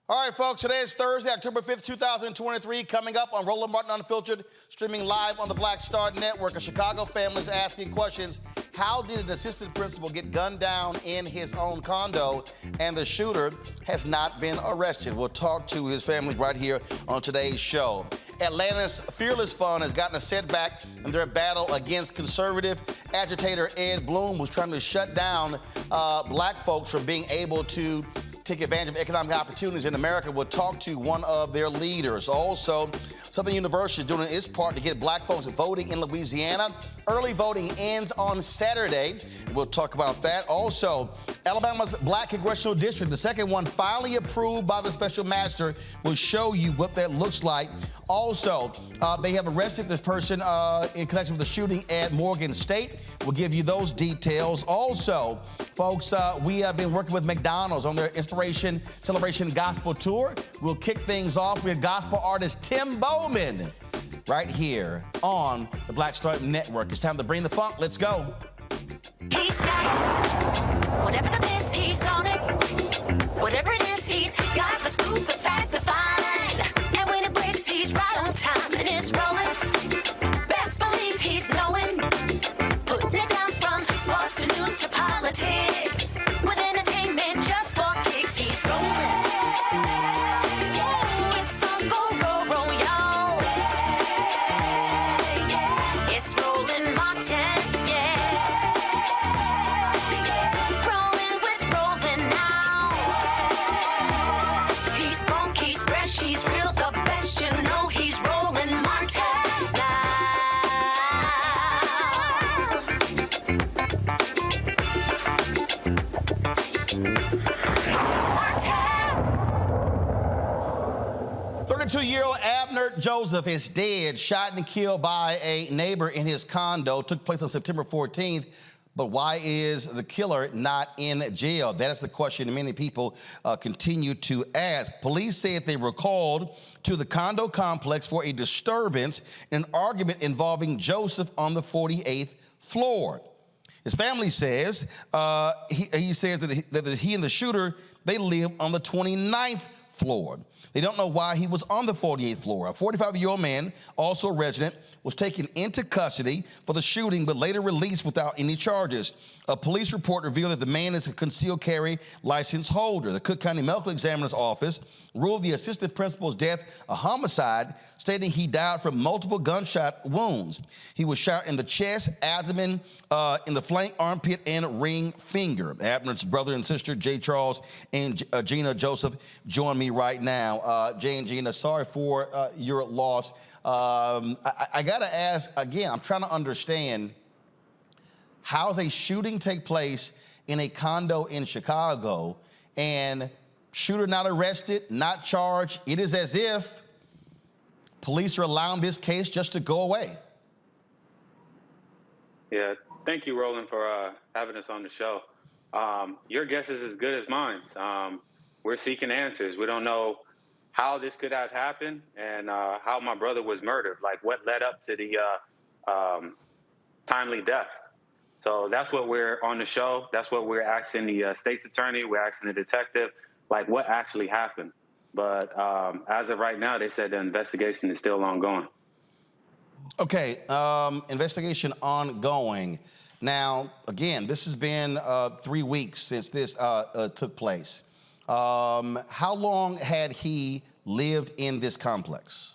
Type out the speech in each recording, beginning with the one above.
All right, folks, today is Thursday, October 5th, 2023. Coming up on Roland Martin Unfiltered, streaming live on the Black Star Network. A Chicago family is asking questions. How did an assistant principal get gunned down in his own condo, and the shooter has not been arrested? We'll talk to his family right here on today's show. Atlanta's Fearless Fund has gotten a setback in their battle against conservative agitator Ed Bloom, who's trying to shut down black folks from being able to take advantage of economic opportunities in America. We'll talk to one of their leaders. Also, Southern University is doing its part to get black folks voting in Louisiana. Early voting ends on Saturday. We'll talk about that. Also, Alabama's Black Congressional District, the second one finally approved by the special master. We'll show you what that looks like. Also, they have arrested this person in connection with the shooting at Morgan State. We'll give you those details. Also, folks, we have been working with McDonald's on their Inspiration Celebration Gospel Tour. We'll kick things off with gospel artist Tim Bowman right here on the Black Star Network. It's time to bring the funk. Let's go. He's got it. Whatever the miss, he's on it. Whatever it is, he's got the scoop, the fact, the find. And when it breaks, he's right on time and it's rolling. Best believe he's knowing. Putting it down from sports to news to politics. With entertainment just for kicks, he's rolling. It's on go, roll, y'all. It's Roland Martin, rolling with Roland now. He's funk, he's fresh, he's real, the best, you know he's Roland Martin now. 32-year-old Abnerd Joseph is dead, shot and killed by a neighbor in his condo. Took place on September 14th. But why is the killer not in jail? That is the question many people continue to ask. Police said they were called to the condo complex for a disturbance in an argument involving Joseph on the 48th floor. His family says, he says that he and the shooter, they live on the 29th floor. They don't know why he was on the 48th floor. A 45-year-old man, also a resident, was taken into custody for the shooting, but later released without any charges. A police report revealed that the man is a concealed carry license holder. The Cook County Medical Examiner's Office ruled the assistant principal's death a homicide, stating he died from multiple gunshot wounds. He was shot in the chest, abdomen, in the flank, armpit, and ring finger. Abnerd's brother and sister, Jay Charles and Gina Joseph, join me right now. Jay and Gina, sorry for your loss. I gotta ask again, I'm trying to understand, how does a shooting take place in a condo in Chicago and shooter not arrested, not charged? It is as if police are allowing this case just to go away. Yeah, thank you, Roland, for having us on the show. Your guess is as good as mine. We're seeking answers. We don't know how this could have happened and how my brother was murdered, like what led up to the timely death. So that's what we're on the show. That's what we're asking the state's attorney. We're asking the detective, like what actually happened. But as of right now, they said the investigation is still ongoing. Okay, investigation ongoing. Now, again, this has been 3 weeks since this took place. How long had he lived in this complex?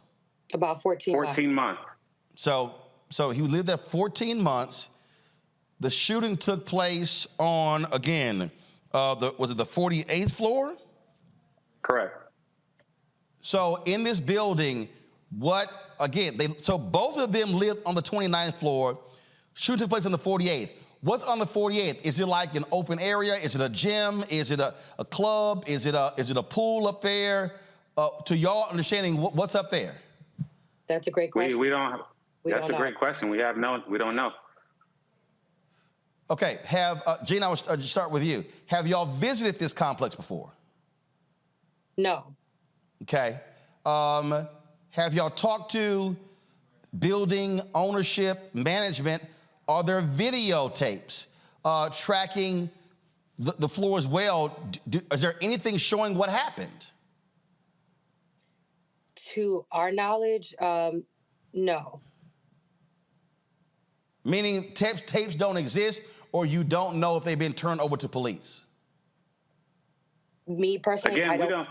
About 14 months. 14 months. So he lived there 14 months. The shooting took place on, again, was it the 48th floor? Correct. So in this building, so both of them lived on the 29th floor. Shooting took place on the 48th. What's on the 48th? Is it like an open area? Is it a gym? Is it a club? Is it a pool up there? To y'all understanding, what's up there? That's a great question. That's a great question. We don't know. Okay, Gina, I'll just start with you. Have y'all visited this complex before? No. Okay. Have y'all talked to building ownership, management? Are there videotapes tracking the floor as well? Is there anything showing what happened? To our knowledge, no. Meaning tapes don't exist, or you don't know if they've been turned over to police? Me personally, Again, I we don't.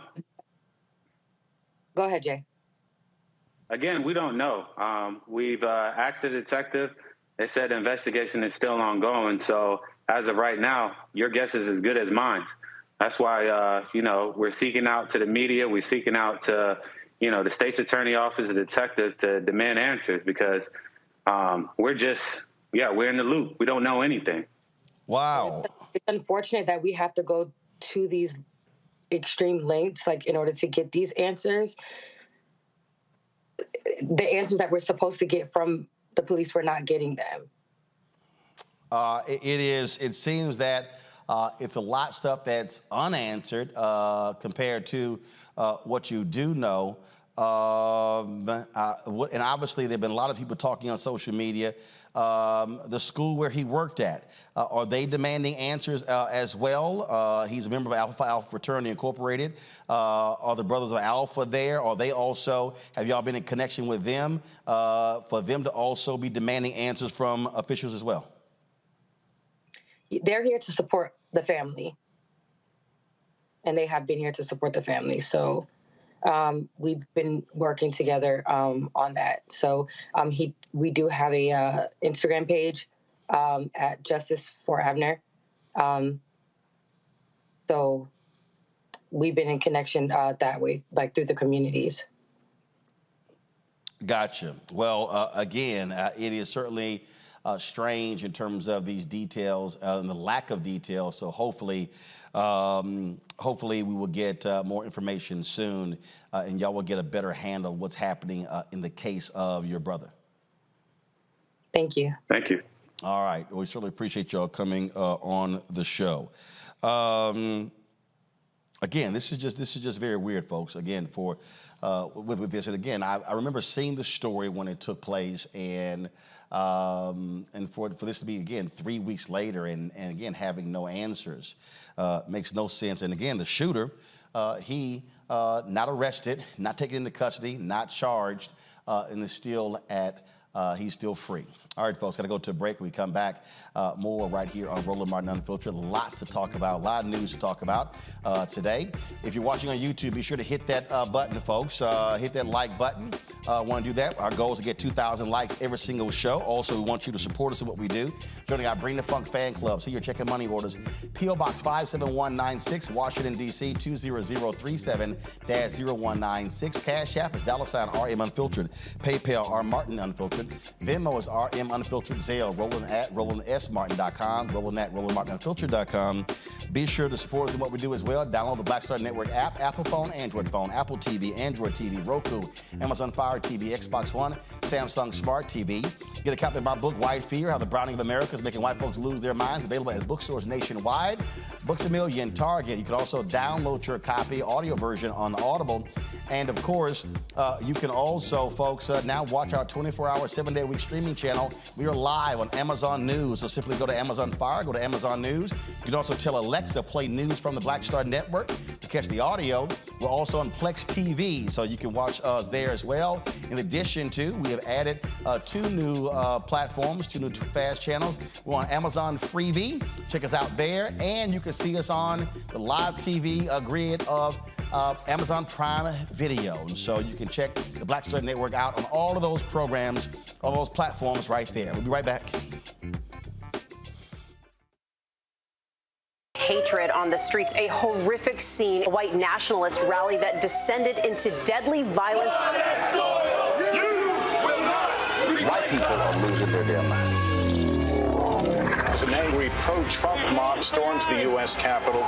Go ahead, Jay. Again, we don't know. We've asked the detective. They said the investigation is still ongoing. So as of right now, your guess is as good as mine. That's why, we're seeking out to the media. We're seeking out to, the state's attorney office, the detective, to demand answers, because we're in the loop. We don't know anything. Wow. It's unfortunate that we have to go to these extreme lengths, like, in order to get these answers. The answers that we're supposed to get from the police, we're not getting them. It seems that it's a lot of stuff that's unanswered compared to what you do know. And obviously, there have been a lot of people talking on social media. The school where he worked at, are they demanding answers as well? He's a member of Alpha Fraternity Incorporated. Are the Brothers of Alpha there? Are they also, have y'all been in connection with them for them to also be demanding answers from officials as well? They're here to support the family, and they have been here to support the family. So we've been working together on that. So we do have a Instagram page at Justice for Abnerd. So we've been in connection that way, like through the communities. Gotcha. Well, again, it is certainly strange in terms of these details and the lack of detail. So hopefully we will get more information soon, and y'all will get a better handle of what's happening in the case of your brother. Thank you. Thank you. All right. We certainly appreciate y'all coming on the show. Again, this is just very weird, folks. Again, for with this, and again, I remember seeing the story when it took place, and for this to be, again, 3 weeks later and again having no answers makes no sense. And again, the shooter, he not arrested, not taken into custody, not charged, and is still he's still free. All right, folks, got to go to a break. When we come back, more right here on Roland Martin Unfiltered. Lots to talk about, a lot of news to talk about today. If you're watching on YouTube, be sure to hit that button, folks. Hit that like button. Want to do that? Our goal is to get 2,000 likes every single show. Also, we want you to support us in what we do. Joining our Bring the Funk fan club. See your checking money orders. P.O. Box 57196, Washington, D.C. 20037-0196. Cash App is $RM Unfiltered. PayPal, R Martin Unfiltered. Venmo is RM Unfiltered. Zelle, Roland at RolandSMartin.com. Roland at RolandMartinUnfiltered.com. Be sure to support us in what we do as well. Download the Black Star Network app, Apple phone, Android phone, Apple TV, Android TV, Roku, Amazon Fire TV, Xbox One, Samsung Smart TV. Get a copy of my book, White Fear, How the Browning of America is Making White Folks Lose Their Minds, available at bookstores nationwide, Books A Million, Target. You can also download your copy, audio version on Audible. And of course, you can also, folks, now watch our 24-hour, 7-day-a-week streaming channel. We are live on Amazon News. So simply go to Amazon Fire, go to Amazon News. You can also tell Alexa, play news from the Black Star Network to catch the audio. We're also on Plex TV, so you can watch us there as well. In addition to, we have added 2 new platforms, 2 new fast channels. We're on Amazon Freevee. Check us out there. And you can see us on the live TV grid of Amazon Prime Video. And so you can check the Black Star Network out on all of those programs, all those platforms right there. We'll be right back. Hatred on the streets, a horrific scene, a white nationalist rally that descended into deadly violence. White people are losing their damn minds. As an angry pro-Trump mob storms the U.S. Capitol,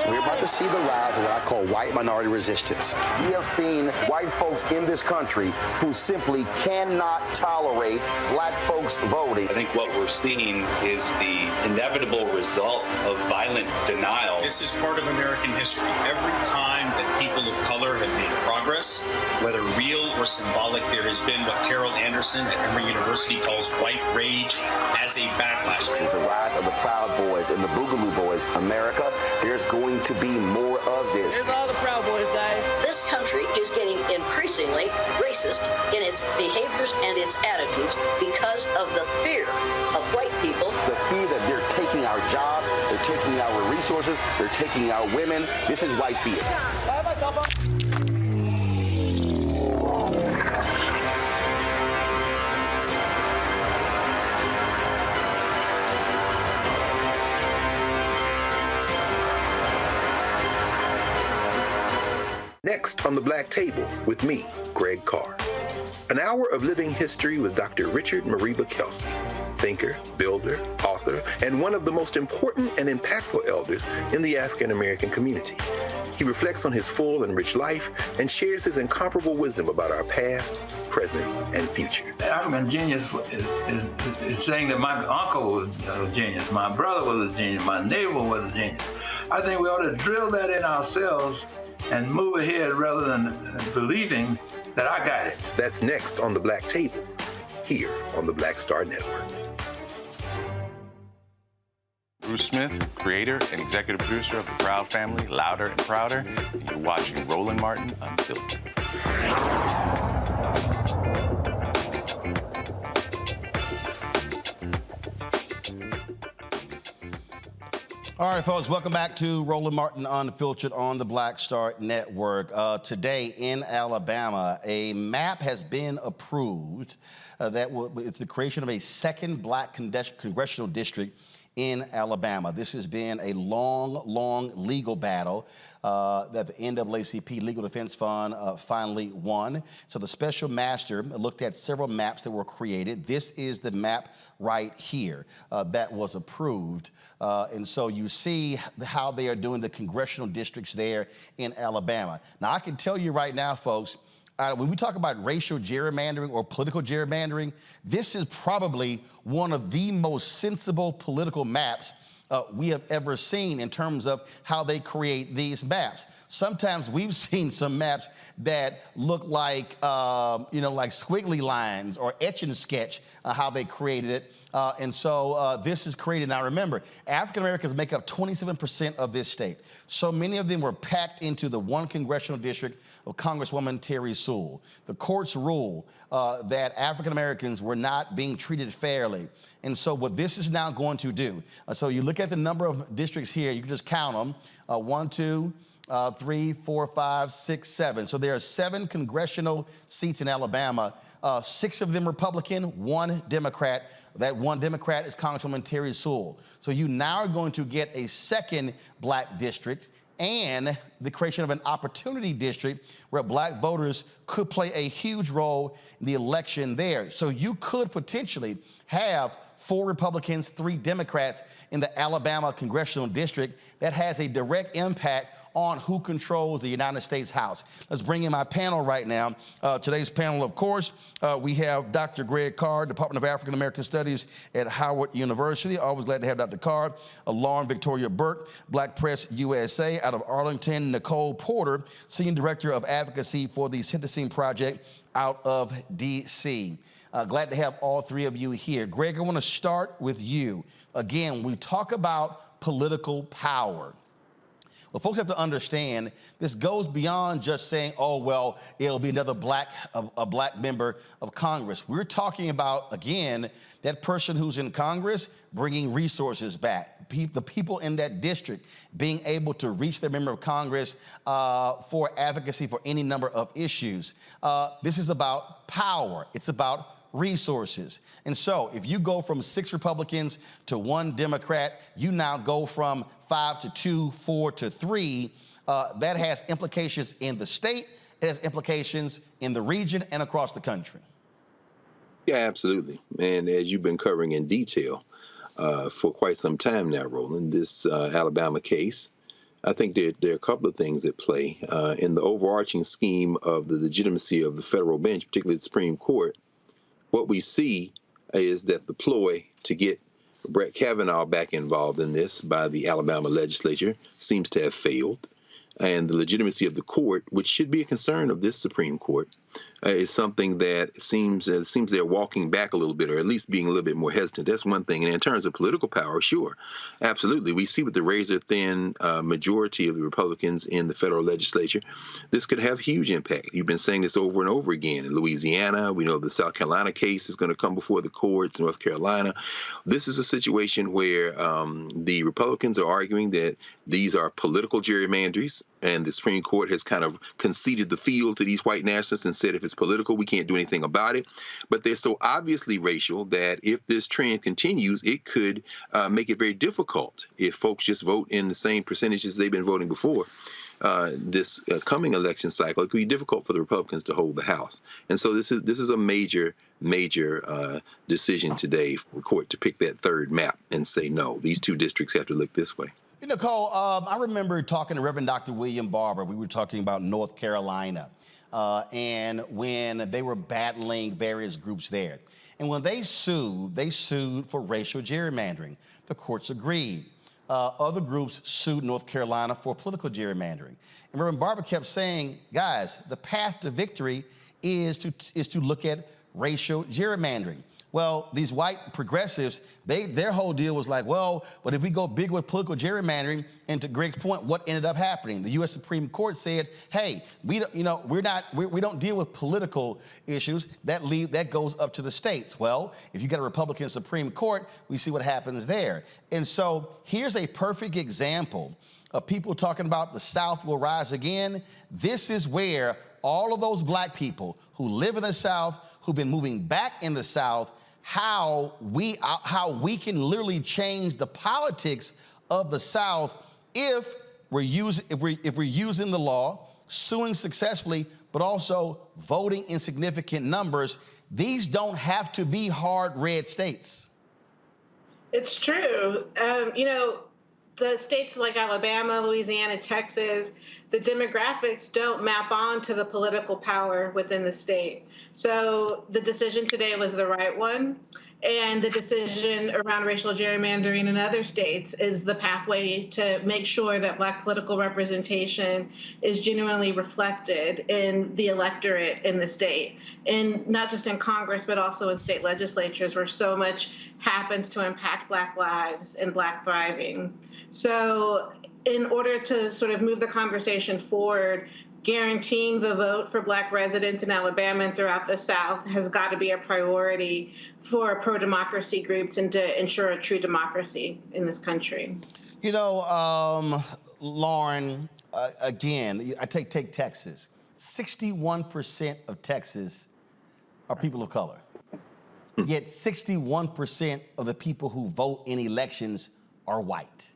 we're about to see the rise of what I call white minority resistance. We have seen white folks in this country who simply cannot tolerate black folks voting. I think what we're seeing is the inevitable result of violent denial. This is part of American history. Every time that people of color have made progress, whether real or symbolic, there has been what Carol Anderson at Emory University calls white rage as a backlash. This is the rise of the Proud Boys and the Boogaloo Boys. America, there's going to be more of this. Here's all the Proud Boys, guys. This this country is getting increasingly racist in its behaviors and its attitudes because of the fear of white people. The fear that they're taking our jobs, they're taking our resources, they're taking our women. This is white fear. Next on the Black Table with me, Greg Carr. An hour of living history with Dr. Richard Mariba Kelsey, thinker, builder, author, and one of the most important and impactful elders in the African American community. He reflects on his full and rich life and shares his incomparable wisdom about our past, present, and future. African genius is saying that my uncle was a genius, my brother was a genius, my neighbor was a genius. I think we ought to drill that in ourselves and move ahead rather than believing that I got it. That's next on the Black Table, here on the Black Star Network. Bruce Smith, creator and executive producer of the Proud Family, Louder and Prouder, and you're watching Roland Martin Unfiltered. All right, folks, welcome back to Roland Martin Unfiltered on the Black Star Network. Today in Alabama, a map has been approved it's the creation of a second black congressional district in Alabama. This has been a long legal battle that the NAACP Legal Defense Fund finally won. So the special master looked at several maps that were created. This is the map right here that was approved. And so you see how they are doing the congressional districts there in Alabama. Now, I can tell you right now, folks, when we talk about racial gerrymandering or political gerrymandering, this is probably one of the most sensible political maps we have ever seen in terms of how they create these maps. Sometimes we've seen some maps that look like, like squiggly lines or etch and sketch how they created it. And so this is created. Now remember, African Americans make up 27% of this state. So many of them were packed into the one congressional district of Congresswoman Terry Sewell. The courts ruled that African Americans were not being treated fairly. And so what this is now going to do, so you look at the number of districts here, you can just count them, 1, 2, 3, 4, 5, 6, 7. So there are 7 congressional seats in Alabama, 6 of them Republican, 1 Democrat. That 1 Democrat is Congresswoman Terry Sewell. So you now are going to get a second black district and the creation of an opportunity district where black voters could play a huge role in the election there. So you could potentially have 4 Republicans, 3 Democrats in the Alabama congressional district that has a direct impact on who controls the United States House. Let's bring in my panel right now. Today's panel, of course, we have Dr. Greg Carr, Department of African American Studies at Howard University. Always glad to have Dr. Carr. Lauren Victoria Burke, Black Press USA out of Arlington. Nicole Porter, Senior Director of Advocacy for the Sentencing Project out of D.C. Glad to have all 3 of you here. Greg, I want to start with you. Again, we talk about political power. Well, folks have to understand this goes beyond just saying, oh, well, it'll be another black member of Congress. We're talking about, again, that person who's in Congress bringing resources back, the people in that district being able to reach their member of Congress for advocacy for any number of issues. This is about power. It's about resources. And so if you go from 6 Republicans to 1 Democrat, you now go from 5 to 2, 4 to 3. That has implications in the state. It has implications in the region and across the country. Yeah, absolutely. And as you've been covering in detail for quite some time now, Roland, this Alabama case, I think there are a couple of things at play in the overarching scheme of the legitimacy of the federal bench, particularly the Supreme Court. What we see is that the ploy to get Brett Kavanaugh back involved in this by the Alabama legislature seems to have failed. And the legitimacy of the court, which should be a concern of this Supreme Court, is something that seems they're walking back a little bit, or at least being a little bit more hesitant. That's one thing. And in terms of political power, sure, absolutely. We see with the razor-thin majority of the Republicans in the federal legislature, this could have huge impact. You've been saying this over and over again. In Louisiana, we know the South Carolina case is going to come before the courts, North Carolina. This is a situation where the Republicans are arguing that these are political gerrymanderies, and the Supreme Court has kind of conceded the field to these white nationalists and said if it's political, we can't do anything about it. But they're so obviously racial that if this trend continues, it could make it very difficult if folks just vote in the same percentages they've been voting before. This coming election cycle, it could be difficult for the Republicans to hold the House. And so this is a major decision today for the court to pick that third map and say, no, these two districts have to look this way. You know, Cole, I remember talking to Reverend Dr. William Barber. We were talking about North Carolina and when they were battling various groups there. And when they sued for racial gerrymandering. The courts agreed. Other groups sued North Carolina for political gerrymandering. And Reverend Barber kept saying, guys, the path to victory is to look at racial gerrymandering. Well, these white progressives, their whole deal was like, well, but if we go big with political gerrymandering, and to Greg's point, what ended up happening? The U.S. Supreme Court said, hey, we don't deal with political issues. That goes up to the states. Well, if you got a Republican Supreme Court, we see what happens there. And so here's a perfect example of people talking about the South will rise again. This is where all of those black people who live in the South, who've been moving back in the South, how we can literally change the politics of the South if we're using the law, suing successfully, but also voting in significant numbers. These don't have to be hard red states. It's true. The states like Alabama, Louisiana, Texas, the demographics don't map on to the political power within the state. So the decision today was the right one. And the decision around racial gerrymandering in other states is the pathway to make sure that Black political representation is genuinely reflected in the electorate in the state. And not just in Congress, but also in state legislatures where so much happens to impact Black lives and Black thriving. So in order to sort of move the conversation forward, guaranteeing the vote for Black residents in Alabama and throughout the South has got to be a priority for pro-democracy groups and to ensure a true democracy in this country. You know, Lauren, again, I take Texas. 61% of Texas are people of color. Yet 61% of the people who vote in elections are white.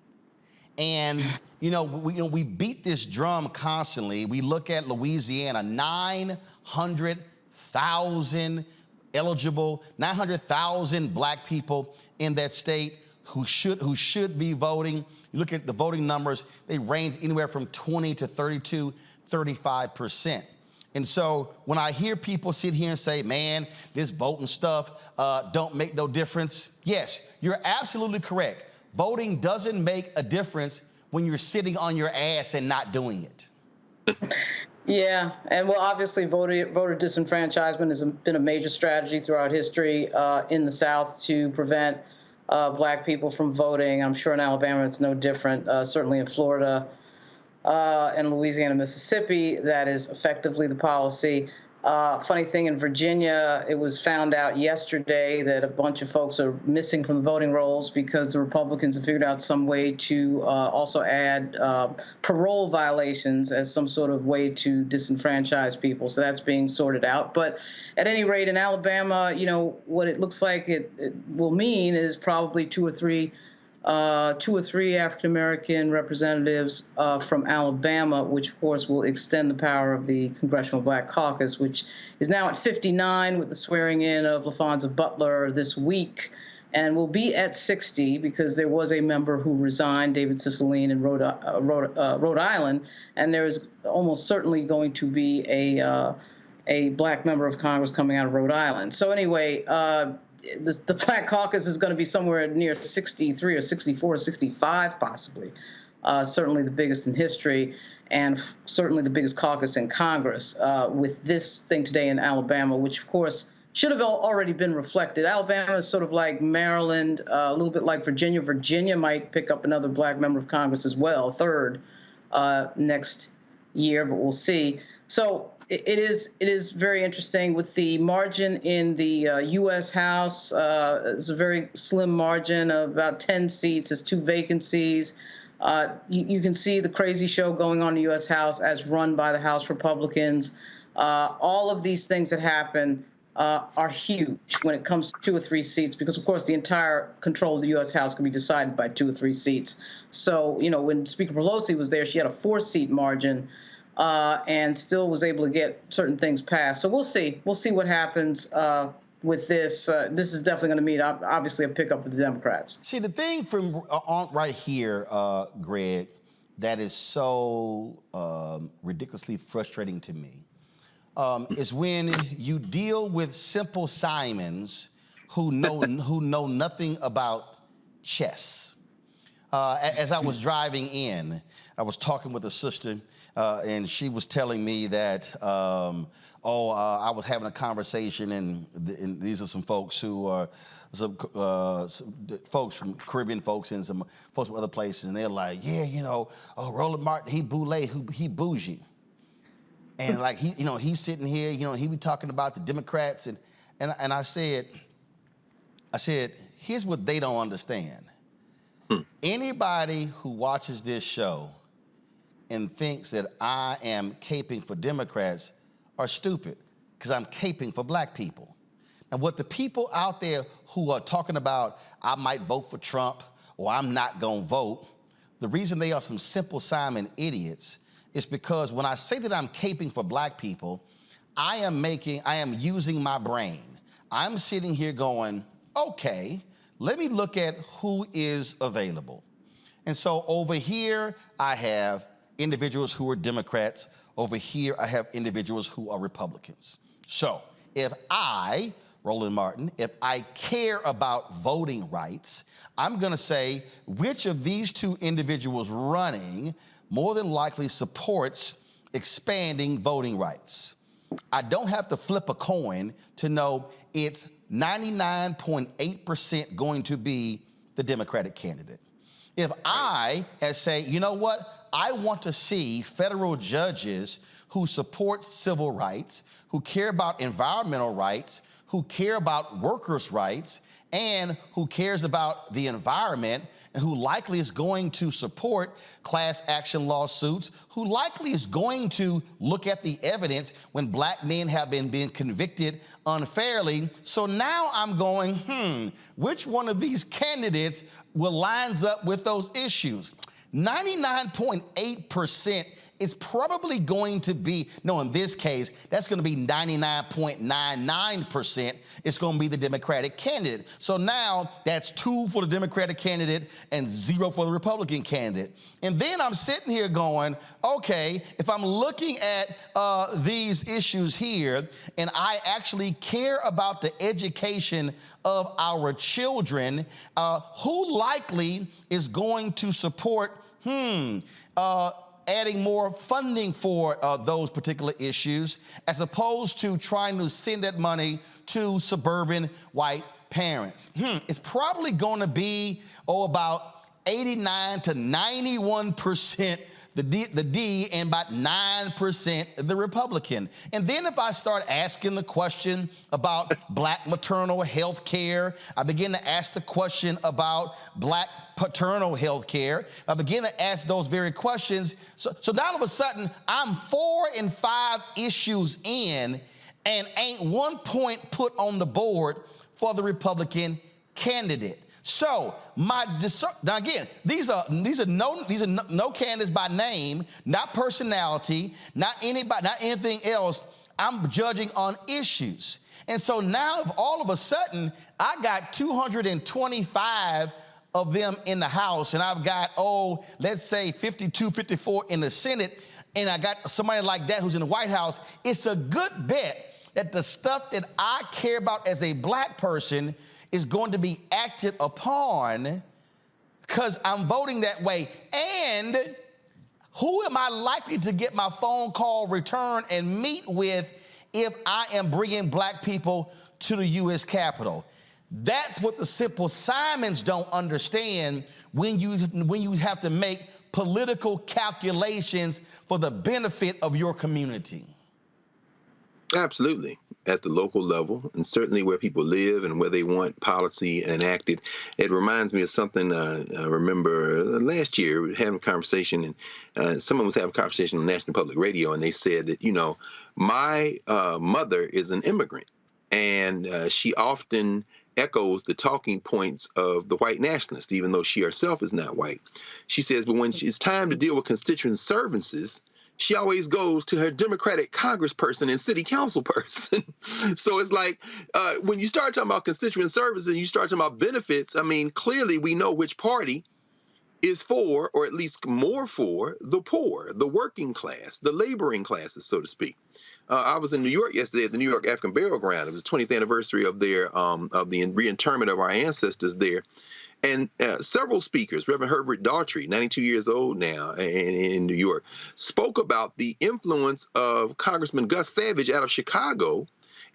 And, we beat this drum constantly. We look at Louisiana, 900,000 eligible, 900,000 Black people in that state who should be voting. You look at the voting numbers, they range anywhere from 20 to 32, 35%. And so when I hear people sit here and say, man, this voting stuff don't make no difference. Yes, you're absolutely correct. Voting doesn't make a difference when you're sitting on your ass and not doing it. Yeah, and well, obviously voter disenfranchisement has been a major strategy throughout history in the South to prevent Black people from voting. I'm sure in Alabama it's no different, certainly in Florida and Louisiana, Mississippi, that is effectively the policy. Funny thing, in Virginia, it was found out yesterday that a bunch of folks are missing from the voting rolls because the Republicans have figured out some way to also add parole violations as some sort of way to disenfranchise people. So that's being sorted out. But at any rate, in Alabama, what it looks like it will mean is probably two or three African-American representatives from Alabama, which, of course, will extend the power of the Congressional Black Caucus, which is now at 59 with the swearing in of LaFonza Butler this week, and will be at 60 because there was a member who resigned, David Cicilline, in Rhode Island, and there is almost certainly going to be a Black member of Congress coming out of Rhode Island. So anyway, the Black Caucus is going to be somewhere near 63 or 64 or 65, possibly, certainly the biggest in history. and certainly the biggest caucus in Congress with this thing today in Alabama, which, of course, should have already been reflected. Alabama is sort of like Maryland, a little bit like Virginia. Virginia might pick up another black member of Congress as well, third next year, but we'll see. So it is very interesting with the margin in the U.S. House. It's a very slim margin of about 10 seats. There's 2 vacancies. You can see the crazy show going on in the U.S. House as run by the House Republicans. All of these things that happen are huge when it comes to 2 or 3 seats, because, of course, the entire control of the U.S. House can be decided by 2 or 3 seats. So, you know, when Speaker Pelosi was there, she had a 4-seat margin and still was able to get certain things passed. So we'll see. We'll see what happens with this. This is definitely going to mean, obviously, a pickup for the Democrats. See, the thing from right here, Greg, that is so ridiculously frustrating to me is when you deal with Simple Simons who know nothing about chess. As I was driving in, I was talking with a sister, and she was telling me that, I was having a conversation, and these are some folks who are some folks from Caribbean folks and some folks from other places, and they're like, yeah, you know, Roland Martin, he bougie. And like he's sitting here, he be talking about the Democrats, and I said, here's what they don't understand. Anybody who watches this show and thinks that I am caping for Democrats are stupid, because I'm caping for black people. Now, what the people out there who are talking about, I might vote for Trump or I'm not gonna vote, the reason they are some Simple Simon idiots is because when I say that I'm caping for black people, I am using my brain. I'm sitting here going, okay, let me look at who is available. And so over here, I have individuals who are Democrats. Over here, I have individuals who are Republicans. So if I, Roland Martin, if I care about voting rights, I'm gonna say which of these 2 individuals running more than likely supports expanding voting rights. I don't have to flip a coin to know it's 99.8% going to be the Democratic candidate. If I say, you know what, I want to see federal judges who support civil rights, who care about environmental rights, who care about workers' rights, and who cares about the environment, and who likely is going to support class action lawsuits, who likely is going to look at the evidence when black men have been convicted unfairly. So now I'm going, which one of these candidates will lines up with those issues? 99.8% is probably going to be, no, in this case, that's going to be 99.99%. It's going to be the Democratic candidate. So now that's 2 for the Democratic candidate and 0 for the Republican candidate. And then I'm sitting here going, okay, if I'm looking at these issues here, and I actually care about the education of our children, who likely is going to support, adding more funding for those particular issues, as opposed to trying to send that money to suburban white parents? It's probably going to be, about 89 to 91% the D and about 9% the Republican. And then if I start asking the question about black maternal health care, I begin to ask the question about black paternal health care, I begin to ask those very questions. So now all of a sudden, I'm 4 and 5 issues in, and ain't 1 point put on the board for the Republican candidate. So now again, these are no candidates by name, not personality, not anybody, not anything else. I'm judging on issues. And so now, if all of a sudden I got 225 of them in the House, and I've got, let's say 52, 54 in the Senate, and I got somebody like that who's in the White House, it's a good bet that the stuff that I care about as a black person is going to be acted upon because I'm voting that way. And Who am I likely to get my phone call return and meet with if I am bringing black people to the U.S. Capitol? That's what the simple Simons don't understand when you have to make political calculations for the benefit of your community. Absolutely. At the local level, and certainly where people live and where they want policy enacted. It reminds me of something I remember last year having a conversation, and someone was having a conversation on National Public Radio, and they said that, you know, my mother is an immigrant, and she often echoes the talking points of the white nationalist, even though she herself is not white. She says, but when it's time to deal with constituent services, she always goes to her Democratic congressperson and city council person. So it's like when you start talking about constituent services and you start talking about benefits, I mean, clearly we know which party is for, or at least more for, the poor, the working class, the laboring classes, so to speak. I was in New York yesterday at the New York African Burial Ground. It was the 20th anniversary of their of the reinterment of our ancestors there. And several speakers, Reverend Herbert Daughtry, 92 years old now in New York, spoke about the influence of Congressman Gus Savage out of Chicago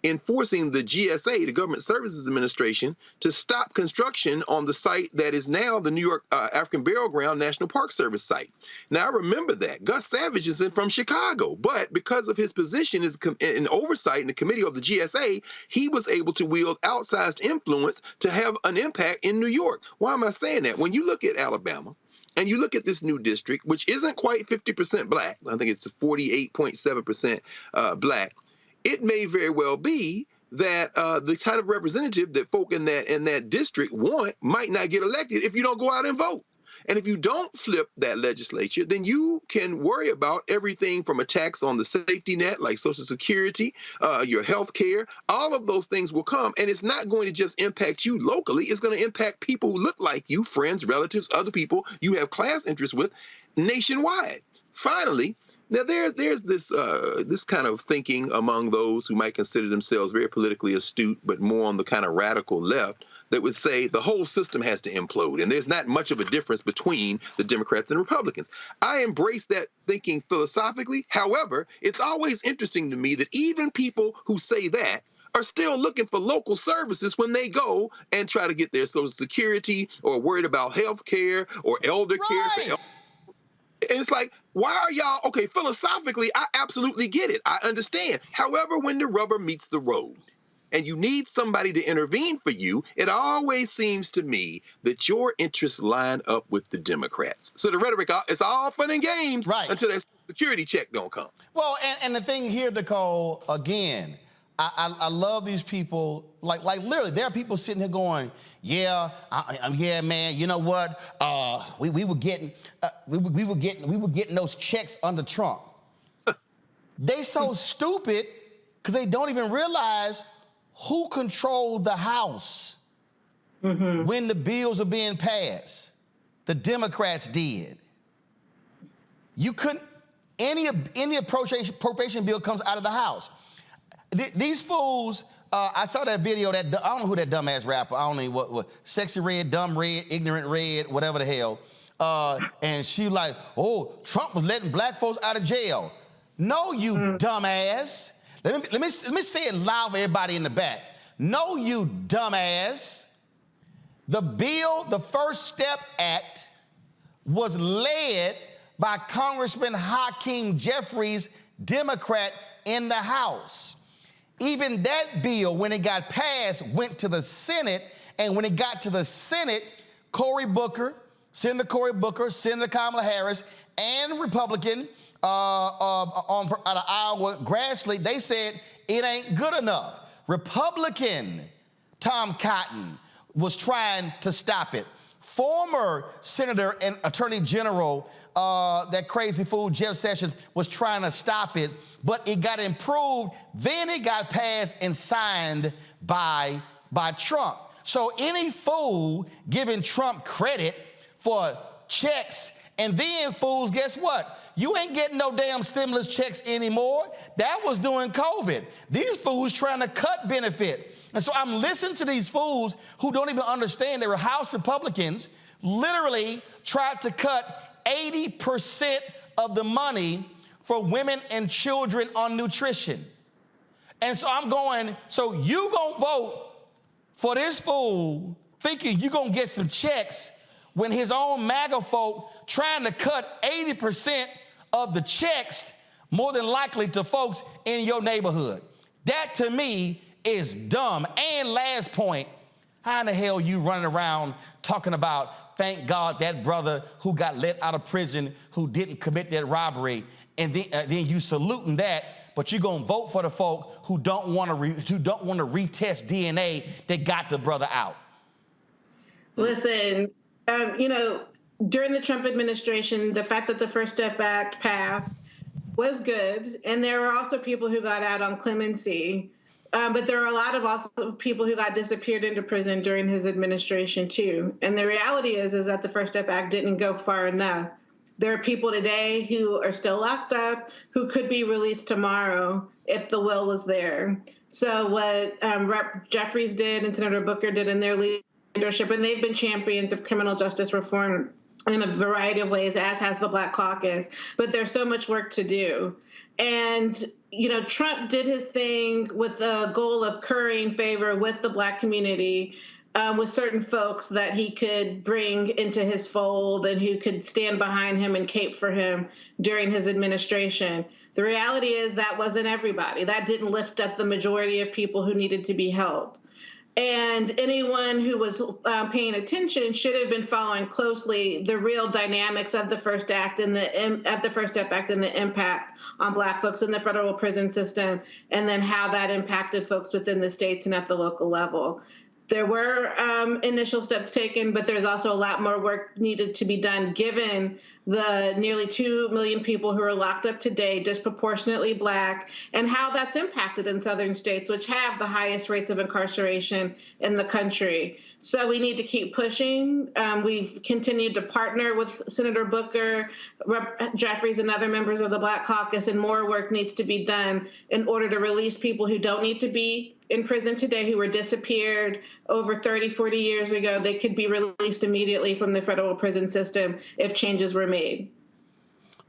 in forcing the GSA, the Government Services Administration, to stop construction on the site that is now the New York African Burial Ground National Park Service site. Now, I remember that. Gus Savage is from Chicago, but because of his position as in oversight in the committee of the GSA, he was able to wield outsized influence to have an impact in New York. Why am I saying that? When you look at Alabama, and you look at this new district, which isn't quite 50% black, I think it's 48.7% black, it may very well be that the kind of representative that folk in that district want might not get elected if you don't go out and vote. And if you don't flip that legislature, then you can worry about everything from attacks on the safety net, like Social Security, your health care. All of those things will come. And it's not going to just impact you locally. It's going to impact people who look like you, friends, relatives, other people you have class interests with nationwide. Finally, now, there's this kind of thinking among those who might consider themselves very politically astute, but more on the kind of radical left, that would say the whole system has to implode, and there's not much of a difference between the Democrats and Republicans. I embrace that thinking philosophically. However, it's always interesting to me that even people who say that are still looking for local services when they go and try to get their Social Security or worried about health care or elder care. And it's like, why are y'all, okay, philosophically, I absolutely get it. I understand. However, when the rubber meets the road and you need somebody to intervene for you, it always seems to me that your interests line up with the Democrats. So the rhetoric, it's all fun and games until that security check don't come. Well, and the thing here, Nicole, again, I love these people. Like literally, there are people sitting here going, "Yeah, yeah, man. You know what? We were getting those checks under Trump." They so stupid because they don't even realize who controlled the House when the bills are being passed. The Democrats did. You couldn't. Any appropriation bill comes out of the House. These fools, I saw that video, I don't know who that dumbass rapper, I don't know what Sexy Red, Dumb Red, Ignorant Red, whatever the hell. And she like, oh, Trump was letting black folks out of jail. No, you dumbass. Let me say it loud for everybody in the back. No, you dumbass. The bill, the First Step Act, was led by Congressman Hakeem Jeffries, Democrat, in the House. Even that bill, when it got passed, went to the Senate, and when it got to the Senate, Senator Cory Booker, Senator Kamala Harris, and Republican out of Iowa, Grassley, they said it ain't good enough. Republican Tom Cotton was trying to stop it. Former Senator and Attorney General, that crazy fool Jeff Sessions, was trying to stop it, but it got improved. Then it got passed and signed by Trump. So any fool giving Trump credit for checks, and then fools, guess what? You ain't getting no damn stimulus checks anymore. That was during COVID. These fools trying to cut benefits. And so I'm listening to these fools who don't even understand they were House Republicans, literally tried to cut 80% of the money for women and children on nutrition. And so I'm going, so you gonna vote for this fool thinking you gonna get some checks when his own MAGA folk trying to cut 80% of the checks, more than likely to folks in your neighborhood. That to me is dumb. And last point, how in the hell you running around talking about, thank God that brother who got let out of prison, who didn't commit that robbery, and then you saluting that, but you're gonna vote for the folk who don't want to retest DNA that got the brother out. Listen, you know, during the Trump administration, the fact that the First Step Act passed was good, and there were also people who got out on clemency. But there are a lot of also people who got disappeared into prison during his administration too. And the reality is that the First Step Act didn't go far enough. There are people today who are still locked up who could be released tomorrow if the will was there. So what Rep. Jeffries did and Senator Booker did in their leadership, and they've been champions of criminal justice reform in a variety of ways, as has the Black Caucus. But there's so much work to do. And, you know, Trump did his thing with the goal of currying favor with the Black community, with certain folks that he could bring into his fold and who could stand behind him and cape for him during his administration. The reality is that wasn't everybody. That didn't lift up the majority of people who needed to be helped. And anyone who was paying attention should have been following closely the real dynamics of the First Act and the First Step Act and the impact on Black folks in the federal prison system, and then how that impacted folks within the states and at the local level. There were initial steps taken, but there's also a lot more work needed to be done given the nearly 2 million people who are locked up today, disproportionately Black, and how that's impacted in southern states, which have the highest rates of incarceration in the country. So we need to keep pushing. We've continued to partner with Senator Booker, Rep. Jeffries, and other members of the Black Caucus, and more work needs to be done in order to release people who don't need to be in prison today, who were disappeared over 30, 40 years ago. They could be released immediately from the federal prison system if changes were made.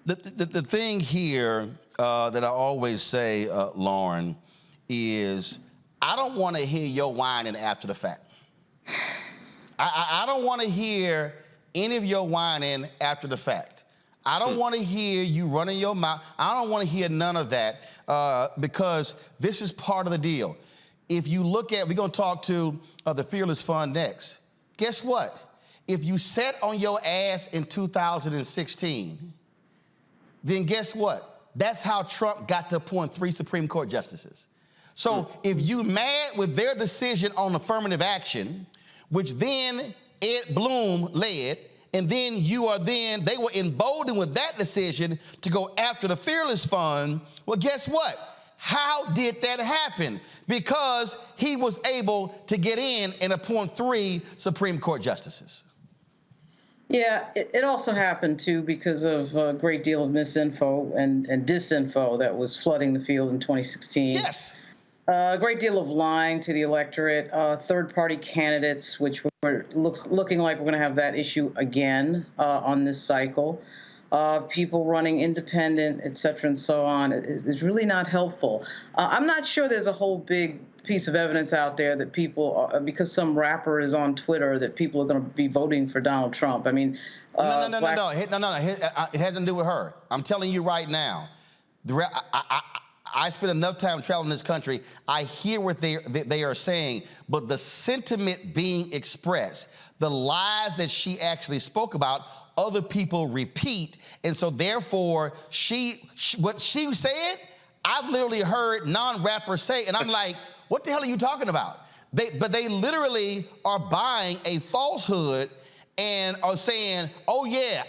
The thing here that I always say, Lauren, is I don't want to hear your whining after the fact. I don't want to hear any of your whining after the fact. I don't want to hear you running your mouth. I don't want to hear none of that because this is part of the deal. If you look at, we're going to talk to the Fearless Fund next. Guess what? If you sat on your ass in 2016, then guess what? That's how Trump got to appoint 3 Supreme Court justices. So if you mad with their decision on affirmative action, which then Ed Bloom led, and then they were emboldened with that decision to go after the Fearless Fund, well, guess what? How did that happen? Because he was able to get in and appoint 3 Supreme Court justices. Yeah, it also happened, too, because of a great deal of misinfo and disinfo that was flooding the field in 2016. Yes. A great deal of lying to the electorate, third-party candidates, which looking like we're going to have that issue again on this cycle. People running independent, et cetera, and so on, is really not helpful. I'm not sure there's a whole big piece of evidence out there that people, because some rapper is on Twitter, that people are going to be voting for Donald Trump. I mean, no. It has to do with her. I'm telling you right now. I spend enough time traveling this country. I hear what they are saying, but the sentiment being expressed, the lies that she actually spoke about, other people repeat, and so therefore what she said, I've literally heard non-rappers say, and I'm like, what the hell are you talking about? But they literally are buying a falsehood and are saying, oh yeah,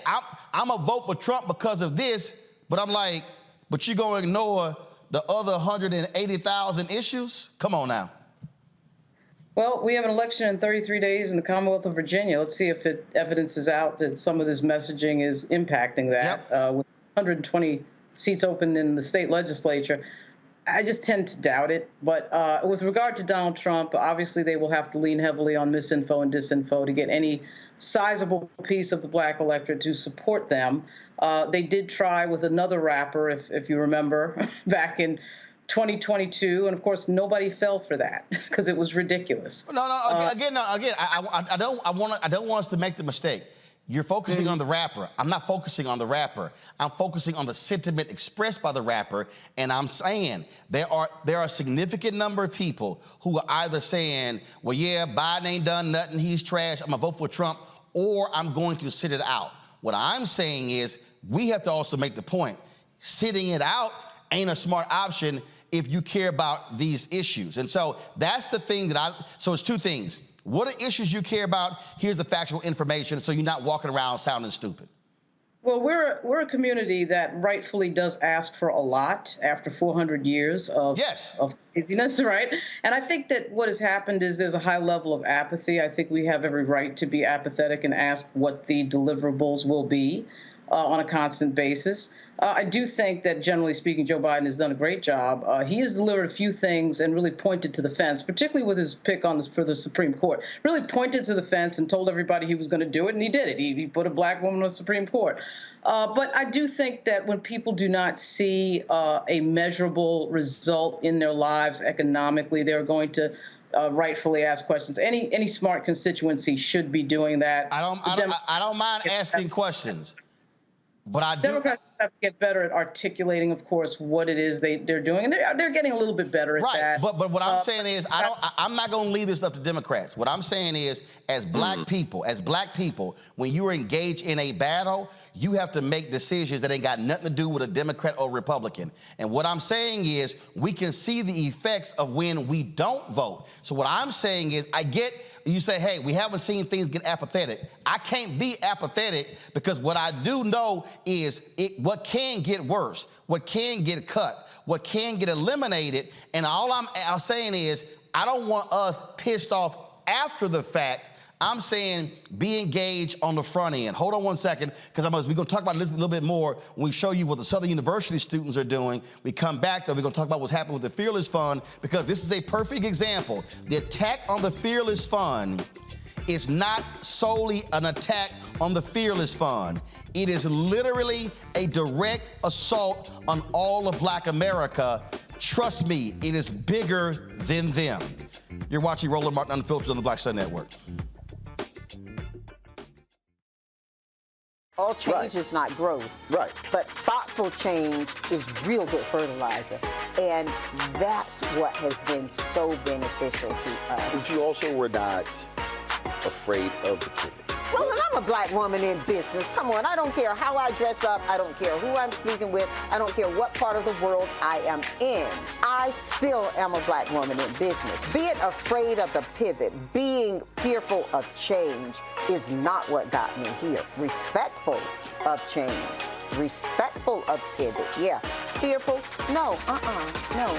I'm gonna vote for Trump because of this, but I'm like, but you gonna ignore the other 180,000 issues? Come on now. Well, we have an election in 33 days in the Commonwealth of Virginia. Let's see if evidence is out that some of this messaging is impacting that. Yep. With 120 seats open in the state legislature, I just tend to doubt it. But with regard to Donald Trump, obviously they will have to lean heavily on misinfo and disinfo to get any sizable piece of the black electorate to support them. They did try with another rapper, if you remember, back in 2022, and of course nobody fell for that because it was ridiculous. I don't want us to make the mistake. You're focusing on the rapper. I'm not focusing on the rapper. I'm focusing on the sentiment expressed by the rapper, and I'm saying there are a significant number of people who are either saying, well, yeah, Biden ain't done nothing, he's trash, I'm gonna vote for Trump, or I'm going to sit it out. What I'm saying is we have to also make the point, sitting it out ain't a smart option if you care about these issues. And so that's the thing so it's two things. What are issues you care about? Here's the factual information so you're not walking around sounding stupid. Well, we're a community that rightfully does ask for a lot after 400 years of craziness, right? And I think that what has happened is there's a high level of apathy. I think we have every right to be apathetic and ask what the deliverables will be on a constant basis. I do think that, generally speaking, Joe Biden has done a great job. He has delivered a few things and really pointed to the fence, particularly with his pick for the Supreme Court. Really pointed to the fence and told everybody he was going to do it, and he did it. He put a black woman on the Supreme Court. But I do think that when people do not see a measurable result in their lives economically, they're going to rightfully ask questions. Any smart constituency should be doing that. I don't mind asking questions. But Democrats have to get better at articulating, of course, what it is they're doing, and they're getting a little bit better at that. But what I'm saying is, I'm not going to leave this up to Democrats. What I'm saying is, as black people, when you are engaged in a battle, you have to make decisions that ain't got nothing to do with a Democrat or Republican. And what I'm saying is, we can see the effects of when we don't vote. So what I'm saying is, I get. You say, hey, we haven't seen things get apathetic. I can't be apathetic because what I do know is what can get worse, what can get cut, what can get eliminated. And all I'm saying is I don't want us pissed off after the fact. I'm saying be engaged on the front end. Hold on one second, because we're going to talk about this a little bit more when we show you what the Southern University students are doing. We come back, though, we're going to talk about what's happening with the Fearless Fund, because this is a perfect example. The attack on the Fearless Fund is not solely an attack on the Fearless Fund. It is literally a direct assault on all of Black America. Trust me, it is bigger than them. You're watching Roland Martin Unfiltered on the Black Star Network. All change is not growth. Right. But thoughtful change is real good fertilizer. And that's what has been so beneficial to us. But you also were not afraid of the pivot. Well, and I'm a black woman in business. Come on, I don't care how I dress up. I don't care who I'm speaking with. I don't care what part of the world I am in. I still am a black woman in business. Being afraid of the pivot, being fearful of change is not what got me here. Respectful of change. Respectful of pivot, yeah. Fearful? No, no.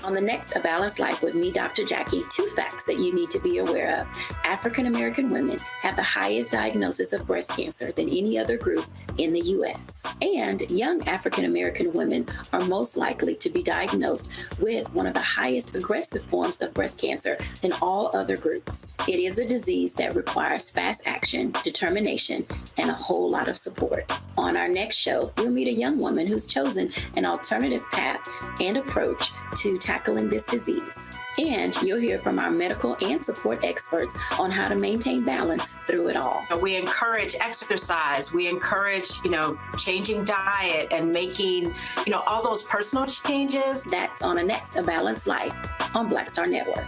On the next A Balanced Life with me, Dr. Jackie, 2 facts that you need to be aware of. African-American women have the highest diagnosis of breast cancer than any other group in the U.S. And young African-American women are most likely to be diagnosed with one of the highest aggressive forms of breast cancer than all other groups. It is a disease that requires fast action, determination, and a whole lot of support. On our next show, we'll meet a young woman who's chosen an alternative path and approach to tackling this disease. And you'll hear from our medical and support experts on how to maintain balance through it all. We encourage exercise. We encourage, changing diet and making, all those personal changes. That's on the next A Balanced Life on Black Star Network.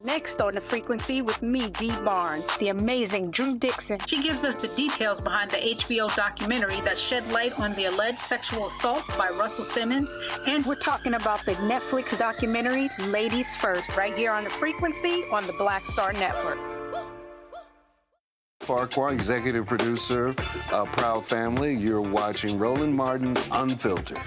Next on The Frequency with me, Dee Barnes, the amazing Drew Dixon. She gives us the details behind the HBO documentary that shed light on the alleged sexual assaults by Russell Simmons. And we're talking about the Netflix documentary, Ladies First, right here on The Frequency on the Black Star Network. Farquhar, executive producer of Proud Family. You're watching Roland Martin Unfiltered.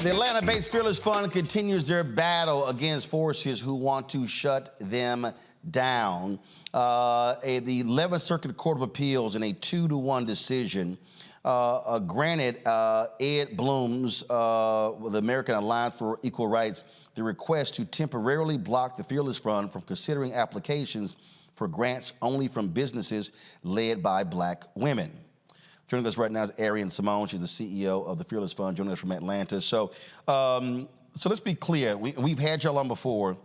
The Atlanta-based Fearless Fund continues their battle against forces who want to shut them down. The 11th Circuit Court of Appeals, in a 2-1 decision, granted Ed Bloom's, the American Alliance for Equal Rights, the request to temporarily block the Fearless Fund from considering applications for grants only from businesses led by Black women. Joining us right now is Arian Simone. She's the CEO of the Fearless Fund, joining us from Atlanta. So let's be clear. We've had y'all on before.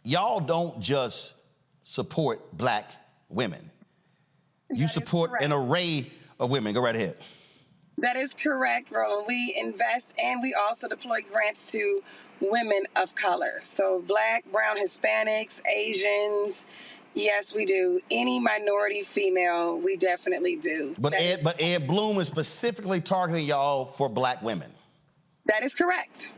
Y'all don't just support Black women. You support an array of women. Go right ahead. That is correct, Roland. We invest and we also deploy grants to women of color. So Black, brown, Hispanics, Asians. Yes, we do. Any minority female, we definitely do. But Ed Bloom is specifically targeting y'all for Black women. That is correct.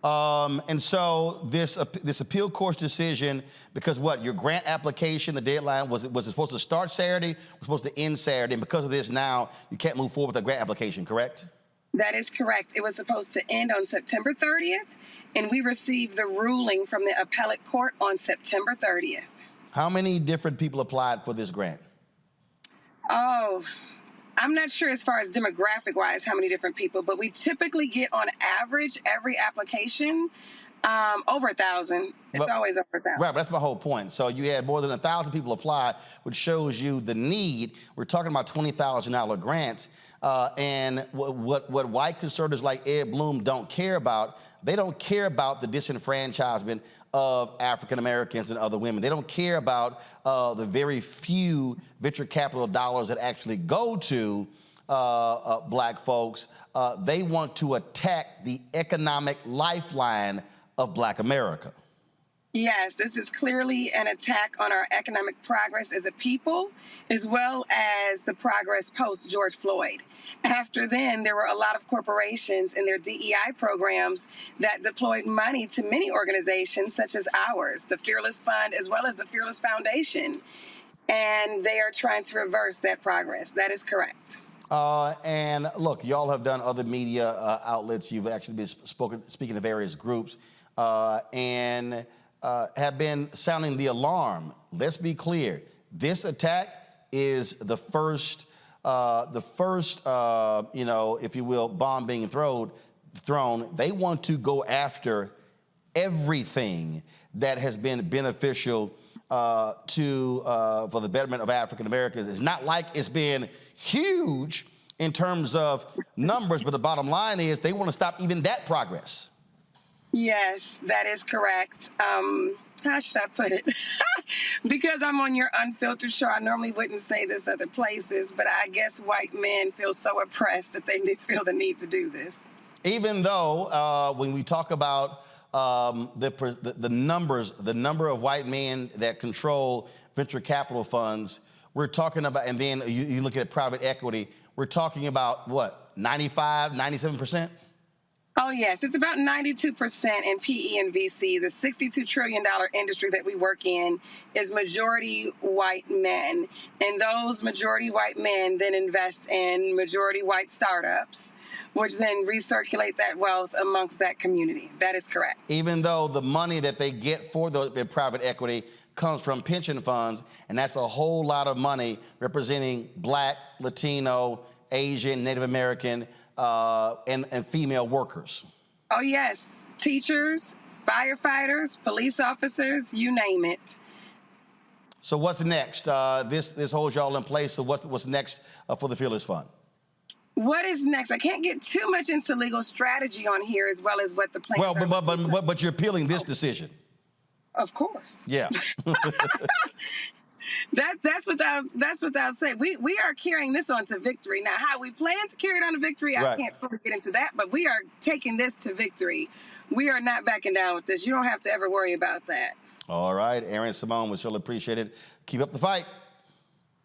And so this appeal court's decision, because what, your grant application, the deadline, was it supposed to start Saturday, was supposed to end Saturday, and because of this now, you can't move forward with the grant application, correct? That is correct. It was supposed to end on September 30th, and we received the ruling from the appellate court on September 30th. How many different people applied for this grant? Oh, I'm not sure as far as demographic-wise how many different people, but we typically get on average every application over 1,000. It's always over 1,000. Right, but that's my whole point. So you had more than 1,000 people apply, which shows you the need. We're talking about $20,000 grants. And what white conservatives like Ed Bloom don't care about, they don't care about the disenfranchisement of African Americans and other women. They don't care about the very few venture capital dollars that actually go to Black folks. They want to attack the economic lifeline of Black America. Yes, this is clearly an attack on our economic progress as a people, as well as the progress post George Floyd. After then, there were a lot of corporations in their DEI programs that deployed money to many organizations such as ours, the Fearless Fund, as well as the Fearless Foundation. And they are trying to reverse that progress. That is correct. And look, y'all have done other media outlets. You've actually been speaking to various groups and have been sounding the alarm. Let's be clear. This attack is the first, you know, if you will, bomb being thrown. They want to go after everything that has been beneficial for the betterment of African Americans. It's not like it's been huge in terms of numbers, but the bottom line is they want to stop even that progress. Yes, that is correct. How should I put it? Because I'm on your Unfiltered show, I normally wouldn't say this other places, but I guess white men feel so oppressed that they feel the need to do this. Even though when we talk about the number of white men that control venture capital funds, we're talking about, and then you look at private equity, we're talking about what, 95, 97%? Oh, yes. It's about 92% in PE and VC. The $62 trillion industry that we work in is majority white men. And those majority white men then invest in majority white startups, which then recirculate that wealth amongst that community. That is correct. Even though the money that they get for the private equity comes from pension funds, and that's a whole lot of money representing Black, Latino, Asian, Native American, and female workers. Oh, yes. Teachers, firefighters, police officers, you name it. So what's next? This holds y'all in place. So what's next for the Fearless Fund? What is next? I can't get too much into legal strategy on here, as well as what the plans are. But you're appealing this decision. Of course. Yeah. That's without saying. We are carrying this on to victory. Now, how we plan to carry it on to victory, I can't fully get into that, but we are taking this to victory. We are not backing down with this. You don't have to ever worry about that. All right, Arian Simone, we surely appreciate it. Keep up the fight.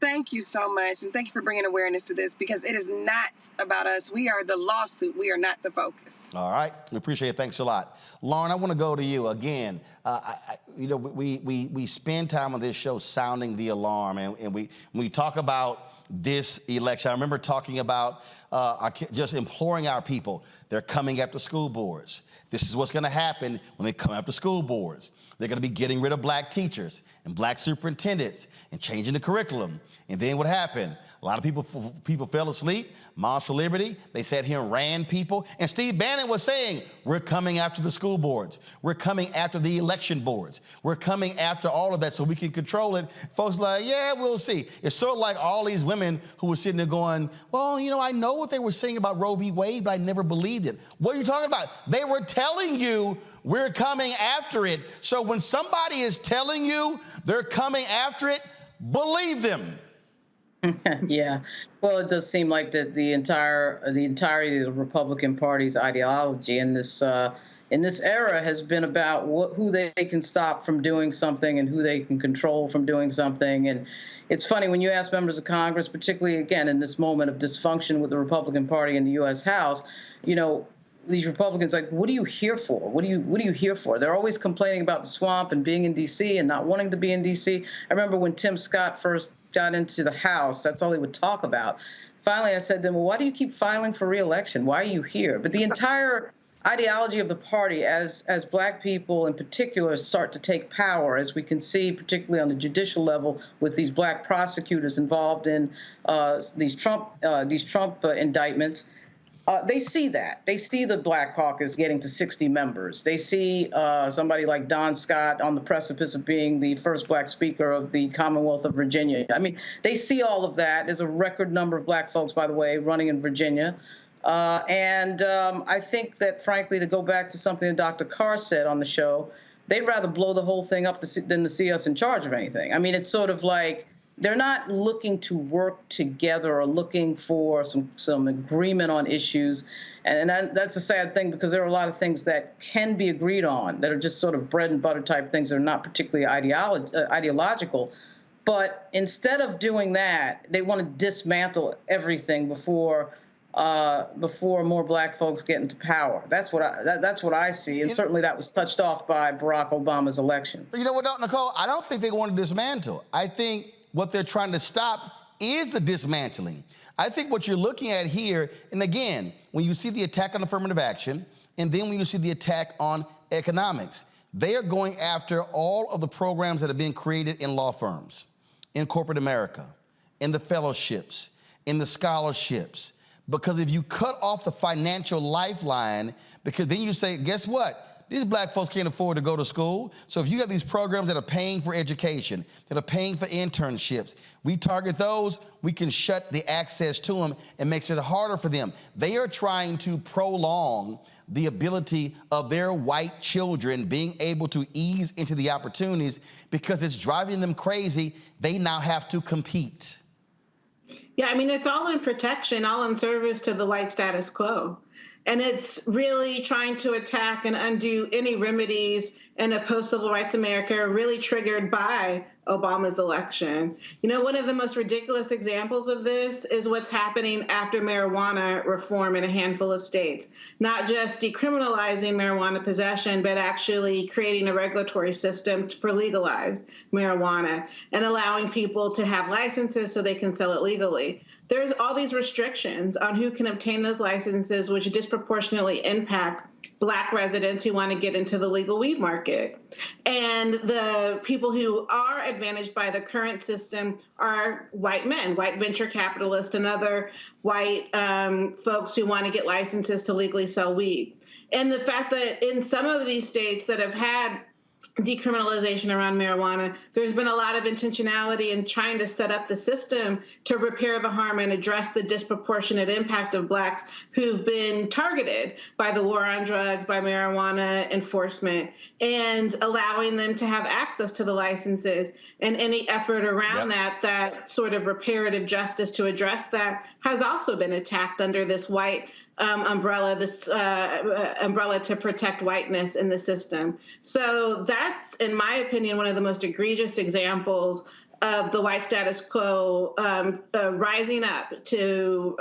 Thank you so much, and thank you for bringing awareness to this, because it is not about us. We are the lawsuit. We are not the focus. All right, we appreciate it. Thanks a lot. Lauren, I want to go to you again. You know, we spend time on this show sounding the alarm, and we talk about this election. I remember talking about just imploring our people. They're coming after school boards. This is what's going to happen when they come after school boards. They're going to be getting rid of black teachers and black superintendents and changing the curriculum. And then what happened? A lot of people fell asleep. Moms for Liberty, they sat here and ran people. And Steve Bannon was saying, we're coming after the school boards. We're coming after the election boards. We're coming after all of that so we can control it. Folks are like, yeah, we'll see. It's sort of like all these women who were sitting there going, well, you know, I know what they were saying about Roe v. Wade, but I never believed it. What are you talking about? They were telling you we're coming after it. So when somebody is telling you they're coming after it, believe them. Yeah, well, it does seem like that the entirety of the Republican Party's ideology in this era has been about who they can stop from doing something and who they can control from doing something. And it's funny when you ask members of Congress, particularly again in this moment of dysfunction with the Republican Party in the U.S. House, you know, these Republicans, like, what are you here for? What are you here for? They're always complaining about the swamp and being in D.C. and not wanting to be in D.C. I remember when Tim Scott first got into the House, that's all he would talk about. Finally, I said to him, well, why do you keep filing for re-election? Why are you here? But the entire ideology of the party, as black people in particular start to take power, as we can see, particularly on the judicial level, with these black prosecutors involved in these Trump indictments, they see that. They see the Black Caucus getting to 60 members. They see somebody like Don Scott on the precipice of being the first black speaker of the Commonwealth of Virginia. I mean, they see all of that. There's a record number of black folks, by the way, running in Virginia. I think that, frankly, to go back to something that Dr. Carr said on the show, they'd rather blow the whole thing up than to see us in charge of anything. I mean, it's sort of like they're not looking to work together or looking for some agreement on issues. And that's a sad thing, because there are a lot of things that can be agreed on that are just sort of bread and butter type things that are not particularly ideological. But instead of doing that, they want to dismantle everything before more black folks get into power. That's what I see, and certainly that was touched off by Barack Obama's election. You know what, Nicole? I don't think they want to dismantle. I think what they're trying to stop is the dismantling. I think what you're looking at here, and again, when you see the attack on affirmative action, and then when you see the attack on economics, they are going after all of the programs that are being created in law firms, in corporate America, in the fellowships, in the scholarships. Because if you cut off the financial lifeline, because then you say, guess what? These black folks can't afford to go to school. So if you have these programs that are paying for education, that are paying for internships, we target those, we can shut the access to them and makes it harder for them. They are trying to prolong the ability of their white children being able to ease into the opportunities, because it's driving them crazy. They now have to compete. Yeah, I mean, it's all in protection, all in service to the white status quo. And it's really trying to attack and undo any remedies in a post-civil rights America really triggered by Obama's election. You know, one of the most ridiculous examples of this is what's happening after marijuana reform in a handful of states. Not just decriminalizing marijuana possession, but actually creating a regulatory system for legalized marijuana and allowing people to have licenses so they can sell it legally. There's all these restrictions on who can obtain those licenses, which disproportionately impact Black residents who want to get into the legal weed market. And the people who are advantaged by the current system are white men, white venture capitalists, and other white folks who want to get licenses to legally sell weed. And the fact that in some of these states that have had decriminalization around marijuana, there's been a lot of intentionality in trying to set up the system to repair the harm and address the disproportionate impact of Blacks who've been targeted by the war on drugs, by marijuana enforcement, and allowing them to have access to the licenses. And any effort around that sort of reparative justice to address that has also been attacked under this white umbrella, this umbrella to protect whiteness in the system. So that's, in my opinion, one of the most egregious examples of the white status quo rising up to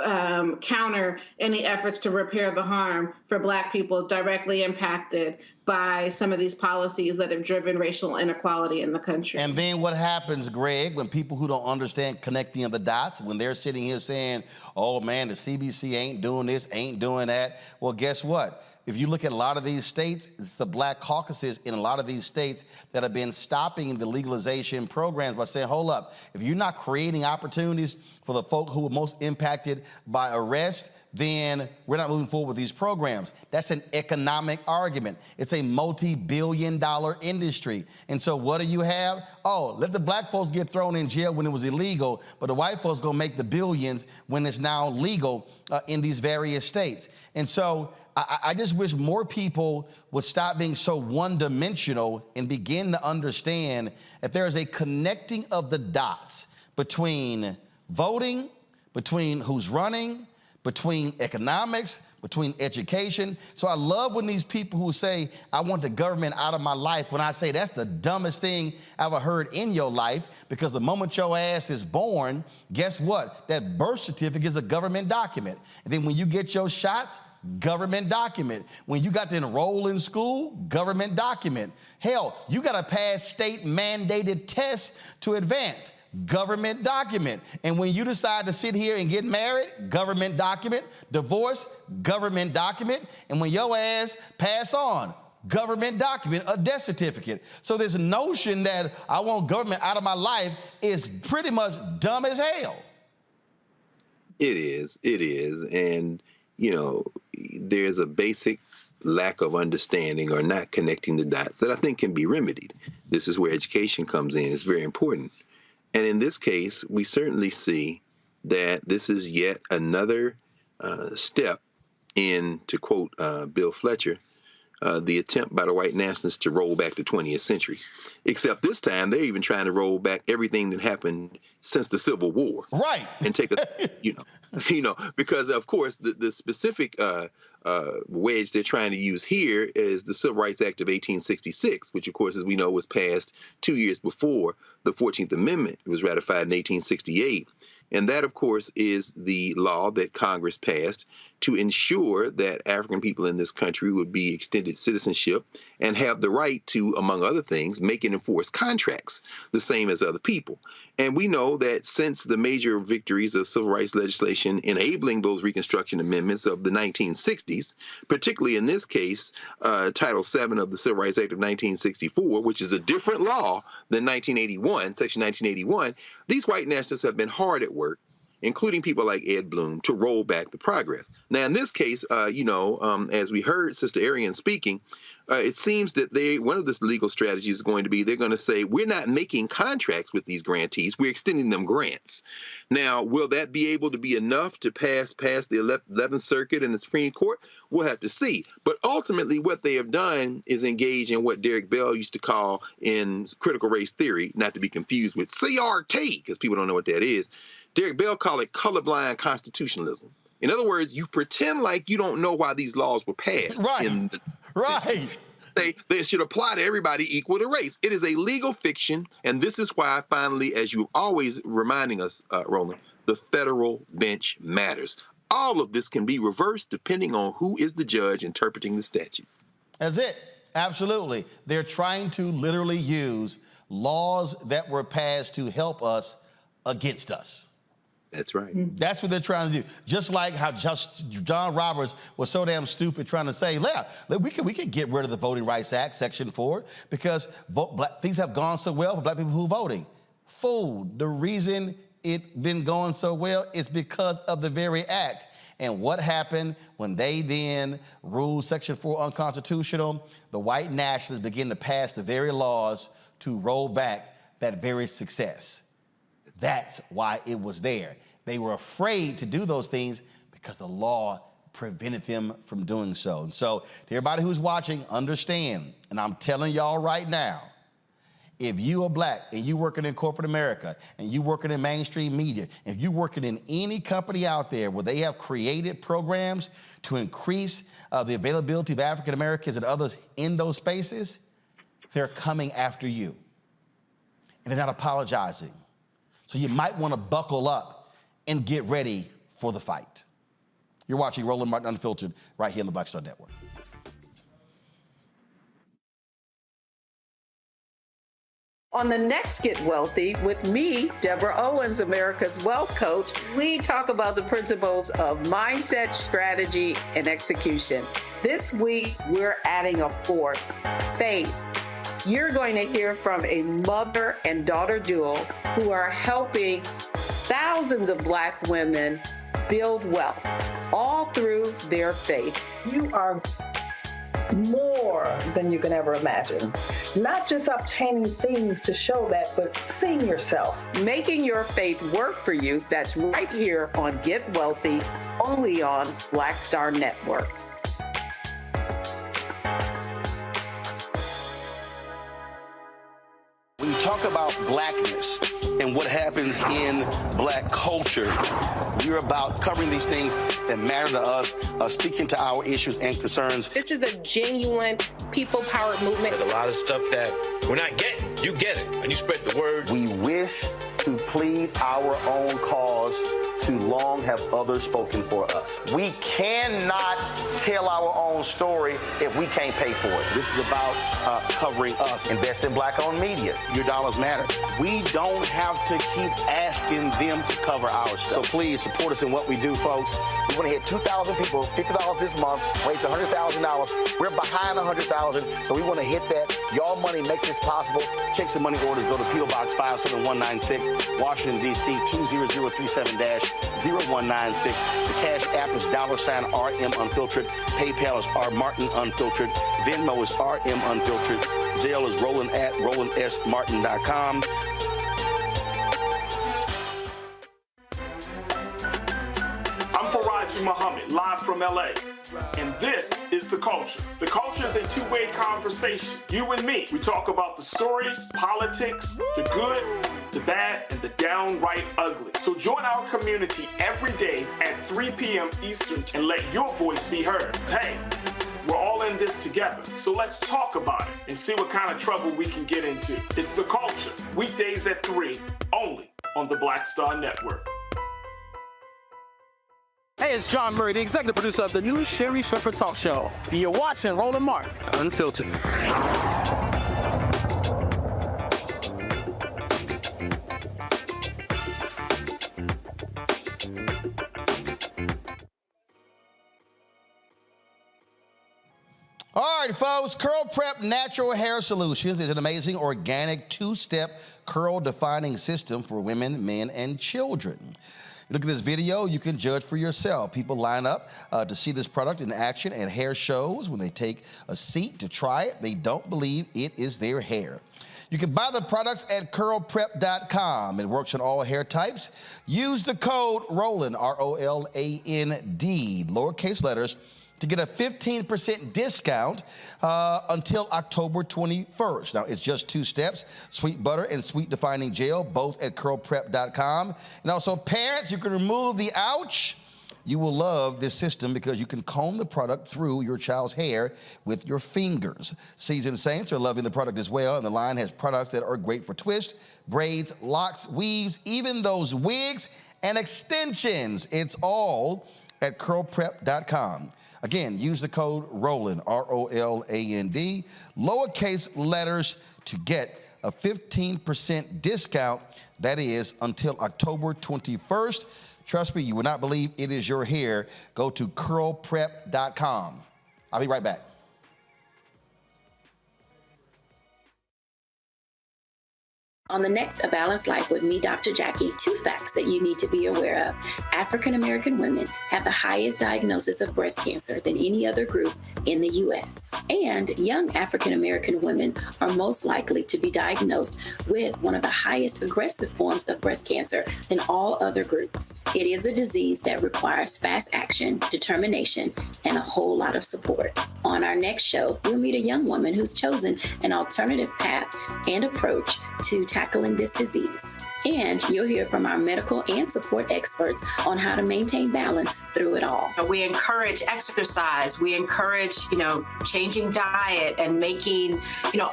counter any efforts to repair the harm for Black people directly impacted by some of these policies that have driven racial inequality in the country. And then what happens, Greg, when people who don't understand connecting of the dots, when they're sitting here saying, oh man, the CBC ain't doing this, ain't doing that. Well, guess what? If you look at a lot of these states, it's the Black caucuses in a lot of these states that have been stopping the legalization programs by saying, hold up, if you're not creating opportunities for the folk who are most impacted by arrest, then we're not moving forward with these programs. That's an economic argument. It's a multi-billion-dollar industry. And so what do you have? Oh, let the Black folks get thrown in jail when it was illegal, but the white folks gonna make the billions when it's now legal in these various states. And so I just wish more people would stop being so one-dimensional and begin to understand that there is a connecting of the dots between voting, between who's running, between economics, between education. So I love when these people who say, I want the government out of my life, when I say that's the dumbest thing I ever heard in your life, because the moment your ass is born, guess what? That birth certificate is a government document. And then when you get your shots, government document. When you got to enroll in school, government document. Hell, you got to pass state mandated tests to advance. Government document. And when you decide to sit here and get married, government document. Divorce, government document. And when your ass pass on, government document, a death certificate. So this notion that I want government out of my life is pretty much dumb as hell. It is. And, you know, there's a basic lack of understanding or not connecting the dots that I think can be remedied. This is where education comes in. It's very important. And in this case, we certainly see that this is yet another step in, to quote Bill Fletcher, the attempt by the white nationalists to roll back the 20th century. Except this time, they're even trying to roll back everything that happened since the Civil War. Right. And take a, because of course, the specific wedge they're trying to use here is the Civil Rights Act of 1866, which of course, as we know, was passed 2 years before the 14th Amendment was ratified in 1868. And that, of course, is the law that Congress passed to ensure that African people in this country would be extended citizenship and have the right to, among other things, make and enforce contracts the same as other people. And we know that since the major victories of civil rights legislation enabling those Reconstruction amendments of the 1960s, particularly in this case, Title VII of the Civil Rights Act of 1964, which is a different law than 1981, Section 1981, these white nationalists have been hard at work, including people like Ed Bloom, to roll back the progress. Now, in this case, as we heard Sister Arian speaking, it seems that one of the legal strategies is going to be they're going to say, we're not making contracts with these grantees, we're extending them grants. Now, will that be able to be enough to pass the 11th Circuit and the Supreme Court? We'll have to see. But ultimately, what they have done is engage in what Derek Bell used to call in critical race theory, not to be confused with CRT, because people don't know what that is. Derek Bell called it colorblind constitutionalism. In other words, you pretend like you don't know why these laws were passed. Right. Right. They should apply to everybody equal to race. It is a legal fiction, and this is why, finally, as you're always reminding us, Roland, the federal bench matters. All of this can be reversed depending on who is the judge interpreting the statute. That's it. Absolutely. They're trying to literally use laws that were passed to help us against us. That's right. That's what they're trying to do. Just like how John Roberts was so damn stupid trying to say, we can get rid of the Voting Rights Act, Section 4, because things have gone so well for black people who are voting. Fool, the reason it been going so well is because of the very act. And what happened when they then ruled Section 4 unconstitutional? The white nationalists begin to pass the very laws to roll back that very success. That's why it was there. They were afraid to do those things because the law prevented them from doing so. And so to everybody who's watching, understand, and I'm telling y'all right now, if you are black and you working in corporate America and you working in mainstream media, if you working in any company out there where they have created programs to increase the availability of African Americans and others in those spaces, they're coming after you. And they're not apologizing. So you might want to buckle up and get ready for the fight. You're watching Roland Martin Unfiltered right here on the Black Star Network. On the next Get Wealthy with me, Deborah Owens, America's Wealth Coach, we talk about the principles of mindset, strategy, and execution. This week, we're adding a fourth, faith. You're going to hear from a mother and daughter duo who are helping thousands of Black women build wealth, all through their faith. You are more than you can ever imagine. Not just obtaining things to show that, but seeing yourself. Making your faith work for you. That's right here on Get Wealthy, only on Black Star Network. When you talk about blackness and what happens in Black culture, we're about covering these things that matter to us, speaking to our issues and concerns. This is a genuine people-powered movement. There's a lot of stuff that we're not getting. You get it, and you spread the word. We wish to plead our own cause. Too long have others spoken for us. We cannot tell our own story if we can't pay for it. This is about covering us. Invest in Black-owned media. Your dollars matter. We don't have to keep asking them to cover our stuff. So please support us in what we do, folks. We want to hit 2,000 people, $50 this month, raise $100,000. We're behind 100,000, so we want to hit that. Y'all money makes this possible. Checks and money orders go to P.O. Box 57196, Washington, D.C. 20037-0196. The Cash App is $RM Unfiltered. PayPal is R Martin Unfiltered. Venmo is RM Unfiltered. Zelle is Roland at RolandSMartin.com. I'm Faraji Muhammad, live from LA. And this is The Culture. The Culture is a two-way conversation. You and me. We talk about the stories, politics, the good, the bad, and the downright ugly. So join our community every day at 3 p.m. Eastern and let your voice be heard. Hey, we're all in this together. So let's talk about it and see what kind of trouble we can get into. It's The Culture, weekdays at 3, only on the Black Star Network. Hey, it's John Murray, the executive producer of the new Sherry Shepherd Talk Show. And you're watching Roland Martin Unfiltered. All right, folks, Curl Prep Natural Hair Solutions is an amazing organic two-step curl defining system for women, men, and children. Look at this video, you can judge for yourself. People line up to see this product in action at hair shows. When they take a seat to try it, they don't believe it is their hair. You can buy the products at curlprep.com. It works on all hair types. Use the code ROLAND, R-O-L-A-N-D, lowercase letters, to get a 15% discount until October 21st. Now, it's just 2 steps, sweet butter and sweet defining gel, both at curlprep.com. And also, parents, you can remove the ouch. You will love this system because you can comb the product through your child's hair with your fingers. Seasoned Saints are loving the product as well, and the line has products that are great for twists, braids, locks, weaves, even those wigs and extensions. It's all at curlprep.com. Again, use the code ROLAND, R-O-L-A-N-D, lowercase letters, to get a 15% discount. That is until October 21st. Trust me, you will not believe it is your hair. Go to curlprep.com. I'll be right back. On the next A Balanced Life with me, Dr. Jackie, 2 facts that you need to be aware of. African American women have the highest diagnosis of breast cancer than any other group in the U.S. And young African American women are most likely to be diagnosed with one of the highest aggressive forms of breast cancer than all other groups. It is a disease that requires fast action, determination, and a whole lot of support. On our next show, we'll meet a young woman who's chosen an alternative path and approach to tackling this disease. And you'll hear from our medical and support experts on how to maintain balance through it all. We encourage exercise. We encourage, changing diet and making,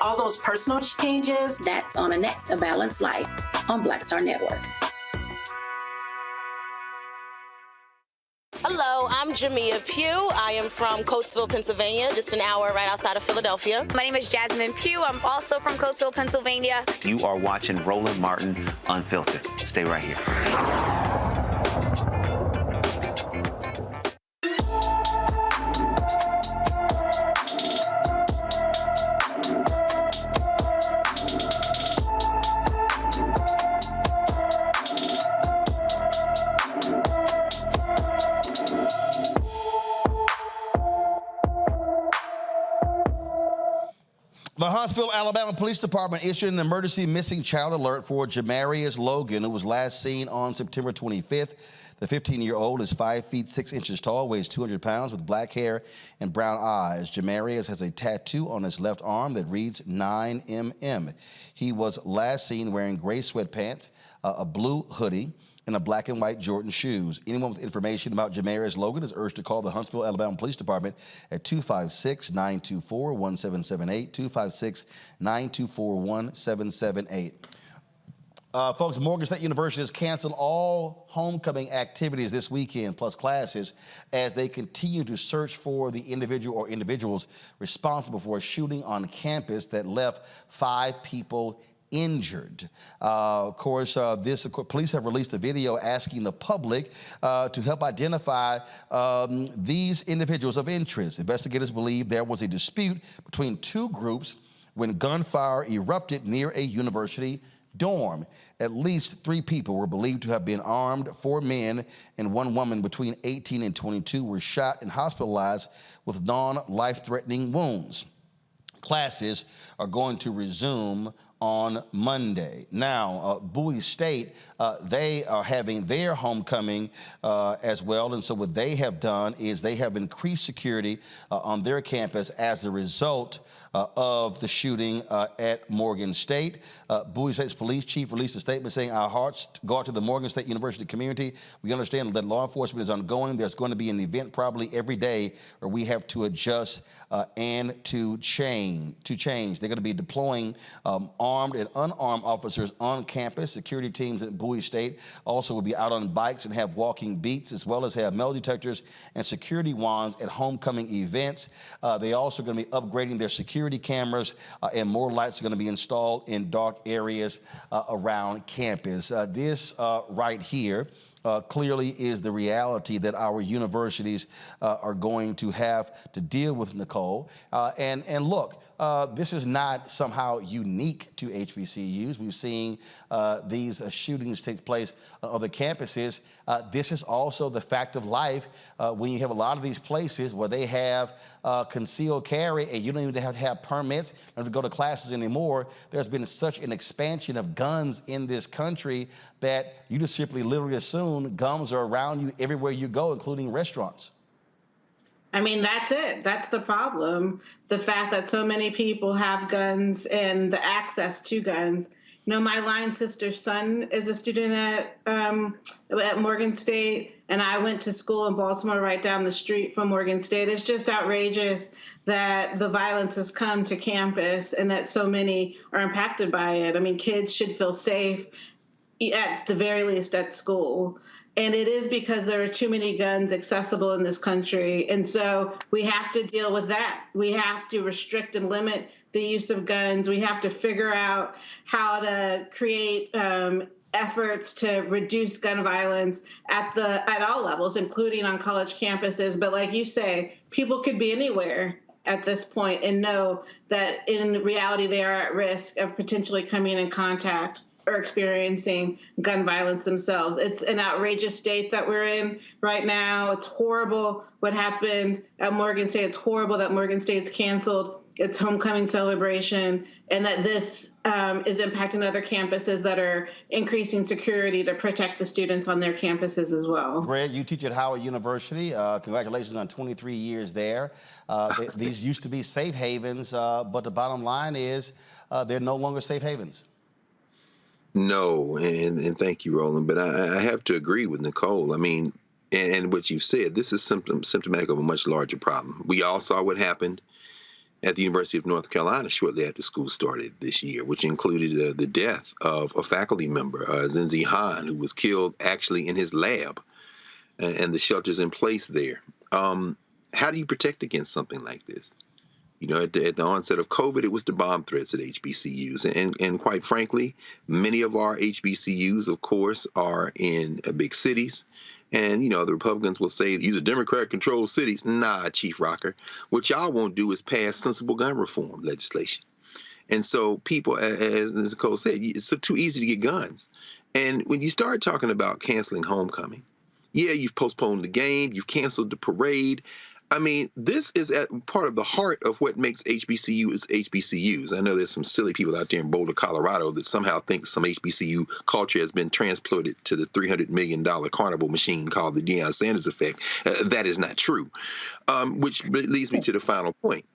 all those personal changes. That's on the next A Balanced Life on Black Star Network. Hello, I'm Jamia Pugh. I am from Coatesville, Pennsylvania, just an hour right outside of Philadelphia. My name is Jasmine Pugh. I'm also from Coatesville, Pennsylvania. You are watching Roland Martin Unfiltered. Stay right here. The Huntsville, Alabama Police Department issued an emergency missing child alert for Jamarius Logan, who was last seen on September 25th. The 15-year-old is 5 feet 6 inches tall, weighs 200 pounds, with black hair and brown eyes. Jamarius has a tattoo on his left arm that reads 9mm. He was last seen wearing gray sweatpants, a blue hoodie, and a black and white Jordan shoes. Anyone with information about Jamarius Logan is urged to call the Huntsville, Alabama Police Department at 256-924-1778, 256-924-1778. Folks, Morgan State University has canceled all homecoming activities this weekend, plus classes, as they continue to search for the individual or individuals responsible for a shooting on campus that left 5 people injured. Police have released a video asking the public to help identify these individuals of interest. Investigators believe there was a dispute between 2 groups when gunfire erupted near a university dorm. At least 3 people were believed to have been armed. 4 men and 1 woman between 18 and 22 were shot and hospitalized with non-life-threatening wounds. Classes are going to resume on Monday. Now, Bowie State, they are having their homecoming as well, and so what they have done is they have increased security on their campus as a result of the shooting at Morgan State. Bowie State's police chief released a statement saying, "Our hearts go out to the Morgan State University community. We understand that law enforcement is ongoing. There's going to be an event probably every day where we have to adjust and to change. They're going to be deploying armed and unarmed officers on campus. Security teams at Bowie State also will be out on bikes and have walking beats, as well as have metal detectors and security wands at homecoming events. They also going to be upgrading their security cameras, and more lights are going to be installed in dark areas around campus." This right here clearly is the reality that our universities are going to have to deal with, Nicole. And look, this is not somehow unique to HBCUs. We've seen these shootings take place on other campuses. This is also the fact of life when you have a lot of these places where they have concealed carry and you don't even have to have permits, you don't have to go to classes anymore. There's been such an expansion of guns in this country that you just simply literally assume guns are around you everywhere you go, including restaurants. I mean, that's it. That's the problem. The fact that so many people have guns and the access to guns. You know, my line sister's son is a student at Morgan State, and I went to school in Baltimore right down the street from Morgan State. It's just outrageous that the violence has come to campus and that so many are impacted by it. I mean, kids should feel safe, at the very least, at school. And it is because there are too many guns accessible in this country. And so we have to deal with that. We have to restrict and limit the use of guns. We have to figure out how to create efforts to reduce gun violence at all levels, including on college campuses. But like you say, people could be anywhere at this point and know that in reality they are at risk of potentially coming in contact or experiencing gun violence themselves. It's an outrageous state that we're in right now. It's horrible what happened at Morgan State. It's horrible that Morgan State's canceled its homecoming celebration and that this is impacting other campuses that are increasing security to protect the students on their campuses as well. Greg, you teach at Howard University. Congratulations on 23 years there. These used to be safe havens, but the bottom line is they're no longer safe havens. No, and thank you, Roland. But I have to agree with Nicole. I mean, and what you said, this is symptomatic of a much larger problem. We all saw what happened at the University of North Carolina shortly after school started this year, which included the death of a faculty member, Zinzi Han, who was killed actually in his lab and the shelters in place there. How do you protect against something like this? You know, at the onset of COVID, it was the bomb threats at HBCUs. And quite frankly, many of our HBCUs, of course, are in big cities. And, you know, the Republicans will say these are Democrat-controlled cities. Nah, Chief Rocker. What y'all won't do is pass sensible gun reform legislation. And so people, as Nicole said, it's too easy to get guns. And when you start talking about canceling homecoming, yeah, you've postponed the game, you've canceled the parade. I mean, this is at part of the heart of what makes HBCUs HBCUs. I know there's some silly people out there in Boulder, Colorado that somehow think some HBCU culture has been transplanted to the $300 million carnival machine called the Deion Sanders effect. That is not true, which leads me to the final point.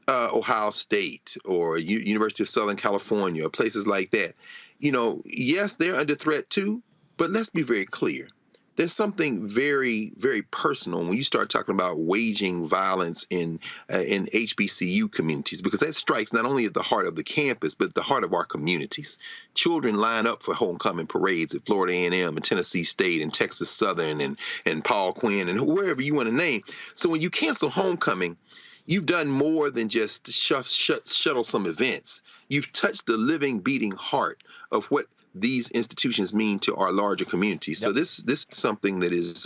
Ohio State or University of Southern California or places like that, you know, yes, they're under threat too, but let's be very clear. There's something very, very personal when you start talking about waging violence in HBCU communities, because that strikes not only at the heart of the campus, but the heart of our communities. Children line up for homecoming parades at Florida A&M and Tennessee State and Texas Southern and Paul Quinn and wherever you want to name. So when you cancel homecoming, you've done more than just shuttle some events. You've touched the living, beating heart of what these institutions mean to our larger communities. So this is something that is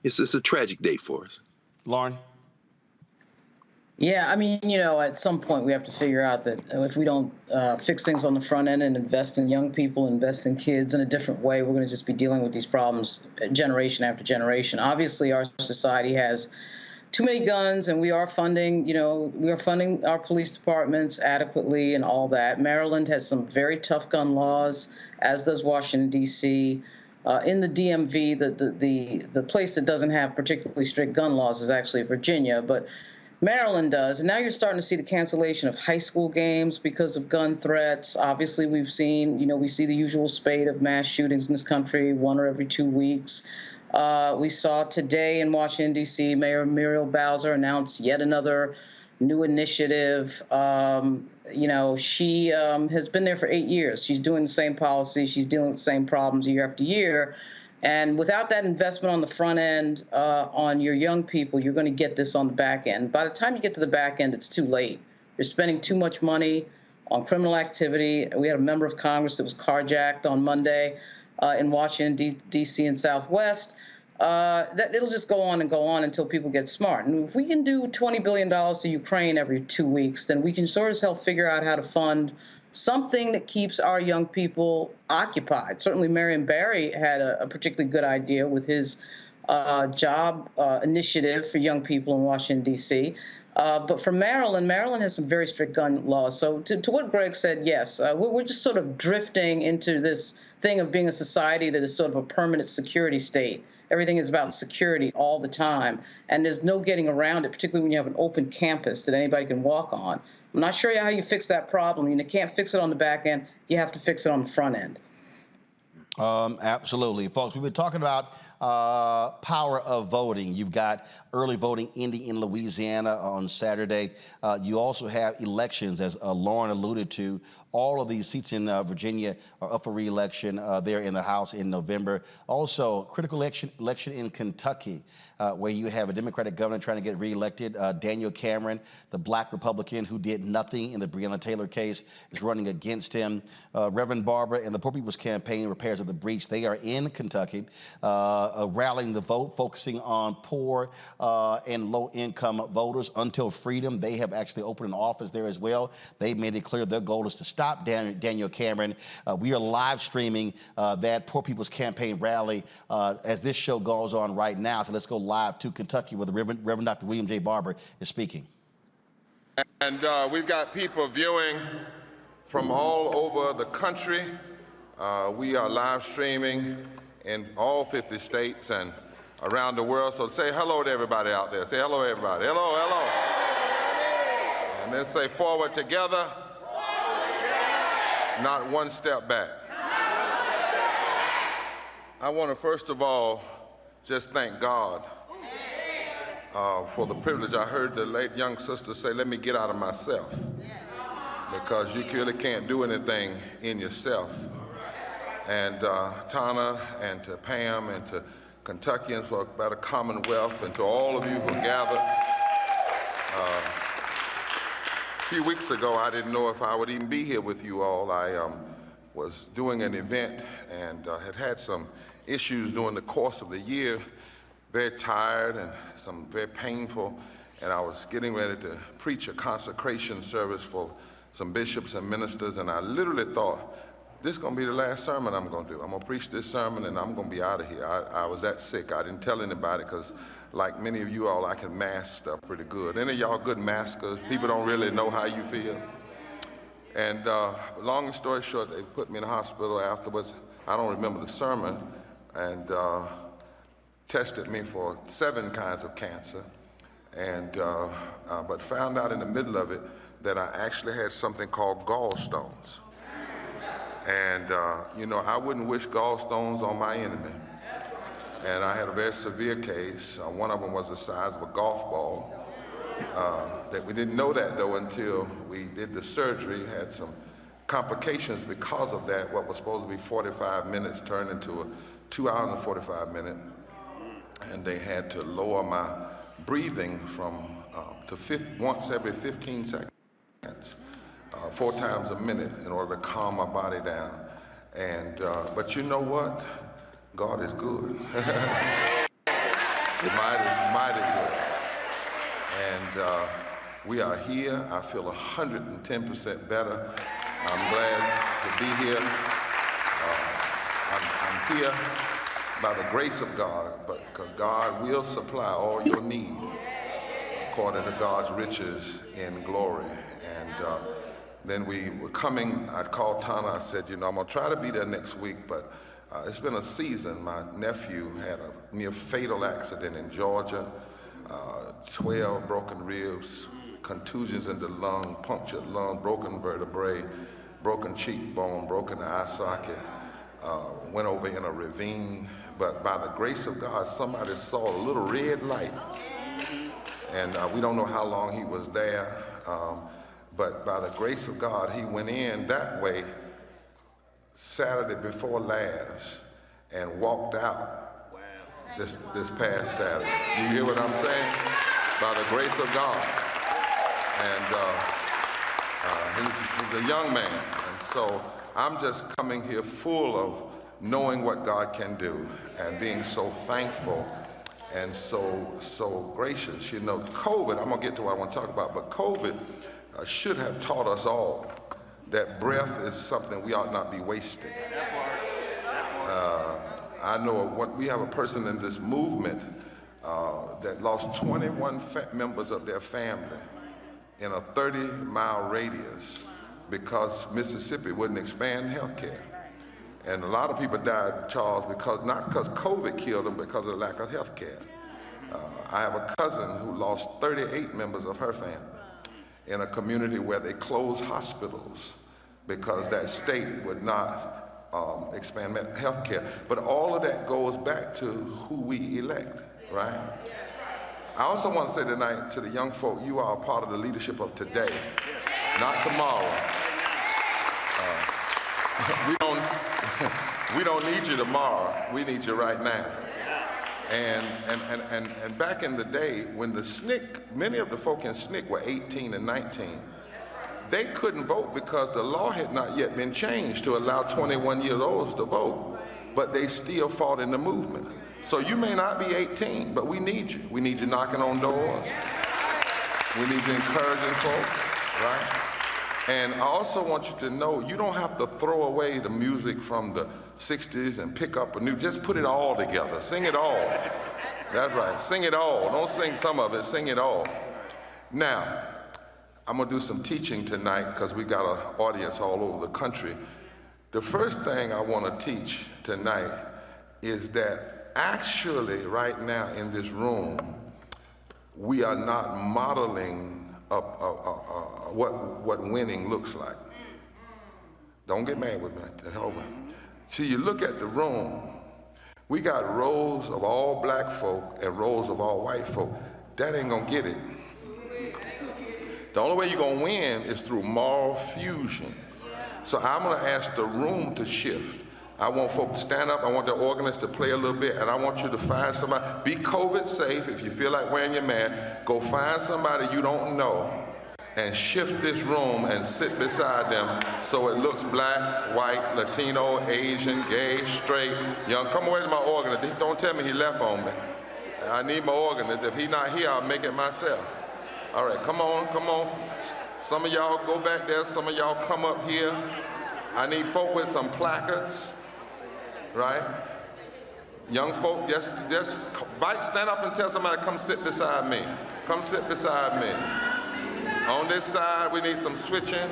it's a tragic day for us. Lauren? Yeah, I mean, you know, at some point we have to figure out that if we don't fix things on the front end and invest in young people, invest in kids in a different way, we're going to just be dealing with these problems generation after generation. Obviously, our society has too many guns, and we are funding, you know, our police departments adequately and all that. Maryland has some very tough gun laws, as does Washington, D.C. In the DMV, the place that doesn't have particularly strict gun laws is actually Virginia, but Maryland does. And now you're starting to see the cancellation of high school games because of gun threats. Obviously, we've seen, you know, we see the usual spate of mass shootings in this country, 1 or every 2 weeks. We saw today in Washington, D.C., Mayor Muriel Bowser announced yet another new initiative. You know, she has been there for 8 years. She's doing the same policy. She's dealing with the same problems year after year. And without that investment on the front end, on your young people, you're going to get this on the back end. By the time you get to the back end, it's too late. You're spending too much money on criminal activity. We had a member of Congress that was carjacked on Monday in Washington, D.C. and Southwest. That it'll just go on and go on until people get smart. And if we can do $20 billion to Ukraine every 2 weeks, then we can sort of help figure out how to fund something that keeps our young people occupied. Certainly, Marion Barry had a particularly good idea with his job initiative for young people in Washington, D.C. But for Maryland has some very strict gun laws. So to what Greg said, yes, we're just sort of drifting into this thing of being a society that is sort of a permanent security state. Everything is about security all the time, and there's no getting around it, particularly when you have an open campus that anybody can walk on. I'm not sure how you fix that problem. You can't fix it on the back end. You have to fix it on the front end. Absolutely. Folks, we've been talking about power of voting. You've got early voting ending in Louisiana on Saturday. You also have elections, as Lauren alluded to. All of these seats in Virginia are up for re-election there in the House in November. Also, critical election in Kentucky, where you have a Democratic governor trying to get re-elected. Daniel Cameron, the black Republican who did nothing in the Breonna Taylor case, is running against him. Reverend Barber and the Poor People's Campaign, Repairs of the Breach, they are in Kentucky, rallying the vote, focusing on poor and low-income voters. Until Freedom, they have actually opened an office there as well. They made it clear their goal is to stop Daniel Cameron. We are live streaming that Poor People's Campaign rally as this show goes on right now. So let's go live to Kentucky where the Reverend Dr. William J. Barber is speaking. And we've got people viewing from all over the country. We are live streaming in all 50 states and around the world. So say hello to everybody out there. Say hello, everybody. Hello, hello. And then say forward together. Not one step back. I want to first of all just thank God for the privilege. I heard the late young sister say, let me get out of myself, because you really can't do anything in yourself. And Tana and to Pam and to Kentuckians for a better commonwealth, and to all of you who gathered. A few weeks ago, I didn't know if I would even be here with you all. I was doing an event and had some issues during the course of the year, very tired and some very painful, and I was getting ready to preach a consecration service for some bishops and ministers, and I literally thought, this is going to be the last sermon I'm going to do. I'm going to preach this sermon and I'm going to be out of here. I was that sick. I didn't tell anybody because, like many of you all, I can mask stuff pretty good. Any of y'all good maskers? People don't really know how you feel. And long story short, they put me in the hospital afterwards. I don't remember the sermon, and tested me for 7 kinds of cancer, and but found out in the middle of it that I actually had something called gallstones. And, you know, I wouldn't wish gallstones on my enemy. And I had a very severe case. One of them was the size of a golf ball. That we didn't know that, though, until we did the surgery. Had some complications because of that. What was supposed to be 45 minutes turned into a 2 hours and 45 minutes. And they had to lower my breathing from to once every 15 seconds. 4 times a minute in order to calm my body down. And, but you know what? God is good. mighty good. And we are here. I feel 110% better. I'm glad to be here. I'm here by the grace of God, but because God will supply all your need according to God's riches in glory. And then we were coming, I called Tana, I said, you know, I'm gonna try to be there next week, but it's been a season. My nephew had a near fatal accident in Georgia, 12 broken ribs, contusions in the lung, punctured lung, broken vertebrae, broken cheekbone, broken eye socket, went over in a ravine, but by the grace of God, somebody saw a little red light, and we don't know how long he was there, but by the grace of God, he went in that way Saturday before last and walked out this past Saturday. You hear what I'm saying? By the grace of God. And he's a young man. And so I'm just coming here full of knowing what God can do and being so thankful and so gracious. You know, COVID, I'm gonna get to what I want to talk about, but COVID should have taught us all that breath is something we ought not be wasting. I know we have a person in this movement that lost 21 members of their family in a 30-mile radius because Mississippi wouldn't expand health care. And a lot of people died, Charles, not because COVID killed them, because of the lack of health care. I have a cousin who lost 38 members of her family in a community where they closed hospitals because that state would not expand health care. But all of that goes back to who we elect, right? I also want to say tonight to the young folk, you are a part of the leadership of today, not tomorrow. We don't need you tomorrow. We need you right now. And back in the day, when the SNCC, many of the folk in SNCC were 18 and 19, they couldn't vote because the law had not yet been changed to allow 21-year-olds to vote, but they still fought in the movement. So you may not be 18, but we need you. We need you knocking on doors. We need you encouraging folks, right? And I also want you to know, you don't have to throw away the music from the 60s and pick up a new, just put it all together, sing it all. That's right, sing it all. Don't sing some of it, sing it all. Now, I'm gonna do some teaching tonight because we got an audience all over the country. The first thing I wanna teach tonight is that actually right now in this room, we are not modeling what winning looks like. Don't get mad with me, hold on. See, you look at the room, we got rows of all black folk and rows of all white folk. That ain't gonna get it. The only way you're gonna win is through moral fusion. So I'm gonna ask the room to shift. I want folks to stand up. I want the organist to play a little bit, and I want you to find somebody. Be COVID safe. If you feel like wearing your mask, go find somebody you don't know and shift this room and sit beside them so it looks black, white, Latino, Asian, gay, straight, young. Come away to my organist. Don't tell me he left on me. I need my organist. If he's not here, I'll make it myself. All right, come on, come on. Some of y'all go back there. Some of y'all come up here. I need folk with some placards, right? Young folk, just stand up and tell somebody, come sit beside me. Come sit beside me. On this side, we need some switching.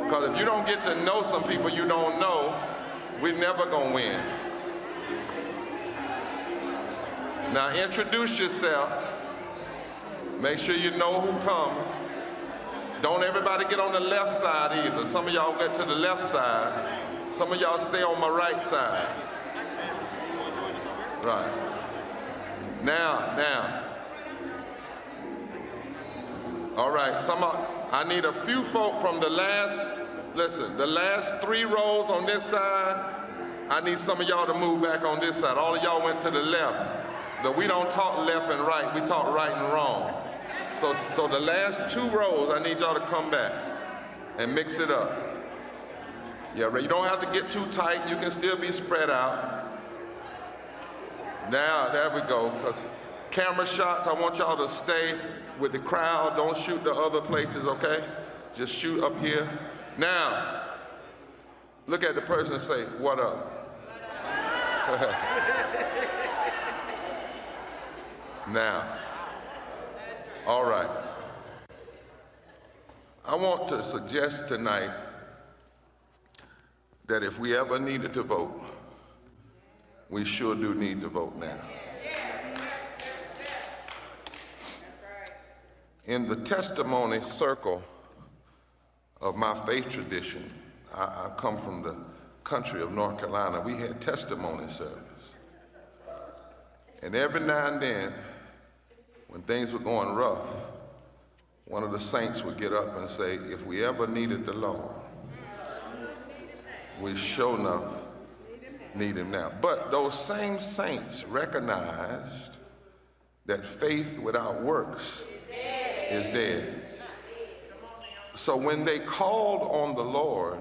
Because if you don't get to know some people you don't know, we're never gonna win. Now introduce yourself. Make sure you know who comes. Don't everybody get on the left side either. Some of y'all get to the left side. Some of y'all stay on my right side. Right. Now. All right, I need a few folk from the last 3 rows on this side. I need some of y'all to move back on this side. All of y'all went to the left. But we don't talk left and right, we talk right and wrong. So the last 2 rows, I need y'all to come back and mix it up. Yeah, you don't have to get too tight, you can still be spread out. Now, there we go. 'Cause camera shots, I want y'all to stay with the crowd. Don't shoot the other places, okay? Just shoot up here. Now, look at the person and say, what up? Now, all right. I want to suggest tonight that if we ever needed to vote, we sure do need to vote now. In the testimony circle of my faith tradition, I come from the country of North Carolina, we had testimony service. And every now and then, when things were going rough, one of the saints would get up and say, if we ever needed the Lord, we sure enough need him now. But those same saints recognized that faith without works is dead. So when they called on the Lord,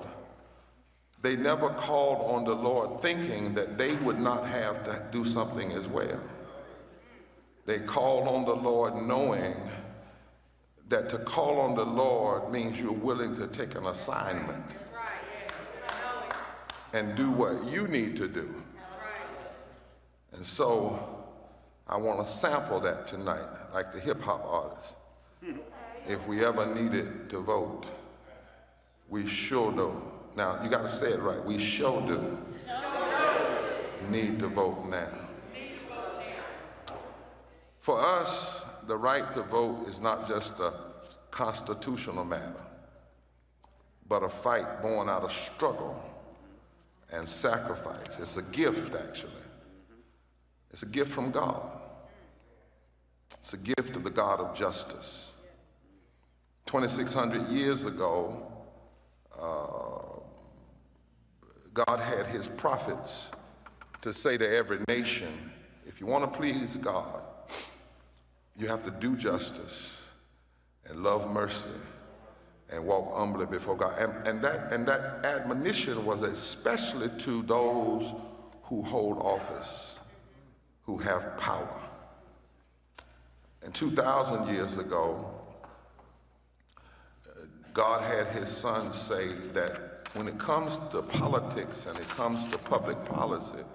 they never called on the Lord thinking that they would not have to do something as well. They called on the Lord knowing that to call on the Lord means you're willing to take an assignment and do what you need to do. And so I want to sample that tonight, like the hip hop artists. If we ever needed to vote, we sure do. Now, you got to say it right. We sure do need to vote now. For us, the right to vote is not just a constitutional matter, but a fight born out of struggle and sacrifice. It's a gift, actually. It's a gift from God. It's a gift of the God of justice. 2,600 years ago, God had his prophets to say to every nation, if you want to please God, you have to do justice and love mercy and walk humbly before God. And that admonition was especially to those who hold office, who have power. And 2,000 years ago, God had his son say that when it comes to politics and it comes to public policy,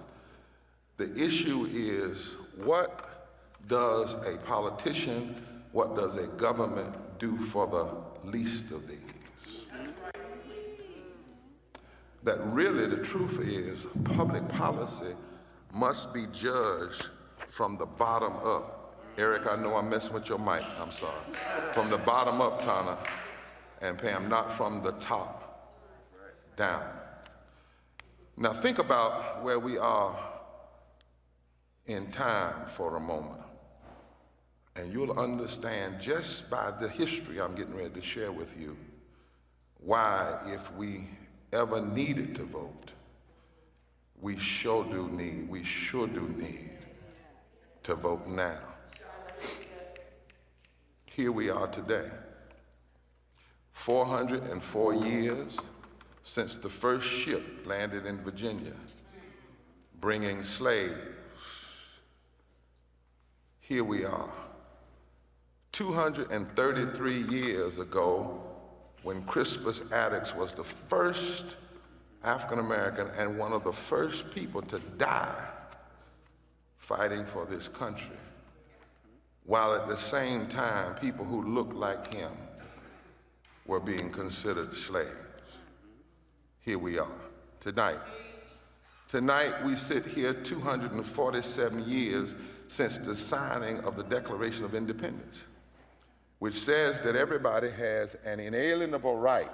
the issue is what does a politician, what does a government do for the least of these? That really the truth is public policy must be judged from the bottom up. Eric, I know I'm messing with your mic, I'm sorry. From the bottom up, Tana and Pam, not from the top down. Now think about where we are in time for a moment, and you'll understand just by the history I'm getting ready to share with you why, if we ever needed to vote, we sure do need to vote now. Here we are today, 404 years since the first ship landed in Virginia, bringing slaves. Here we are, 233 years ago, when Crispus Attucks was the first African American and one of the first people to die fighting for this country, while at the same time people who looked like him were being considered slaves. Here we are tonight. Tonight we sit here 247 years since the signing of the Declaration of Independence, which says that everybody has an inalienable right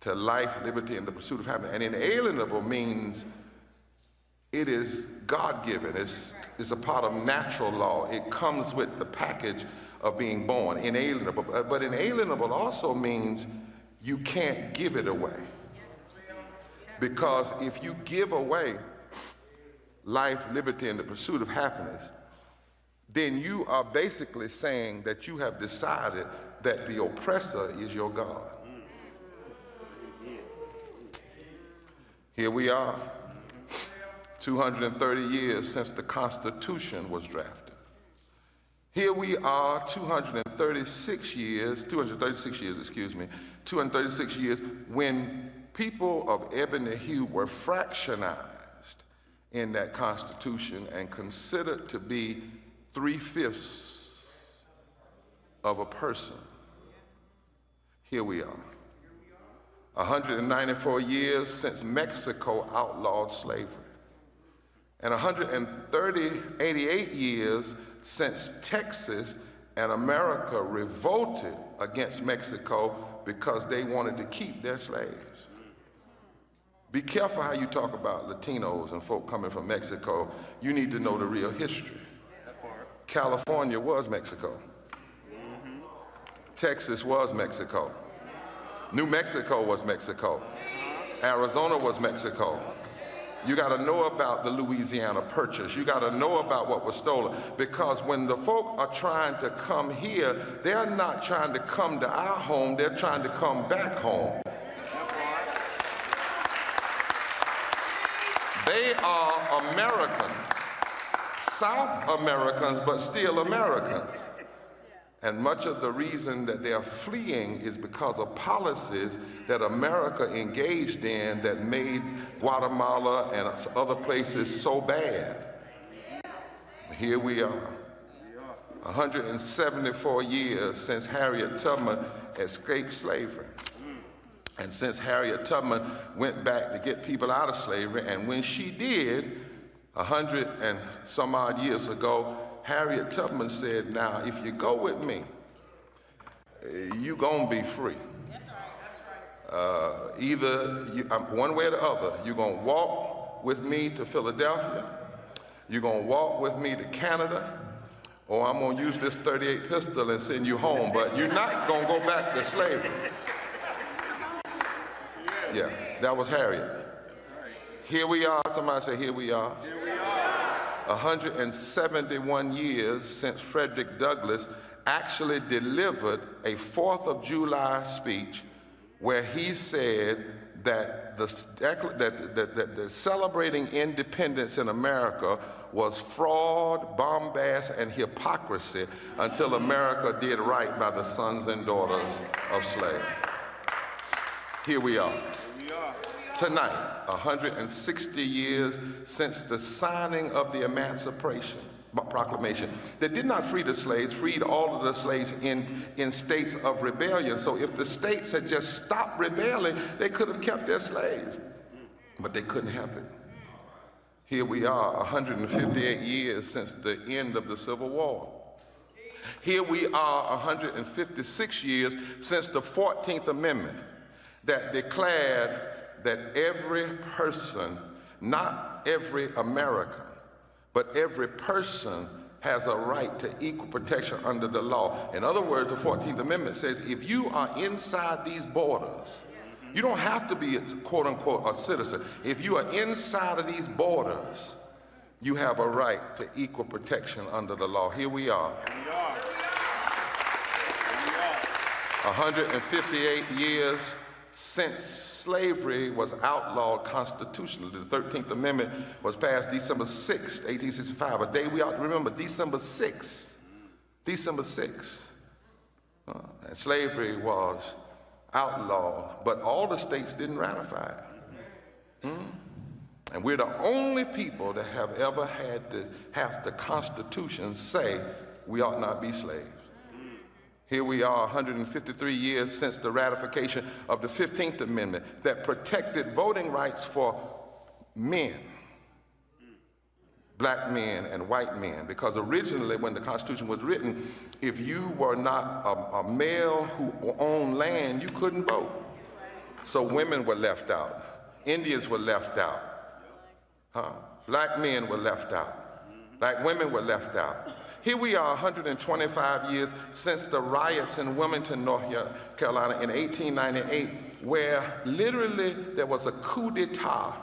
to life, liberty, and the pursuit of happiness. And inalienable means it is God-given. It's a part of natural law. It comes with the package of being born, inalienable. But inalienable also means you can't give it away. Because if you give away life, liberty, and the pursuit of happiness, then you are basically saying that you have decided that the oppressor is your God. Here we are, 230 years since the Constitution was drafted. Here we are, 236 years when people of ebony hue were fractionized in that Constitution and considered to be 3/5 of a person. Here we are, 194 years since Mexico outlawed slavery, and 188 years since Texas and America revolted against Mexico because they wanted to keep their slaves. Be careful how you talk about Latinos and folk coming from Mexico. You need to know the real history. California was Mexico. Texas was Mexico. New Mexico was Mexico. Arizona was Mexico. You got to know about the Louisiana Purchase. You got to know about what was stolen, because when the folk are trying to come here, they're not trying to come to our home, they're trying to come back home. They are Americans, South Americans, but still Americans. And much of the reason that they are fleeing is because of policies that America engaged in that made Guatemala and other places so bad. Here we are, 174 years since Harriet Tubman escaped slavery. And since Harriet Tubman went back to get people out of slavery, and when she did, 100 and some odd years ago, Harriet Tubman said, now, if you go with me, you're gonna be free. Either one way or the other, you're gonna walk with me to Philadelphia, you're gonna walk with me to Canada, or I'm gonna use this .38 pistol and send you home, but you're not gonna go back to slavery. Yeah, that was Harriet. Here we are, somebody say, here we are. 171 years since Frederick Douglass actually delivered a 4th of July speech where he said that the celebrating independence in America was fraud, bombast, and hypocrisy until America did right by the sons and daughters of slaves. Here we are. Tonight, 160 years since the signing of the Emancipation Proclamation that did not free the slaves, freed all of the slaves in states of rebellion. So if the states had just stopped rebelling, they could have kept their slaves, but they couldn't help it. Here we are, 158 years since the end of the Civil War. Here we are, 156 years since the 14th Amendment that declared that every person, not every American, but every person has a right to equal protection under the law. In other words, the 14th Amendment says if you are inside these borders, You don't have to be, quote unquote, a citizen. If you are inside of these borders, you have a right to equal protection under the law. Here we are. 158 years since slavery was outlawed constitutionally. The 13th Amendment was passed December 6th, 1865, a day we ought to remember, December 6th. December 6th. And slavery was outlawed, but all the states didn't ratify it. And we're the only people that have ever had to have the Constitution say we ought not be slaves. Here we are 153 years since the ratification of the 15th Amendment that protected voting rights for men, black men and white men, because originally when the Constitution was written, if you were not a male who owned land, you couldn't vote. So women were left out, Indians were left out, black men were left out, black women were left out. Here we are 125 years since the riots in Wilmington, North Carolina in 1898, where literally there was a coup d'etat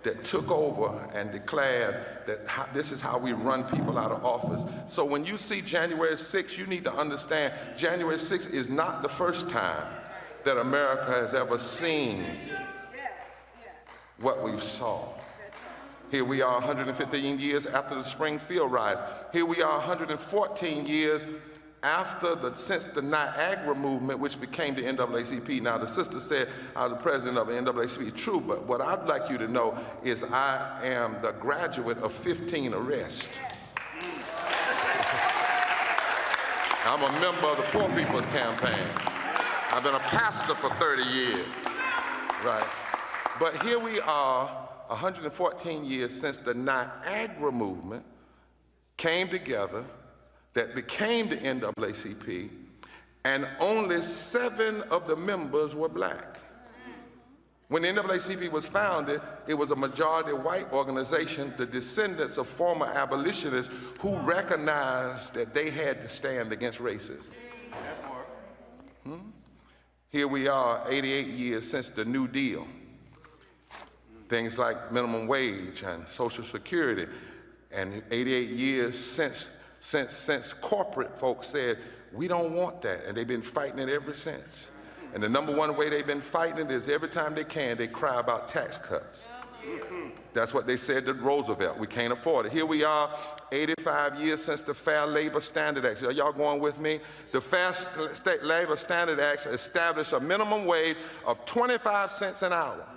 that took over and declared that this is how we run people out of office. So when you see January 6th, you need to understand January 6th is not the first time that America has ever seen what we've saw. Here we are 115 years after the Springfield riots. Here we are 114 years since the Niagara movement, which became the NAACP. Now, the sister said I was the president of the NAACP. True, but what I'd like you to know is I am the graduate of 15 arrests. I'm a member of the Poor People's Campaign. I've been a pastor for 30 years, right? But here we are 114 years since the Niagara movement came together, that became the NAACP, and only 7 of the members were black. When the NAACP was founded, it was a majority white organization, the descendants of former abolitionists who recognized that they had to stand against racism. Here we are 88 years since the New Deal. Things like minimum wage and Social Security, and 88 years since corporate folks said, we don't want that, and they've been fighting it ever since. And the number one way they've been fighting it is every time they can, they cry about tax cuts. That's what they said to Roosevelt, we can't afford it. Here we are, 85 years since the Fair Labor Standard Act. Are y'all going with me? The Fair Labor Standard Act established a minimum wage of 25 cents an hour.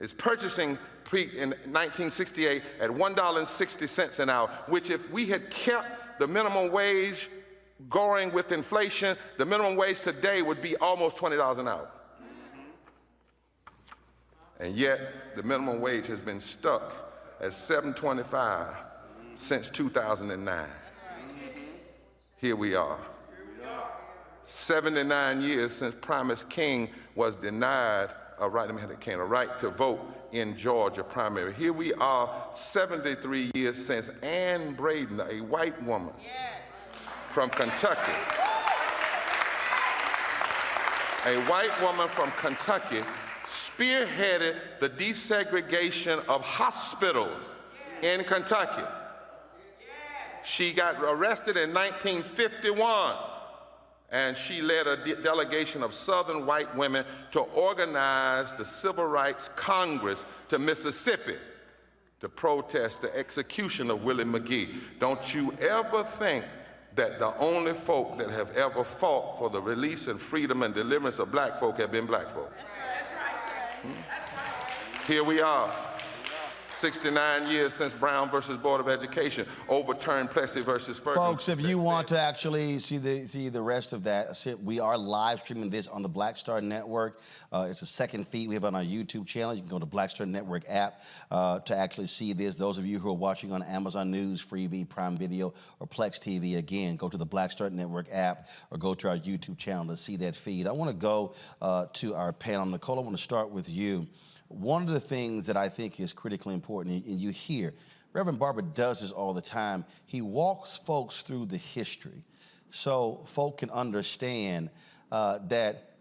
It's purchasing in 1968 at $1.60 an hour, which if we had kept the minimum wage going with inflation, the minimum wage today would be almost $20 an hour. And yet, the minimum wage has been stuck at $7.25 since 2009. Here we are. 79 years since Primus King was denied a right to vote in Georgia primary. Here we are 73 years since Ann Braden, a white woman from Kentucky, spearheaded the desegregation of hospitals in Kentucky. She got arrested in 1951. And she led a delegation of Southern white women to organize the Civil Rights Congress to Mississippi to protest the execution of Willie McGee. Don't you ever think that the only folk that have ever fought for the release and freedom and deliverance of black folk have been black folk. Here we are. 69 years since Brown versus Board of Education overturned Plessy versus Ferguson. Folks, if you want to actually see the rest of that, we are live streaming this on the Black Star Network. It's a second feed we have on our YouTube channel. You can go to Black Star Network app to actually see this. Those of you who are watching on Amazon News, Freevee, Prime Video, or Plex TV, again, go to the Black Star Network app or go to our YouTube channel to see that feed. I want to go to our panel. Nicole, I want to start with you. One of the things that I think is critically important, and you hear, Reverend Barber does this all the time, he walks folks through the history so folk can understand that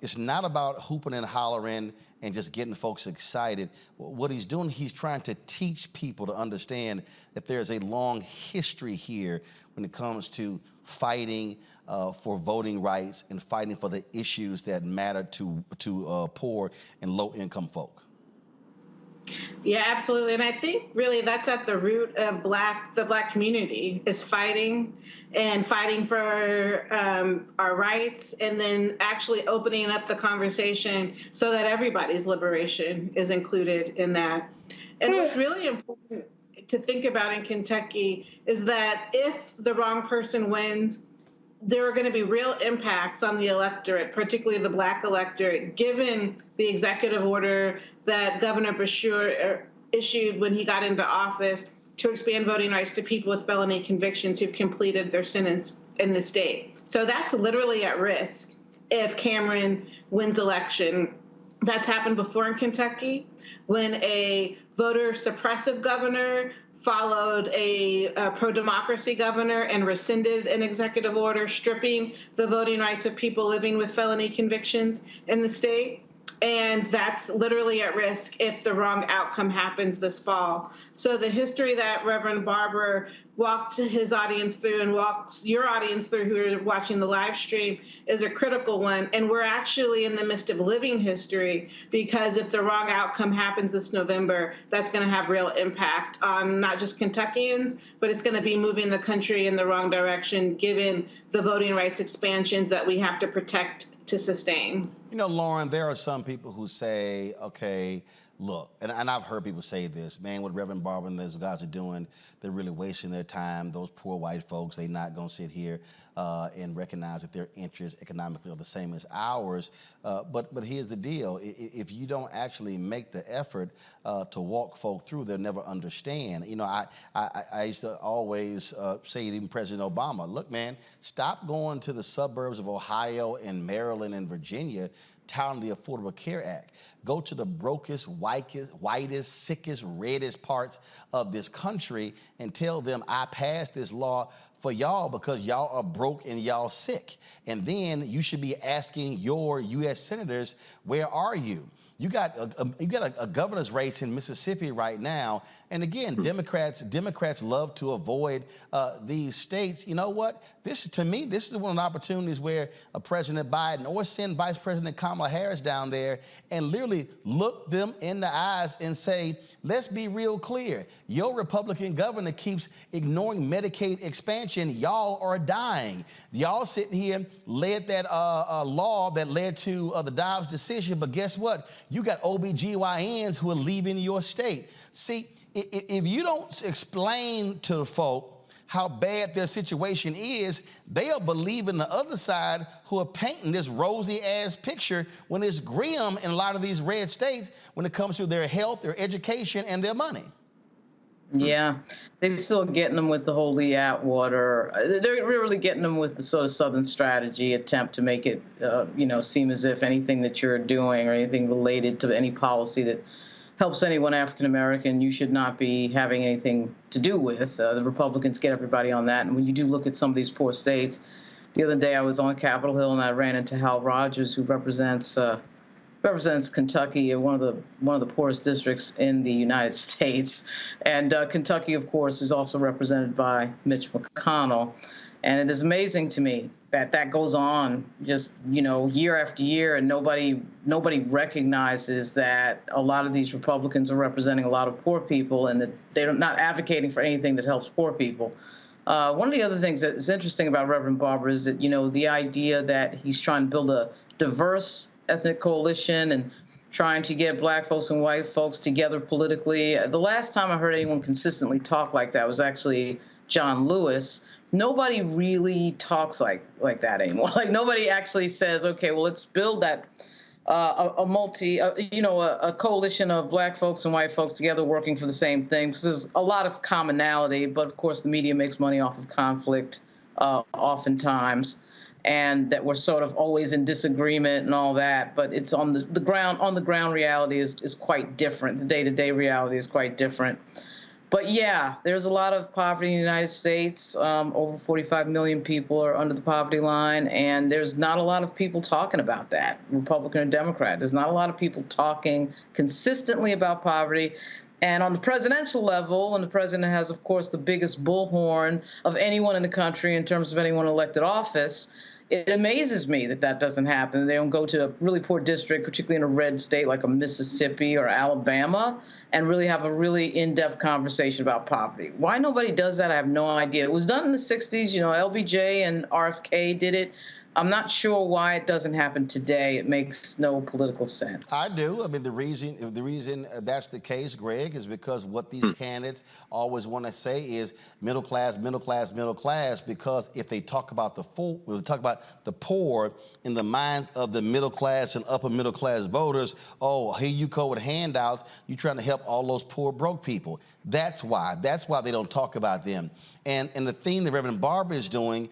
it's not about hooping and hollering and just getting folks excited. What he's doing, he's trying to teach people to understand that there's a long history here when it comes to fighting for voting rights and fighting for the issues that matter to poor and low-income folk. Yeah, absolutely. And I think really that's at the root of the Black community is fighting for our rights, and then actually opening up the conversation so that everybody's liberation is included in that. And what's really important to think about in Kentucky is that if the wrong person wins, there are going to be real impacts on the electorate, particularly the Black electorate, given the executive order that Governor Beshear issued when he got into office to expand voting rights to people with felony convictions who've completed their sentence in the state. So that's literally at risk if Cameron wins election. That's happened before in Kentucky when a voter suppressive governor followed a pro-democracy governor and rescinded an executive order stripping the voting rights of people living with felony convictions in the state. And that's literally at risk if the wrong outcome happens this fall. So the history that Reverend Barber walked his audience through and walks your audience through who are watching the live stream is a critical one. And we're actually in the midst of living history, because if the wrong outcome happens this November, that's going to have real impact on not just Kentuckians, but it's going to be moving the country in the wrong direction, given the voting rights expansions that we have to protect to sustain. You know, Lauren, there are some people who say, okay, look, and I've heard people say this, man, what Reverend Barber and those guys are doing, they're really wasting their time. Those poor white folks, they're not going to sit here and recognize that their interests economically are the same as ours. But here's the deal. If you don't actually make the effort to walk folk through, they'll never understand. You know, I used to always say to even President Obama, look, man, stop going to the suburbs of Ohio and Maryland and Virginia touting the Affordable Care Act. Go to the brokest, whitest, sickest, reddest parts of this country and tell them I passed this law for y'all because y'all are broke and y'all sick. And then you should be asking your U.S. senators, where are you? You got a governor's race in Mississippi right now, and again, Democrats love to avoid these states. You know what? To me, this is one of the opportunities where President Biden or send Vice President Kamala Harris down there and literally look them in the eyes and say, let's be real clear. Your Republican governor keeps ignoring Medicaid expansion. Y'all are dying. Y'all sitting here led that law that led to the Dobbs decision, but guess what? You got OBGYNs who are leaving your state. See, if you don't explain to the folk how bad their situation is, they'll believe in the other side who are painting this rosy-ass picture when it's grim in a lot of these red states when it comes to their health, their education, and their money. Yeah, they're still getting them with the whole Lee Atwater. They're really getting them with the sort of Southern strategy attempt to make it, seem as if anything that you're doing or anything related to any policy that helps anyone African-American, you should not be having anything to do with. The Republicans get everybody on that. And when you do look at some of these poor states, the other day I was on Capitol Hill and I ran into Hal Rogers, who represents Kentucky, one of the poorest districts in the United States. And Kentucky, of course, is also represented by Mitch McConnell. And it is amazing to me that goes on just, year after year, and nobody recognizes that a lot of these Republicans are representing a lot of poor people and that they're not advocating for anything that helps poor people. One of the other things that is interesting about Reverend Barber is that, the idea that he's trying to build a diverse ethnic coalition and trying to get black folks and white folks together politically. The last time I heard anyone consistently talk like that was actually John Lewis. Nobody really talks like that anymore. Like, nobody actually says, okay, well, let's build that a coalition of black folks and white folks together working for the same thing. Because there's a lot of commonality, but of course the media makes money off of conflict oftentimes, and that we're sort of always in disagreement and all that. But it's on the ground reality is quite different. The day-to-day reality is quite different. But yeah, there's a lot of poverty in the United States. Over 45 million people are under the poverty line, and there's not a lot of people talking about that, Republican or Democrat. There's not a lot of people talking consistently about poverty. And on the presidential level, and the president has, of course, the biggest bullhorn of anyone in the country in terms of anyone elected office, it amazes me that that doesn't happen. They don't go to a really poor district, particularly in a red state like a Mississippi or Alabama, and really have a really in-depth conversation about poverty. Why nobody does that, I have no idea. It was done in the 60s. You know, LBJ and RFK did it. I'm not sure why it doesn't happen today. It makes no political sense. I do. I mean, the reason that's the case, Greg, is because what these candidates always want to say is middle class, middle class, middle class. Because if they talk about the poor in the minds of the middle class and upper middle class voters, oh, here you go with handouts. You're trying to help all those poor, broke people. That's why. That's why they don't talk about them. And the thing that Reverend Barber is doing,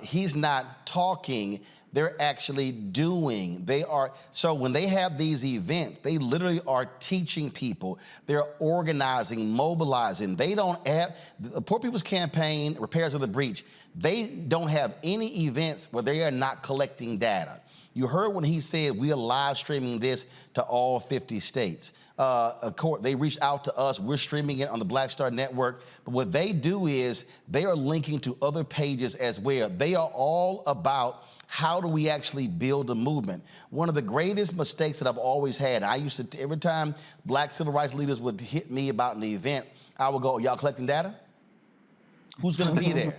he's not talking. They're actually doing. So when they have these events, they literally are teaching people. They're organizing, mobilizing. They don't have, the Poor People's Campaign, Repairs of the Breach, they don't have any events where they are not collecting data. You heard when he said we are live streaming this to all 50 states. Of course, they reached out to us. We're streaming it on the Black Star Network. But what they do is they are linking to other pages as well. They are all about how do we actually build a movement. One of the greatest mistakes that I've always had, I used to, every time black civil rights leaders would hit me about an event, I would go, y'all collecting data? Who's gonna be there?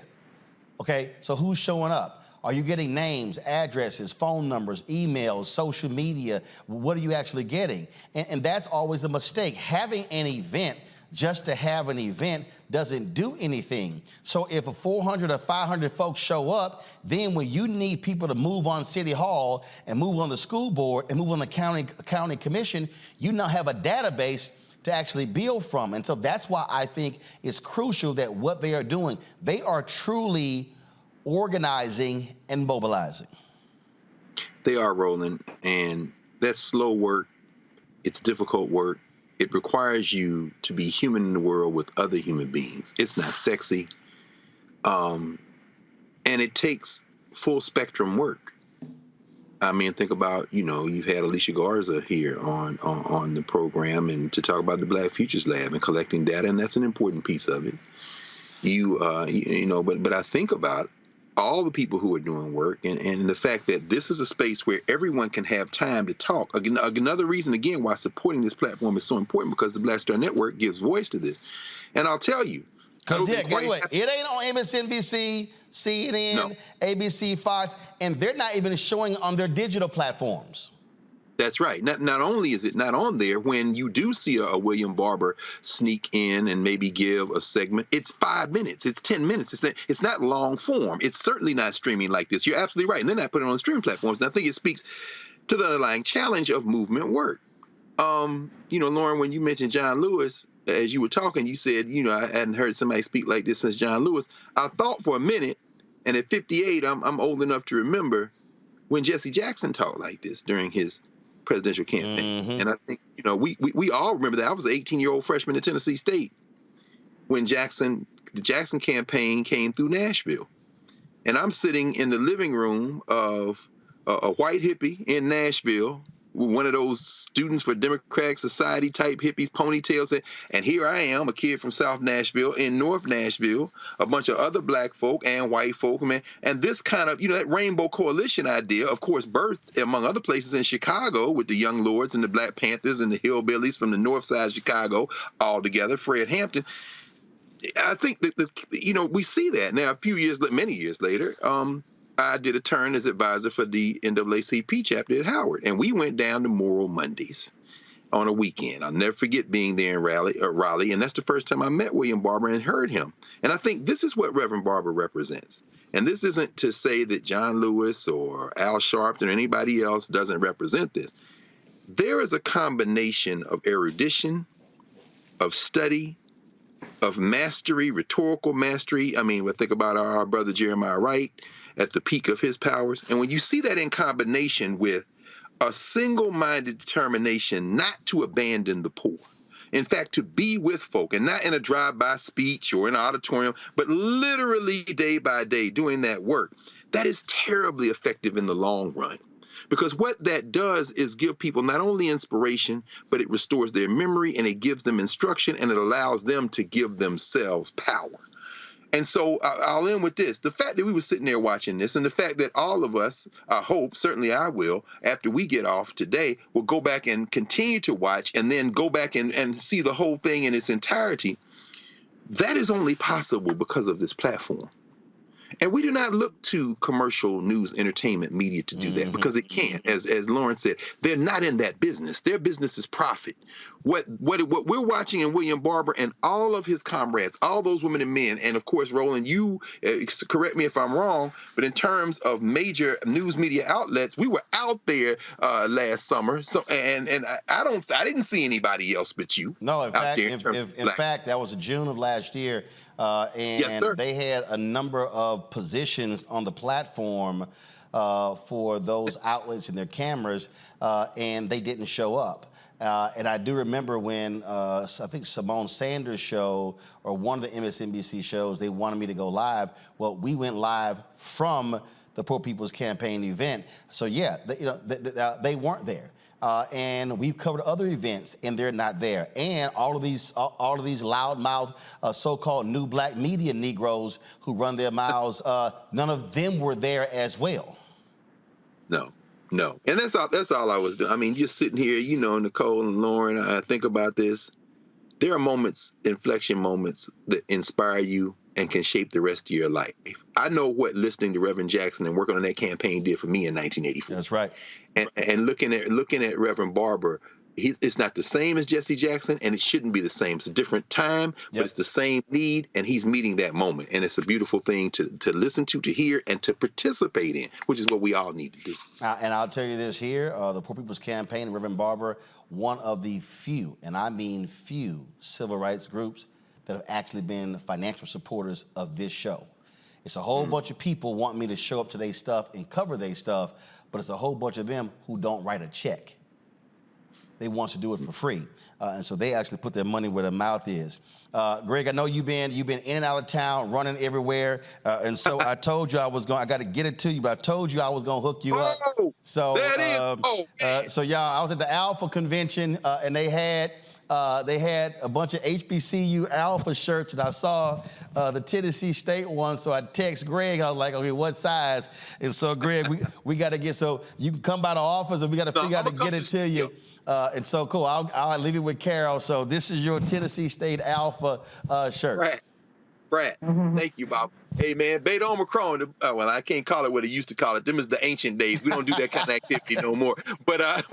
Okay, so who's showing up? Are you getting names, addresses, phone numbers, emails, social media? What are you actually getting? And that's always a mistake. Having an event just to have an event doesn't do anything. So if a 400 or 500 folks show up, then when you need people to move on City Hall and move on the school board and move on the county commission, you now have a database to actually build from. And so that's why I think it's crucial that what they are doing, they are truly organizing and mobilizing. They are, Roland, and that's slow work. It's difficult work. It requires you to be human in the world with other human beings. It's not sexy. And it takes full spectrum work. I mean, think about, you know, you've had Alicia Garza here on the program and to talk about the Black Futures Lab and collecting data, and that's an important piece of it. But I think about all the people who are doing work and the fact that this is a space where everyone can have time to talk. Another reason, again, why supporting this platform is so important, because the Black Star Network gives voice to this. And I'll tell you. It ain't on MSNBC, CNN, no. ABC, Fox, and they're not even showing on their digital platforms. That's right. Not only is it not on there, when you do see a William Barber sneak in and maybe give a segment, it's 5 minutes, it's 10 minutes. It's not long form. It's certainly not streaming like this. You're absolutely right. And they're not putting it on streaming platforms. And I think it speaks to the underlying challenge of movement work. Lauren, when you mentioned John Lewis, as you were talking, you said, I hadn't heard somebody speak like this since John Lewis. I thought for a minute, and at 58, I'm old enough to remember when Jesse Jackson talked like this during his presidential campaign. Mm-hmm. And I think, we all remember that. I was an 18-year-old freshman at Tennessee State when the Jackson campaign came through Nashville. And I'm sitting in the living room of a white hippie in Nashville, one of those students for Democratic Society type hippies, ponytails. And here I am, a kid from South Nashville, in North Nashville, a bunch of other black folk and white folk, man. And this kind of, that Rainbow Coalition idea, of course, birthed, among other places, in Chicago with the Young Lords and the Black Panthers and the Hillbillies from the north side of Chicago all together, Fred Hampton. I think that, we see that now many years later. I did a turn as advisor for the NAACP chapter at Howard, and we went down to Moral Mondays on a weekend. I'll never forget being there in Raleigh, and that's the first time I met William Barber and heard him. And I think this is what Reverend Barber represents. And this isn't to say that John Lewis or Al Sharpton or anybody else doesn't represent this. There is a combination of erudition, of study, of mastery, rhetorical mastery. I mean, we think about our brother Jeremiah Wright at the peak of his powers. And when you see that in combination with a single-minded determination not to abandon the poor, In fact, to be with folk, and not in a drive-by speech or in an auditorium, but literally day by day doing that work, that is terribly effective in the long run. Because what that does is give people not only inspiration, but it restores their memory and it gives them instruction and it allows them to give themselves power. And so I'll end with this. The fact that we were sitting there watching this and the fact that all of us, I hope, certainly I will, after we get off today, will go back and continue to watch and then go back and see the whole thing in its entirety. That is only possible because of this platform. And we do not look to commercial news, entertainment media to do that because it can't. As Lauren said, they're not in that business. Their business is profit. What we're watching in William Barber and all of his comrades, all those women and men, and of course, Roland, you correct me if I'm wrong, but in terms of major news media outlets, we were out there last summer. So and I didn't see anybody else but you. No, in fact, that was June of last year. And yes, sir. They had a number of positions on the platform for those outlets and their cameras, and they didn't show up. And I do remember when I think Simone Sanders' show or one of the MSNBC shows, they wanted me to go live. Well, we went live from the Poor People's Campaign event. So yeah, they weren't there. And we've covered other events, and they're not there. And all of these loudmouth, so-called new black media Negroes who run their mouths, none of them were there as well. No, and that's all I was doing. I mean, just sitting here, Nicole and Lauren, I think about this. There are moments, inflection moments that inspire you and can shape the rest of your life. I know what listening to Reverend Jackson and working on that campaign did for me in 1984. That's right. And looking at Reverend Barber, it's not the same as Jesse Jackson, and it shouldn't be the same. It's a different time, but it's the same need, and he's meeting that moment. And it's a beautiful thing to listen to hear, and to participate in, which is what we all need to do. And I'll tell you this here, the Poor People's Campaign and Reverend Barber, one of the few, and I mean few, civil rights groups that have actually been financial supporters of this show. It's a whole bunch of people want me to show up to their stuff and cover their stuff, but it's a whole bunch of them who don't write a check. They want to do it for free. And so they actually put their money where their mouth is. Greg, I know you've been in and out of town, running everywhere. And so I told you I got to get it to you, but I told you I was going to hook you up. So, so y'all, I was at the Alpha convention and they had a bunch of HBCU Alpha shirts, and I saw the Tennessee State one, so I text Greg. I was like, okay, what size? And so, Greg, we got to get, so you can come by the office, and we got to figure out to get it to you. And so, cool, I'll leave it with Carol. So this is your Tennessee State Alpha shirt. Brad, thank you, Bob. Hey, man, Beta Omicron, well, I can't call it what it used to call it. Them is the ancient days. We don't do that kind of activity no more. But I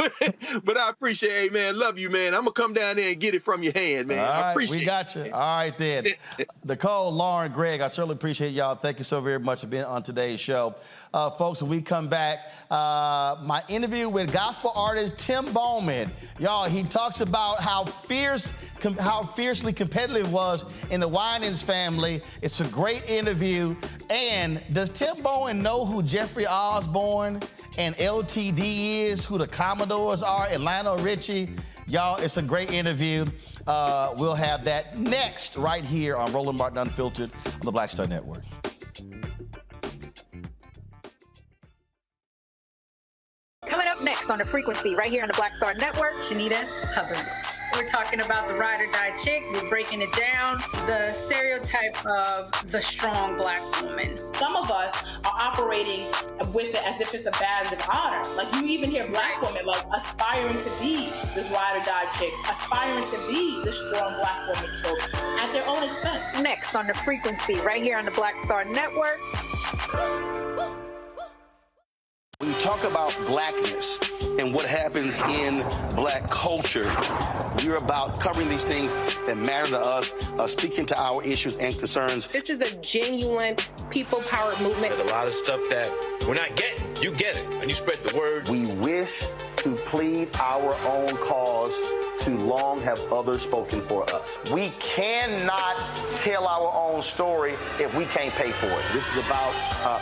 appreciate it, hey, man. Love you, man. I'm going to come down there and get it from your hand, man. All right, I appreciate it. We got you. All right, then. Nicole, Lauren, Greg, I certainly appreciate y'all. Thank you so very much for being on today's show. Folks, when we come back, my interview with gospel artist Tim Bowman. Y'all, he talks about how fiercely competitive it was in the Winans family. It's a great interview. And does Tim Bowman know who Jeffrey Osborne and LTD is, who the Commodores are, and Lionel Richie? Y'all, it's a great interview. We'll have that next right here on Roland Martin Unfiltered on the Black Star Network. Coming up next on The Frequency, right here on the Black Star Network, Shanita Hubbard. We're talking about the ride or die chick. We're breaking it down. The stereotype of the strong black woman. Some of us are operating with it as if it's a badge of honor. Like, you even hear black women like aspiring to be this ride or die chick, aspiring to be this strong black woman trope at their own expense. Next on The Frequency, right here on the Black Star Network. When you talk about blackness and what happens in black culture, we're about covering these things that matter to us, speaking to our issues and concerns. This is a genuine people-powered movement. There's a lot of stuff that we're not getting. You get it, and you spread the word. We wish to plead our own cause. Too long have others spoken for us. We cannot tell our own story if we can't pay for it. This is about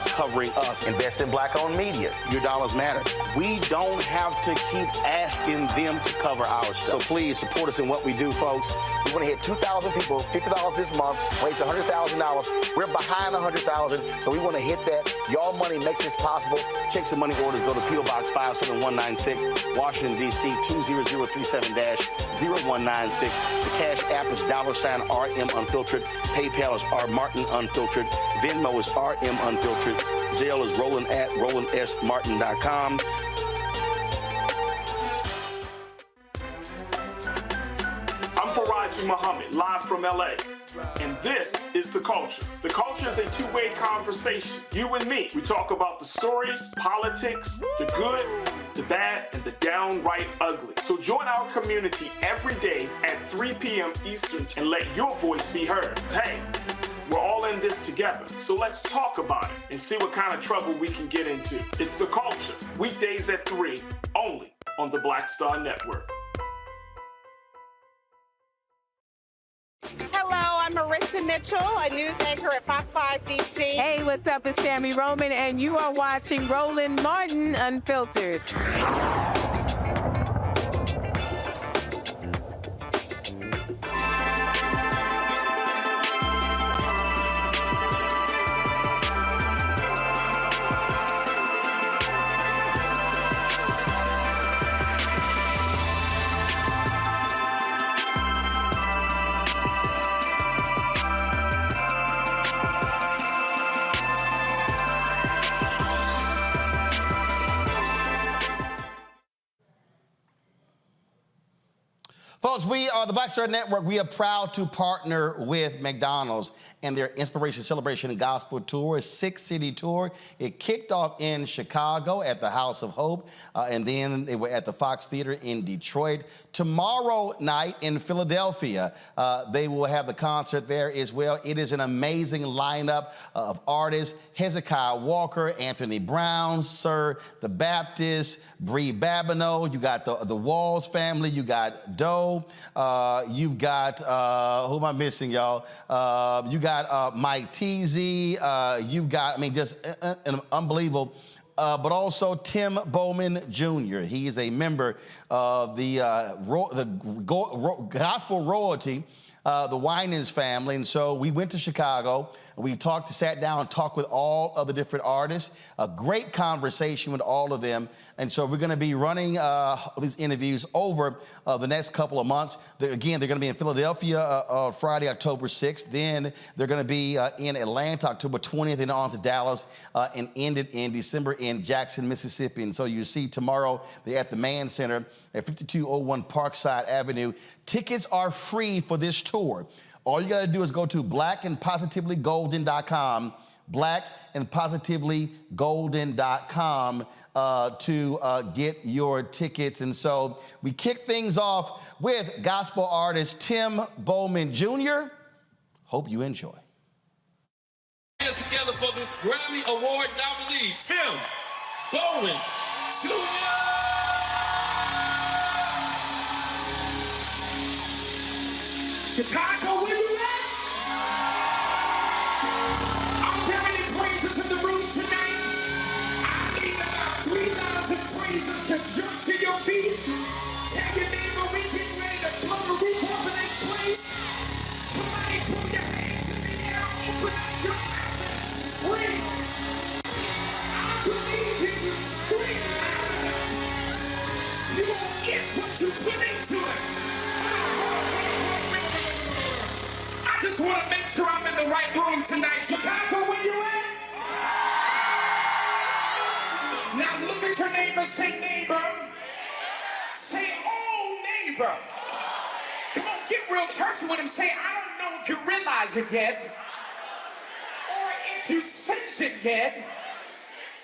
covering us. Invest in black-owned media. Your dollars matter. We don't have to keep asking them to cover our stuff. So please support us in what we do, folks. We want to hit 2,000 people, $50 this month, raise $100,000. We're behind $100,000, so we want to hit that. Y'all money makes this possible. Check some money orders. Go to P.O. Box 57196, Washington, D.C. 20037-0196. The Cash App is $RM Unfiltered. PayPal is R Martin Unfiltered. Venmo is RM Unfiltered. Zelle is Roland at RolandSMartin.com. I'm Faraji Muhammad, live from LA. And this is The Culture. The Culture is a two-way conversation. You and me. We talk about the stories, politics, the good, the bad, and the downright ugly. So join our community every day at 3 p.m. Eastern and let your voice be heard. Hey, we're all in this together. So let's talk about it and see what kind of trouble we can get into. It's The Culture. Weekdays at 3, only on the Black Star Network. Hello, I'm Marissa Mitchell, a news anchor at Fox 5 DC. Hey, what's up? It's Tammy Roman, and you are watching Roland Martin Unfiltered. Folks, we are the Black Star Network. We are proud to partner with McDonald's and their Inspiration Celebration and Gospel Tour, a 6-city tour. It kicked off in Chicago at the House of Hope, and then they were at the Fox Theater in Detroit. Tomorrow night in Philadelphia, they will have the concert there as well. It is an amazing lineup of artists: Hezekiah Walker, Anthony Brown, Sir the Baptist, Bree Babineau. You got the Walls family. You got Doe. You've got, who am I missing, y'all? You got Mike Teasy. You've got, I mean, just an unbelievable, but also Tim Bowman Jr. He is a member of the gospel royalty, the Winans family. And so we went to Chicago. We sat down and talked with all of the different artists. A great conversation with all of them. And so we're going to be running these interviews over the next couple of months. Again, they're going to be in Philadelphia Friday, October 6th. Then they're going to be in Atlanta, October 20th, and on to Dallas, and ended in December in Jackson, Mississippi. And so you see tomorrow they're at the Mann Center at 5201 Parkside Avenue. Tickets are free for this tour. All you got to do is go to blackandpositivelygolden.com, blackandpositivelygolden.com to get your tickets. And so we kick things off with gospel artist Tim Bowman Jr. Hope you enjoy. Hands together for this Grammy Award nominee, Tim Bowman Jr. Chicago, where you at? I'm carrying praises in the room tonight. I need about 3,000 praises to jump to your feet. Tell your neighbor we getting ready to blow the roof off of this place. Somebody put your hands in the air, open up your mouth and scream. I believe if you scream loud enough, you won't get what you put into it. I just want to make sure I'm in the right room tonight. Chicago, where you at? Now look at your neighbor, say neighbor. Say, oh neighbor. Come on, get real churchy with him. Say, I don't know if you realize it yet, or if you sense it yet,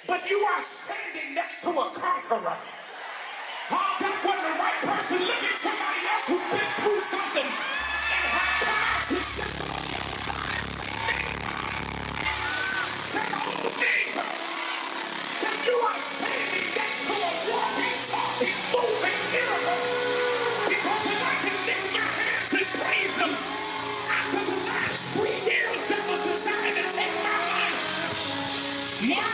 but you are standing next to a conqueror. Oh, that wasn't the right person. Look at somebody else who's been through something and had come out to shut them on the outside. Say, oh, neighbor. Say, you are standing next to a walking, talking, moving miracle. Because if I can lift my hands and praise him after the last 3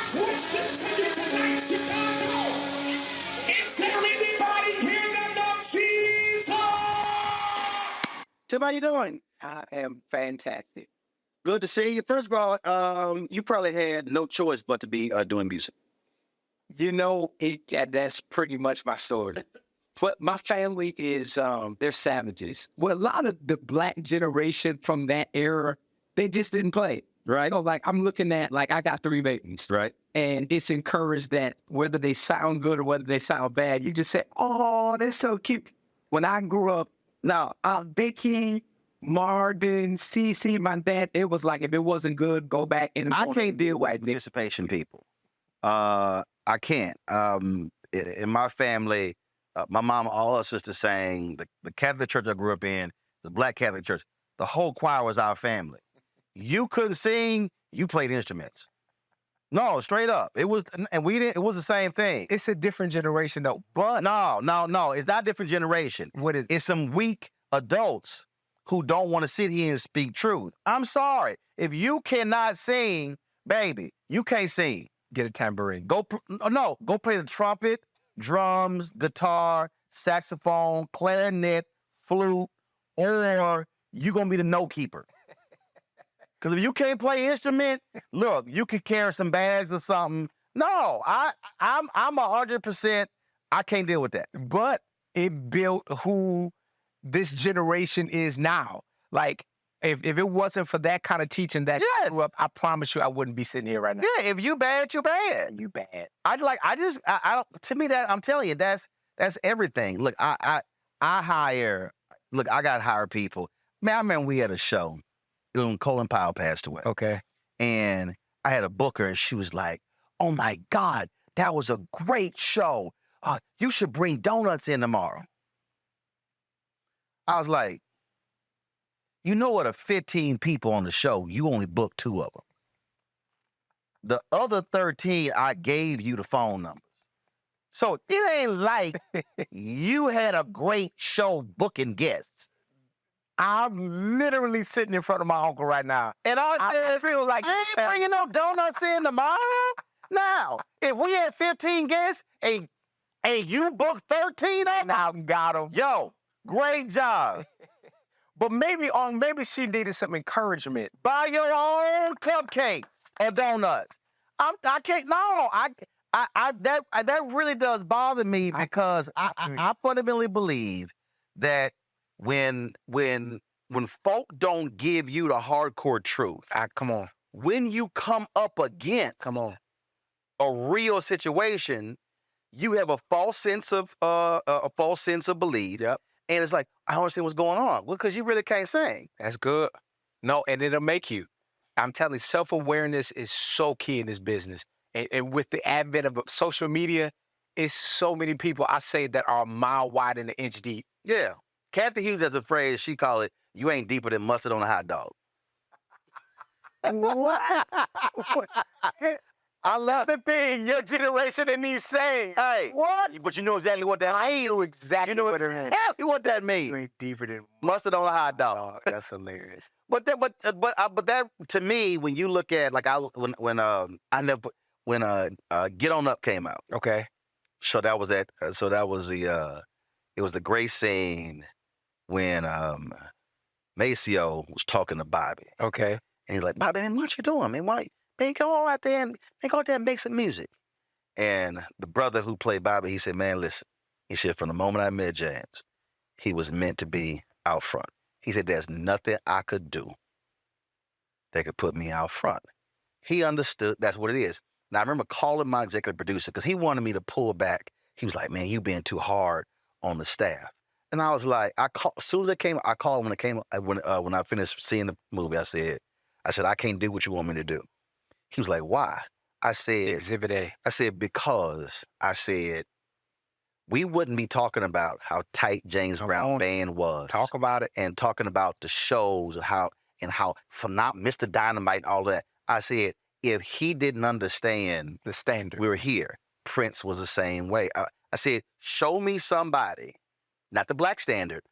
Twist it to you tonight, Chicago. Is there anybody here that loves Jesus? Tim, how you doing? I am fantastic. Good to see you. First of all, you probably had no choice but to be doing music. You know, that's pretty much my story. But my family is, they're savages. Well, a lot of the black generation from that era, they just didn't play. Right. So, like, I'm looking at, like, I got 3 babies. Right. And it's encouraged that whether they sound good or whether they sound bad, you just say, oh, they're so cute. When I grew up, now, Becky, Marvin, Cece, my dad, it was like, if it wasn't good, go back and I can't deal with participation people. I can't. In my family, my mom, all her sisters sang, the Catholic church I grew up in, the Black Catholic church, the whole choir was our family. You couldn't sing, you played instruments. No, straight up. It was, and we didn't, it was the same thing. It's a different generation though, but. No, it's not a different generation. What is it? It's some weak adults who don't want to sit here and speak truth. I'm sorry. If you cannot sing, baby, you can't sing. Get a tambourine. Go play the trumpet, drums, guitar, saxophone, clarinet, flute, or you're going to be the note keeper. Because if you can't play instrument, look, you could carry some bags or something. No, I'm 100%, I can't deal with that. But it built who this generation is now. Like, if it wasn't for that kind of teaching that you grew up, I promise you I wouldn't be sitting here right now. Yeah, if you bad, you bad. You bad. I don't, to me, that I'm telling you, that's everything. Look, I got hired people. Man, I remember we had a show when Colin Powell passed away. Okay. And I had a booker and she was like, oh my God, that was a great show. You should bring donuts in tomorrow. I was like, you know what, of 15 people on the show, you only booked 2 of them. The other 13, I gave you the phone numbers. So it ain't like you had a great show booking guests. I'm literally sitting in front of my uncle right now. And I feel like I ain't bringing no donuts in tomorrow. Now, if we had 15 guests and you booked 13 of them, now got them. Yo, great job. But maybe she needed some encouragement. Buy your own cupcakes or donuts. I can't. No, that really does bother me because I fundamentally believe that when folk don't give you the hardcore truth, come on. When you come up against a real situation, you have a false sense of belief. Yep. And it's like, I don't understand what's going on. Well, because you really can't sing. That's good. No, and it'll make you. I'm telling you, self-awareness is so key in this business. And with the advent of social media, it's so many people, I say, that are a mile wide and an inch deep. Yeah. Kathy Hughes has a phrase, she call it, you ain't deeper than mustard on a hot dog. What? I love the thing your generation and these saying. Hey, what? But you know exactly what that means. I know exactly what it means. Exactly what that means. You ain't deeper than mustard on a hot dog. That's hilarious. But that to me, when you look at like when Get On Up came out. Okay. So that was that. So that was it was the great scene when Maceo was talking to Bobby. Okay. And he's like, Bobby, man, what you doing, man? Why? Man, go out there and make some music. And the brother who played Bobby, he said, man, listen. He said, from the moment I met James, he was meant to be out front. He said, there's nothing I could do that could put me out front. He understood that's what it is. Now, I remember calling my executive producer because he wanted me to pull back. He was like, man, you being too hard on the staff. And I was like, as soon as it came, I called him when I finished seeing the movie. I said, I can't do what you want me to do. He was like, why? I said, Exhibit A. I said, because I said, we wouldn't be talking about how tight James Brown Band was. Talk about it. And talking about the shows and how phenomenal, Mr. Dynamite and all that. I said, if he didn't understand the standard, we were here. Prince was the same way. I said, show me somebody, not the black standard,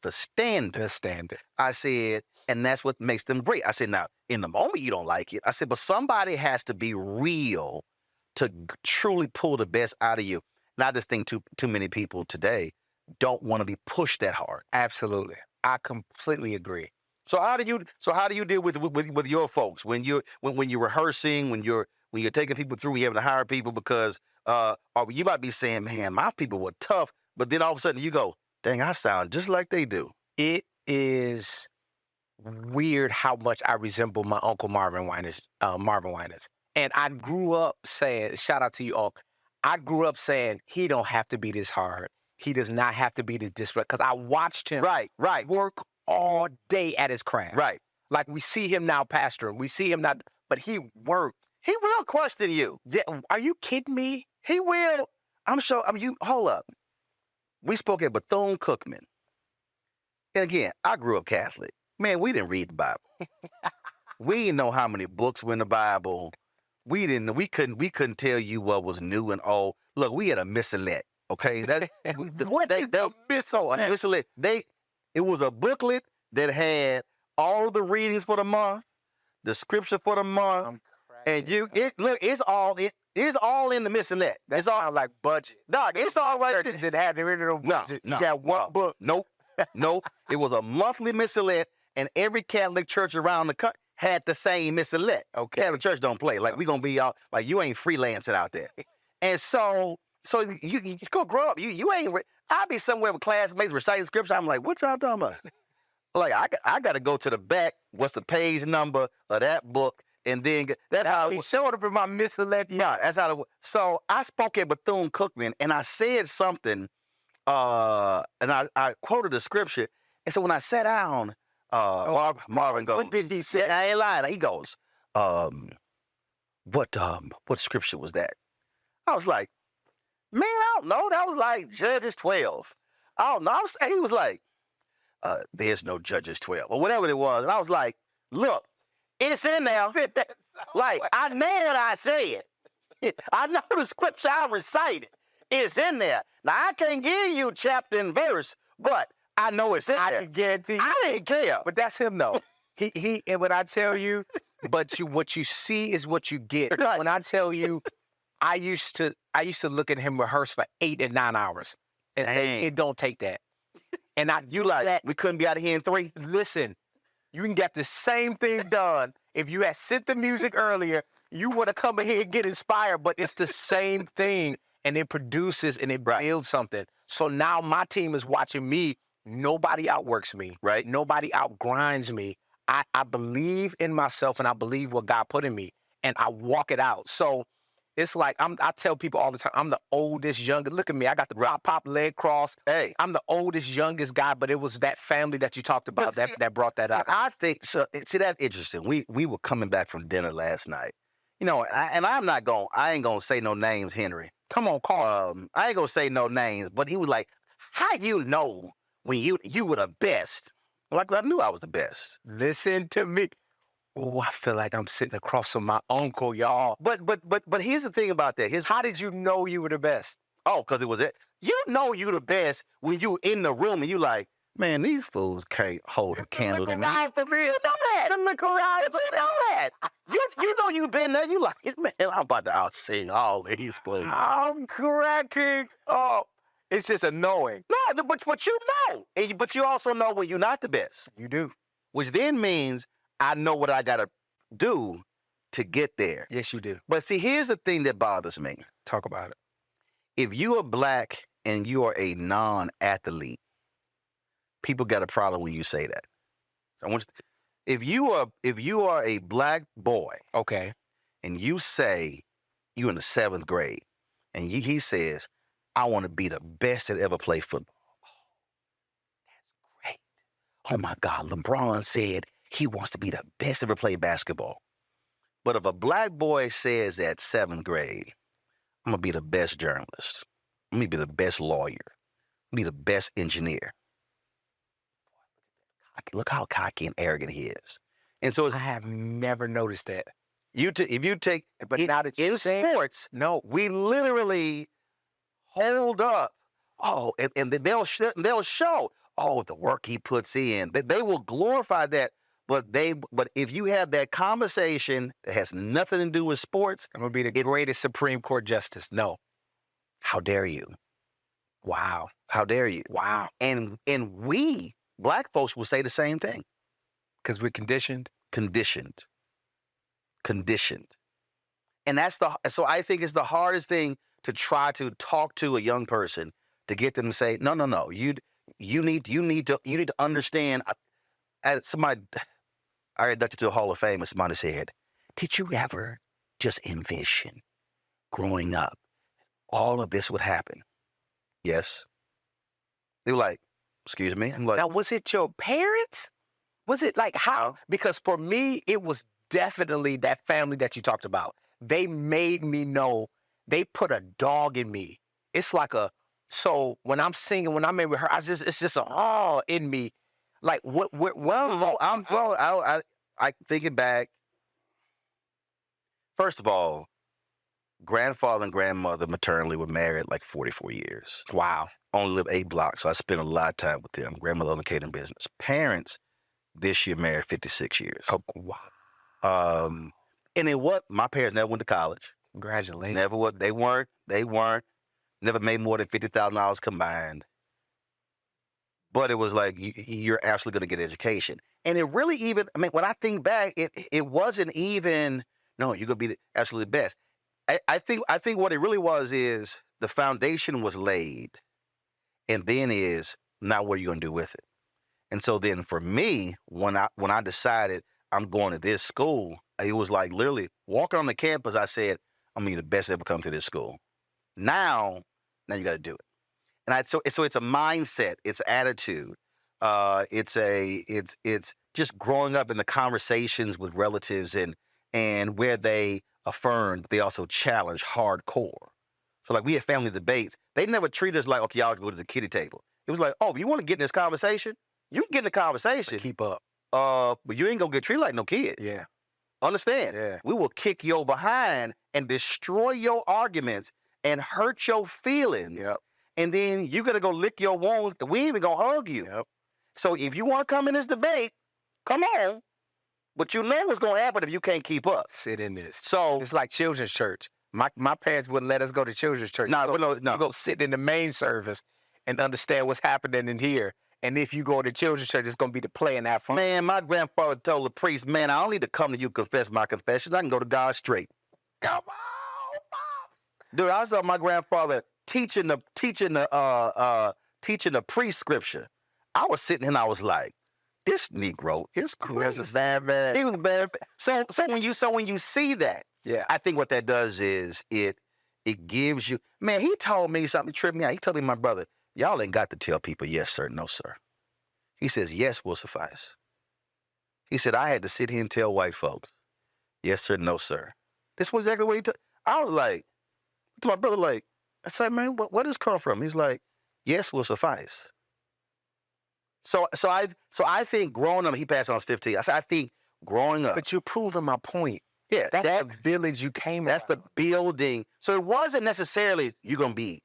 the standard. The standard. I said, and that's what makes them great. I said, now, in the moment you don't like it. I said, but somebody has to be real to truly pull the best out of you. And I just think too many people today don't want to be pushed that hard. Absolutely. I completely agree. So how do you deal with your folks when you're rehearsing, when you're taking people through, you having to hire people because or you might be saying, man, my people were tough, but then all of a sudden you go, dang, I sound just like they do. It is weird how much I resemble my uncle Marvin Winans. And I grew up saying, shout out to you, Unc. I grew up saying he don't have to be this hard. He does not have to be this disparate because I watched him work all day at his craft. Right. Like we see him now pastoring. We see him not, but he worked. He will question you. Yeah, are you kidding me? He will. I'm sure. Hold up. We spoke at Bethune-Cookman. And again, I grew up Catholic. Man, we didn't read the Bible. We didn't know how many books were in the Bible. We couldn't tell you what was new and old. Look, we had a missalette, okay? What is a missalette? It was a booklet that had all the readings for the month, the scripture for the month, and it's all in the missalette. That's all like budget. Dog, it's all right there. That had the original budget. No, you got one book. Nope. It was a monthly missalette, and every Catholic church around the country had the same missalette. Okay. Catholic church don't play. Like, we gonna be all like, you ain't freelancing out there. And so you go grow up. You ain't. I'll be somewhere with classmates reciting scripture. I'm like, what y'all talking about? Like, I got to go to the back. What's the page number of that book? And then that's how he showed up in my missalette. Yeah, that's how it was. So I spoke at Bethune-Cookman, and I said something, and I quoted the scripture. And so when I sat down, Marvin goes, what did he say? I ain't lying. He goes, what scripture was that? I was like, man, I don't know. That was like Judges 12. I don't know. He was like, there's no Judges 12 or whatever it was. And I was like, look, it's in there. Like, I know what I said. I know the scripture I recited. It's in there. Now, I can't give you chapter and verse, but I know it's in there. I can guarantee you. I didn't care. But that's him, though. And when I tell you, what you see is what you get. Right. When I tell you, I used to look at him rehearse for 8 and 9 hours. And it don't take that. And we couldn't be out of here in 3? Listen, you can get the same thing done. If you had sent the music earlier, you would have come in here and get inspired, but it's the same thing. And it produces and it builds something. So now my team is watching me. Nobody outworks me. Right. Nobody outgrinds me. I believe in myself and I believe what God put in me. And I walk it out. So it's like I tell people all the time, I'm the oldest, youngest. Look at me. I got the pop leg cross. Hey. I'm the oldest, youngest guy, but it was that family that you talked about that brought that up. I think so. See, that's interesting. We were coming back from dinner last night. You know, I ain't gonna say no names, Henry. Come on, Carl. I ain't gonna say no names, but he was like, how you know when you were the best? Like, I knew I was the best. Listen to me. Oh, I feel like I'm sitting across from my uncle, y'all. But here's the thing about that. How did you know you were the best? Oh, because it was it. You know you the best when you in the room and you like, man, these fools can't hold a candle to me. For real. You know that. Look around. You know that. You know you been there. You like, man, I'm about to outsing all these fools. I'm cracking up. It's just a knowing. No, but you know. But you also know when you're not the best. You do. Which then means I know what I got to do to get there. Yes, you do. But see, here's the thing that bothers me. Talk about it. If you are black and you are a non-athlete, people got a problem when you say that. So I want you if you are a black boy, okay, and you say you in the 7th grade, and he says, I want to be the best that ever played football. Oh, that's great. Oh my God, LeBron said he wants to be the best ever played basketball. But if a black boy says at 7th grade, I'm going to be the best journalist, I'm going to be the best lawyer, I'm going to be the best engineer. Look how cocky and arrogant he is. And so I have never noticed that. If you take, but now that in sports, no, we literally hold up. Oh, and they'll show. Oh, the work he puts in. They will glorify that. But if you have that conversation that has nothing to do with sports, I'm gonna be the greatest Supreme Court justice. No. How dare you? Wow. How dare you? Wow. And we black folks will say the same thing. Because we're conditioned. Conditioned. And so I think it's the hardest thing to try to talk to a young person to get them to say, no. You need to understand. I got inducted to the Hall of Fame, and somebody said, "Did you ever just envision growing up all of this would happen?" Yes. They were like, "Excuse me." I'm like, now, was it your parents? Was it like how? Because for me, it was definitely that family that you talked about. They made me know. They put a dog in me. It's like so when I'm singing, when I'm in rehearsal, it's just a awe in me. Like I thinking back. First of all, grandfather and grandmother maternally were married like 44 years. Wow. Only lived 8 blocks, so I spent a lot of time with them. Grandmother owned a catering business. Parents this year married 56 years. Oh, wow. And my parents never went to college. Congratulations. Never what they weren't. Never made more than $50,000 combined. But it was like you're absolutely going to get an education. And it really when I think back, it wasn't even, no, you're going to be the absolute best. I think what it really was is the foundation was laid. And then is, now what are you going to do with it? And so then for me, when I decided I'm going to this school, it was like literally walking on the campus, I said, I'm going to be the best to ever come to this school. Now you got to do it. And so it's a mindset, it's attitude, it's just growing up in the conversations with relatives and where they affirmed, they also challenge hardcore. So like we had family debates, they never treated us like, okay, y'all go to the kiddie table. It was like, oh, you want to get in this conversation? You can get in the conversation. Keep up. But you ain't gonna get treated like no kid. Yeah. Understand? Yeah. We will kick your behind and destroy your arguments and hurt your feelings. Yep. And then you gotta go lick your wounds. We ain't even gonna hug you. Yep. So if you want to come in this debate, come on. But you know what's gonna happen if you can't keep up. Sit in this. So it's like children's church. My parents wouldn't let us go to children's church. No. You go sit in the main service and understand what's happening in here. And if you go to children's church, it's gonna be the play and that fun. Man, my grandfather told the priest, man, I don't need to come to you to confess my confessions. I can go to God straight. Come on, Pops. Dude, I saw my grandfather teaching the prescription. I was sitting and I was like, this Negro is crazy. He was bad. He was bad. So when you see that, yeah, I think what that does is it gives you, man, he told me something, tripped me out. He told me, my brother, y'all ain't got to tell people yes, sir, no, sir. He says, yes will suffice. He said, I had to sit here and tell white folks, yes, sir, no, sir. This was exactly what he told. I was like, to my brother, like, I said, man, where does this come from? He's like, yes will suffice. So I think growing up, he passed when I was 15. I think growing up. But you're proving my point. Yeah, that's the village you came. That's the building. So it wasn't necessarily you're gonna be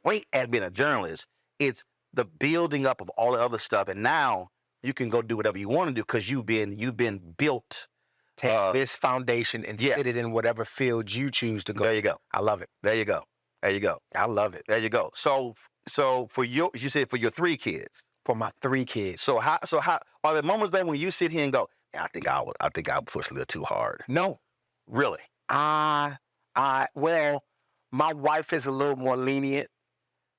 great at being a journalist. It's the building up of all the other stuff, and now you can go do whatever you want to do because you've been built. Take this foundation and fit it in whatever field you choose to go. There you go. I love it. There you go. I love it. There you go. So for you said for your 3 kids. For my 3 kids. So how are there moments then when you sit here and go, I think I would push a little too hard? No. Really? Well, my wife is a little more lenient,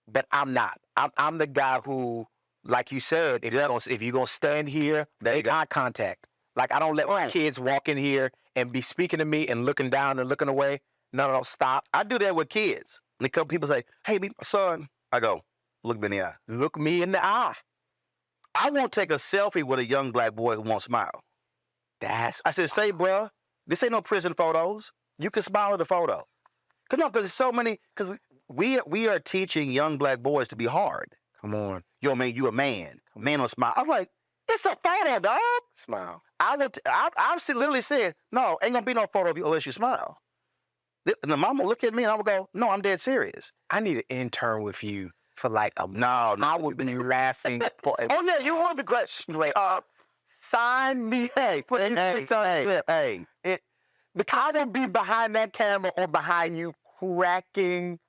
but I'm not. I'm the guy who, like you said, if you're gonna stand here, make eye contact. Like I don't let my kids walk in here and be speaking to me and looking down and looking away. No, stop. I do that with kids. And a couple people say, hey, meet my son. I go, look me in the eye. Look me in the eye. I won't take a selfie with a young black boy who won't smile. I said, say, bro, this ain't no prison photos. You can smile at the photo. Because there's so many, because we are teaching young black boys to be hard. Come on. Yo, man, you a man. Man don't smile. I was like, it's a photo, dog. Smile. I've literally said, no, ain't gonna be no photo of you unless you smile. And the mama look at me and I would go, no, I'm dead serious. I need an intern with you for like a no. I would be laughing. Oh yeah, you would be great. Like, Sign me. Hey, I will be behind that camera or behind you cracking.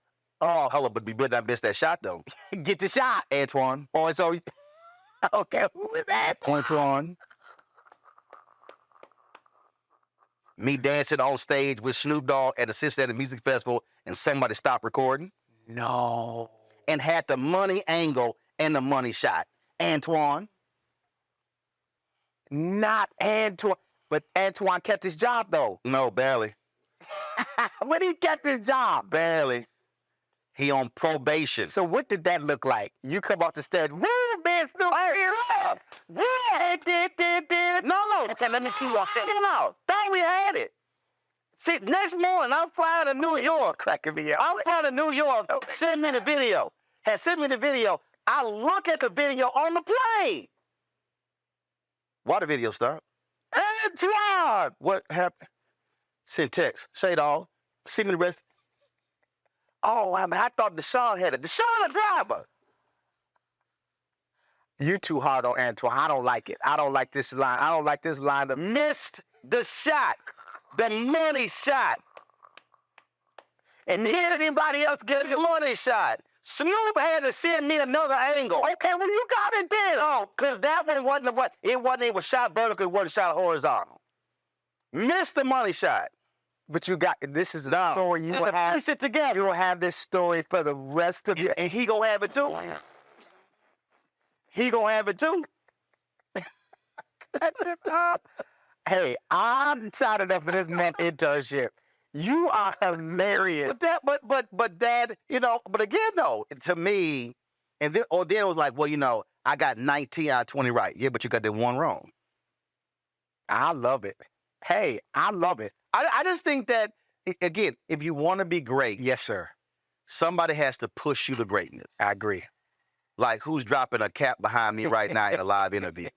Oh, Hold up, but we better not miss that shot though. get the shot. Antoine. Oh, so okay, who is that? Antoine. Me dancing on stage with Snoop Dogg at a Cincinnati Music Festival and somebody stopped recording. No. And had the money angle and the money shot. Antoine. Not Antoine. But Antoine kept his job, though. No, barely. But he kept his job. Barely. He on probation. So what did that look like? You come off the stage, woo, man, Snoop, yeah, no. Okay, let me see what I'm saying. No, thought we had it. See, next morning, I'm flying to New York. Cracking me up. I'm flying to New York. Send me the video. Had sent me the video. I look at the video on the plane. Why the video start? Antoine! What happened? Send text. Say dog. Send me the rest. Oh, I thought Deshaun had it. Deshaun, the driver. You too hard on Antoine. I don't like it. I don't like this line. I don't like this line. Missed the shot. The money shot. And here's anybody else getting The money shot. Snoop had to send me another angle. Okay, well, you got it then. Oh, because that one wasn't what it wasn't even shot vertical, it wasn't shot horizontal. Missed the money shot. But you got this is a story you will have. Piece it together. You will have this story for the rest of your. And he gonna have it too. He gonna have it too. Hey, I'm tired enough of this man internship. You are hilarious. But Dad, you know, but again though, to me, and then it was like, well, you know, I got 19 out of 20 right. Yeah, but you got that one wrong. I love it. Hey, I love it. I just think that, again, if you want to be great, yes, sir, somebody has to push you to greatness. I agree. Like who's dropping a cap behind me right now in a live interview?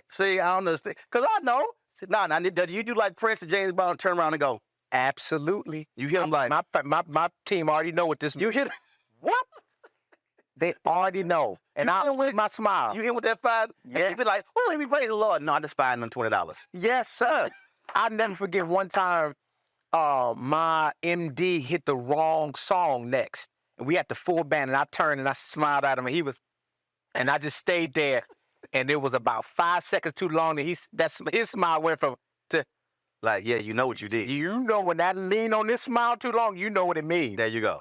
See, I don't understand. Because I know. Nah, you do like Prince and James Brown, turn around and go, absolutely. You hit them like. My team already know what this. You hit what? They already know. And I with my smile. You hit with that $5? Yeah. You be like, oh, let me praise the Lord. No, I just $520. Yes, sir. I'll never forget one time my MD hit the wrong song next. And we had the full band, and I turned and I smiled at him, and I just stayed there. And it was about 5 seconds too long, and his smile went from to like, yeah, you know what you did. You know when that lean on this smile too long, you know what it means. There you go.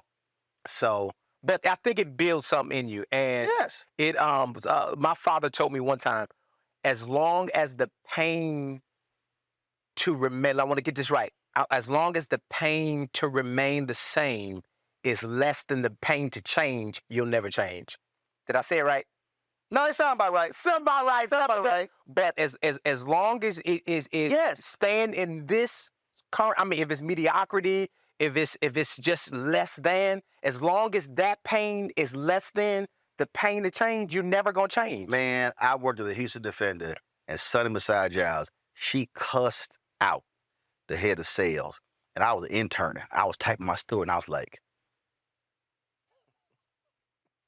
So, but I think it builds something in you. And yes, it my father told me one time, as long as the pain to remain, I want to get this right. As long as the pain to remain the same is less than the pain to change, you'll never change. Did I say it right? No, it sounds about right. Sound about right. But as long as it is staying in this current, I mean, if it's mediocrity, if it's just less than, as long as that pain is less than the pain to change, you're never gonna change. Man, I worked with a Houston Defender, and Sonny Masai Giles, she cussed out the head of sales, and I was an intern. I was typing my story, and I was like,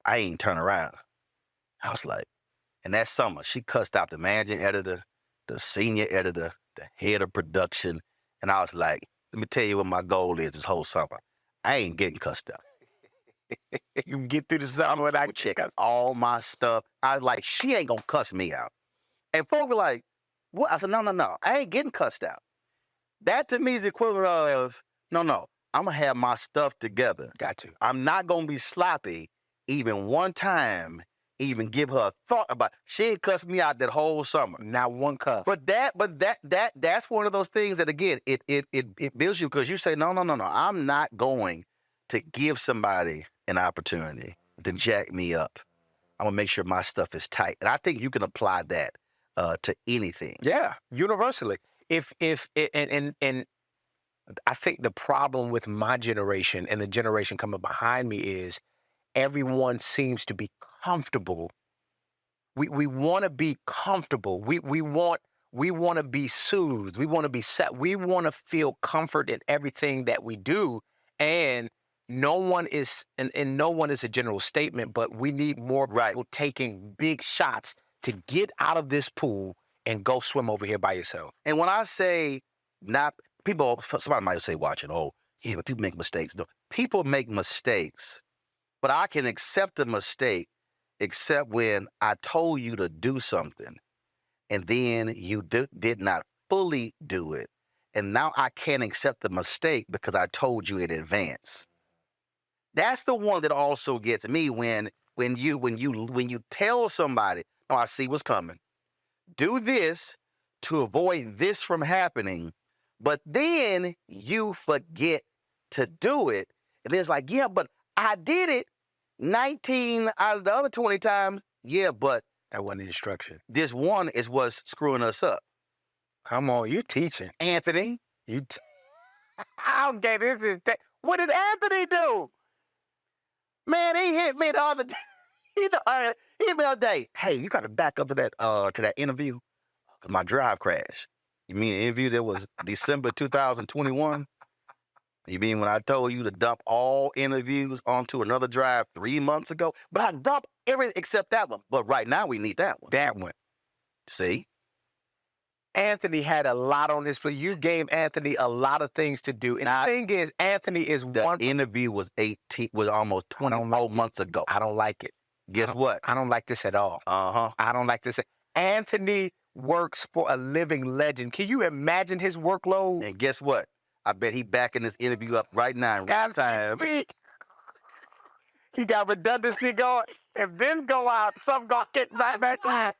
I ain't turn around. I was like, and that summer, she cussed out the managing editor, the senior editor, the head of production, and I was like, let me tell you what my goal is this whole summer. I ain't getting cussed out. You can get through the summer without check all my stuff. I was like, she ain't gonna cuss me out. And folks were like, what? I said, no, I ain't getting cussed out. That to me is the equivalent of, no, I'm gonna have my stuff together. Got to. I'm not gonna be sloppy even one time, even give her a thought about. She ain't cussed me out that whole summer. Not one cuss. But that's one of those things that again it builds you because you say no. I'm not going to give somebody an opportunity to jack me up. I'm gonna make sure my stuff is tight, and I think you can apply that to anything. Yeah, universally. If and I think the problem with my generation and the generation coming behind me is everyone seems to be comfortable. We want to be comfortable. We want to be soothed. We want to be set. We want to feel comfort in everything that we do. And no one is a general statement, but we need more people taking big shots to get out of this pool and go swim over here by yourself. And when I say not people, somebody might say watching, oh, yeah, but people make mistakes. No, people make mistakes, but I can accept a mistake except when I told you to do something and then you did not fully do it. And now I can't accept the mistake because I told you in advance. That's the one that also gets me when you tell somebody, oh, I see what's coming. Do this to avoid this from happening, but then you forget to do it. And then it's like, yeah, but I did it 19 out of the other 20 times. Yeah, but that wasn't instruction. This one is what's screwing us up. Come on, you're teaching. Anthony. Okay, this is what did Anthony do? Man, he hit me the other day. He hit me the other day. Hey, you got to back up to that interview. My drive crashed. You mean the interview that was December 2021? You mean when I told you to dump all interviews onto another drive 3 months ago? But I dumped everything except that one. But right now we need that one. That one. See? Anthony had a lot on this, but you gave Anthony a lot of things to do. And the thing is, Anthony is the interview was almost 24 months ago. I don't like it. Guess what? I don't like this at all. Uh-huh. I don't like this. Anthony works for a living legend. Can you imagine his workload? And guess what? I bet he backing this interview up right now in real time. He got redundancy going. If this go out, something gonna get back.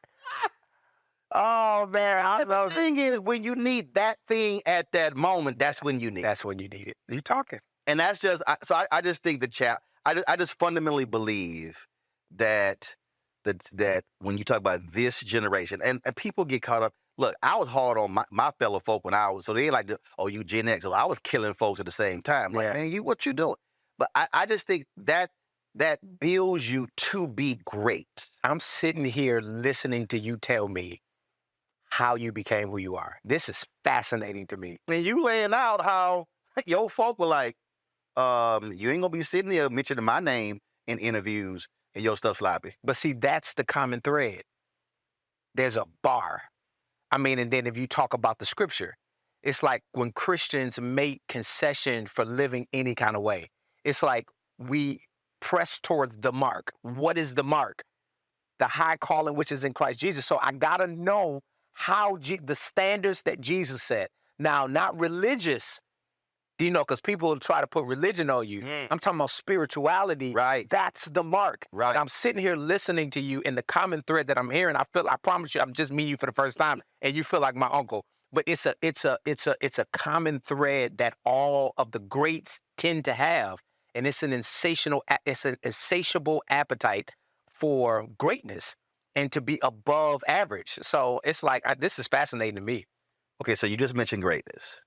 Oh man, the thing is, when you need that thing at that moment, that's when you need it. That's when you need it. You're talking. And that's just, I just think I just fundamentally believe that when you talk about this generation, and people get caught up. Look, I was hard on my fellow folk when I was, so they like, oh, you Gen X. So I was killing folks at the same time. Like, man, what you doing? But I just think that builds you to be great. I'm sitting here listening to you tell me how you became who you are. This is fascinating to me. And you laying out how your folk were like, you ain't gonna be sitting there mentioning my name in interviews and your stuff sloppy. But see, that's the common thread. There's a bar. I mean, and then if you talk about the scripture, it's like when Christians make concession for living any kind of way, it's like we press towards the mark. What is the mark? The high calling which is in Christ Jesus. So I gotta know how the standards that Jesus set. Now, not religious, because people will try to put religion on you. I'm talking about spirituality. Right. That's the mark. Right. I'm sitting here listening to you, and the common thread that I'm hearing, I promise you, I'm just meeting you for the first time, and you feel like my uncle. But it's a common thread that all of the greats tend to have, and it's an insatiable appetite for greatness and to be above average. So it's like, this is fascinating to me. Okay, so you just mentioned greatness.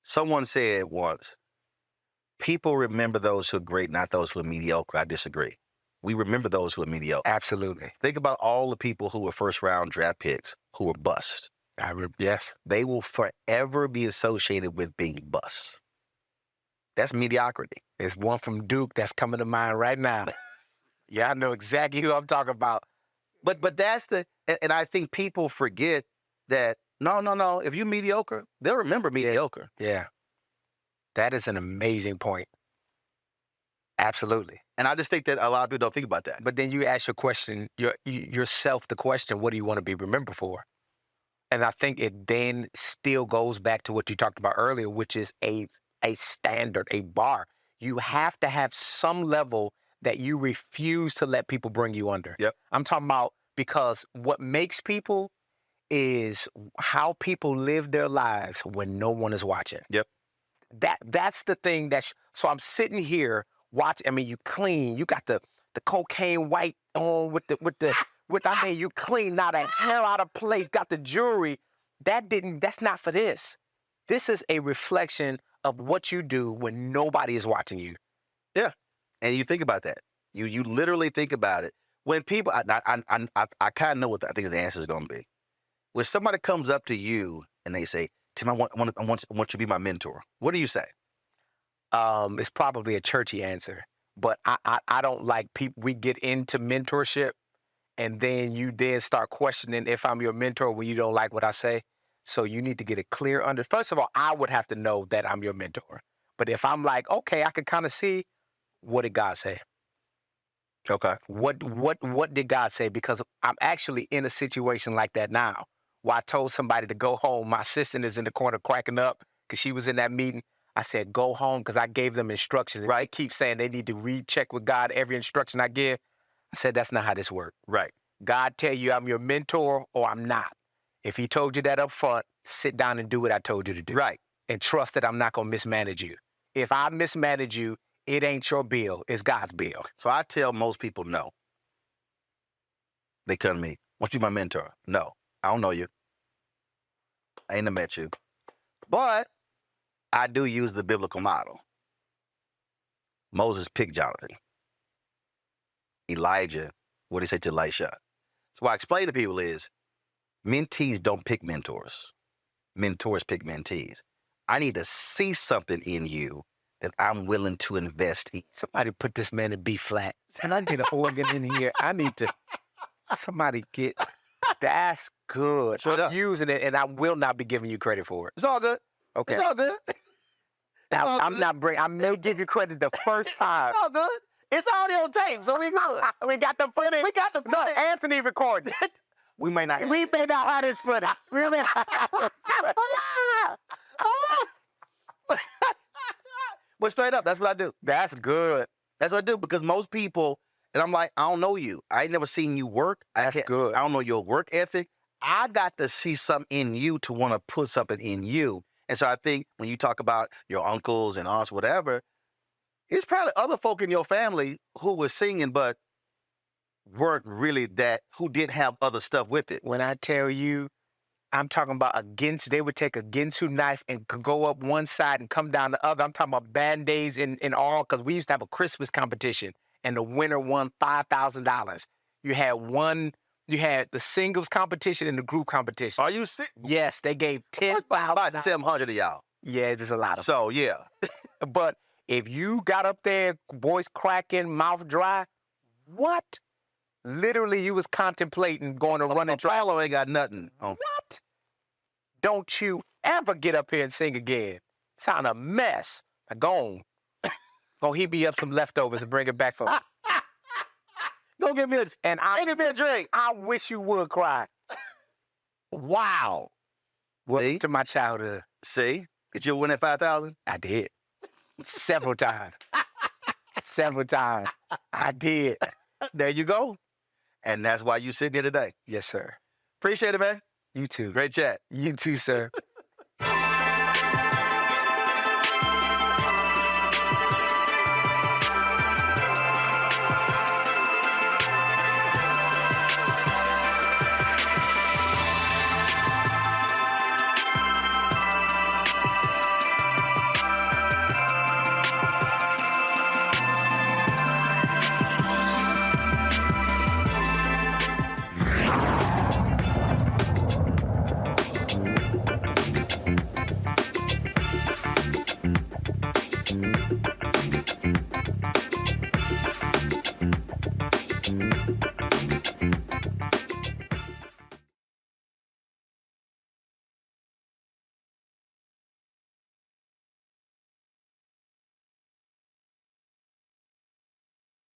Someone said once, people remember those who are great, not those who are mediocre. I disagree. We remember those who are mediocre. Absolutely. Think about all the people who were first-round draft picks who were bust. Yes. They will forever be associated with being bust. That's mediocrity. There's one from Duke that's coming to mind right now. Yeah, I know exactly who I'm talking about. But that's and I think people forget that, no. If you're mediocre, they'll remember mediocre. Yeah. That is an amazing point. Absolutely. And I just think that a lot of people don't think about that. But then you ask yourself the question, what do you want to be remembered for? And I think it then still goes back to what you talked about earlier, which is a standard, a bar. You have to have some level that you refuse to let people bring you under. Yep. I'm talking about, because what makes people is how people live their lives when no one is watching. Yep. That's the thing so I'm sitting here watching. I mean, you clean, you got the cocaine white on with you clean, not a hair out of place, got the jewelry. That's not for this. This is a reflection of what you do when nobody is watching you. Yeah. And you think about that. You literally think about it. When people, I kind of know what I think the answer is going to be. When somebody comes up to you and they say, Tim, I want you to be my mentor. What do you say? It's probably a churchy answer, but I don't like people. We get into mentorship and then you then start questioning if I'm your mentor when you don't like what I say. So you need to get a clear First of all, I would have to know that I'm your mentor. But if I'm like, okay, I can kind of see, what did God say? Okay. What did God say? Because I'm actually in a situation like that now, where I told somebody to go home. My assistant is in the corner cracking up because she was in that meeting. I said, go home, because I gave them instructions. Right. They keep saying they need to recheck with God every instruction I give. I said, that's not how this works. Right. God tell you I'm your mentor or I'm not. If he told you that up front, sit down and do what I told you to do. Right. And trust that I'm not going to mismanage you. If I mismanage you, it ain't your bill. It's God's bill. So I tell most people no. They come to me. Want you my mentor? No. I don't know you. I ain't never met you. But I do use the biblical model. Moses picked Jonathan. Elijah, what did he say to Elisha? So what I explain to people is, mentees don't pick mentors. Mentors pick mentees. I need to see something in you that I'm willing to invest in. Somebody put this man in B flat. And I need an organ in here. I need to, somebody get, that's good. I'm using it, and I will not be giving you credit for it. It's all good. Okay. It's all good. Now, I may give you credit the first time. It's all good. It's already on tape, so we good. We got the footage. We got the footage. No, Anthony recorded. We may not. We may not have this footage. We may not have this footage. But straight up, that's what I do. That's good. That's what I do, because most people, and I'm like, I don't know you. I ain't never seen you work. That's good. I don't know your work ethic. I got to see something in you to want to put something in you. And so I think when you talk about your uncles and aunts, whatever, it's probably other folk in your family who were singing, but weren't really that, who did have other stuff with it. When I tell you, I'm talking about they would take a Ginsu knife and could go up one side and come down the other. I'm talking about Band-Aids in all, because we used to have a Christmas competition, and the winner won $5,000. You had the singles competition and the group competition. Are you sick? Yes, they gave $10,000. About 700 of y'all. Yeah, there's a lot of So, yeah. But if you got up there, voice cracking, mouth dry, what? Literally, you was contemplating going to run and try. Apollo ain't got nothing. What? Don't you ever get up here and sing again. Sound a mess. Now, go on. Go heat me up some leftovers and bring it back for me. Go give me a drink. I wish you would cry. Wow. Welcome to my childhood. See? Did you win that 5,000? I did. Several times. Several times. I did. There you go. And that's why you sitting here today. Yes, sir. Appreciate it, man. You too. Great chat. You too, sir.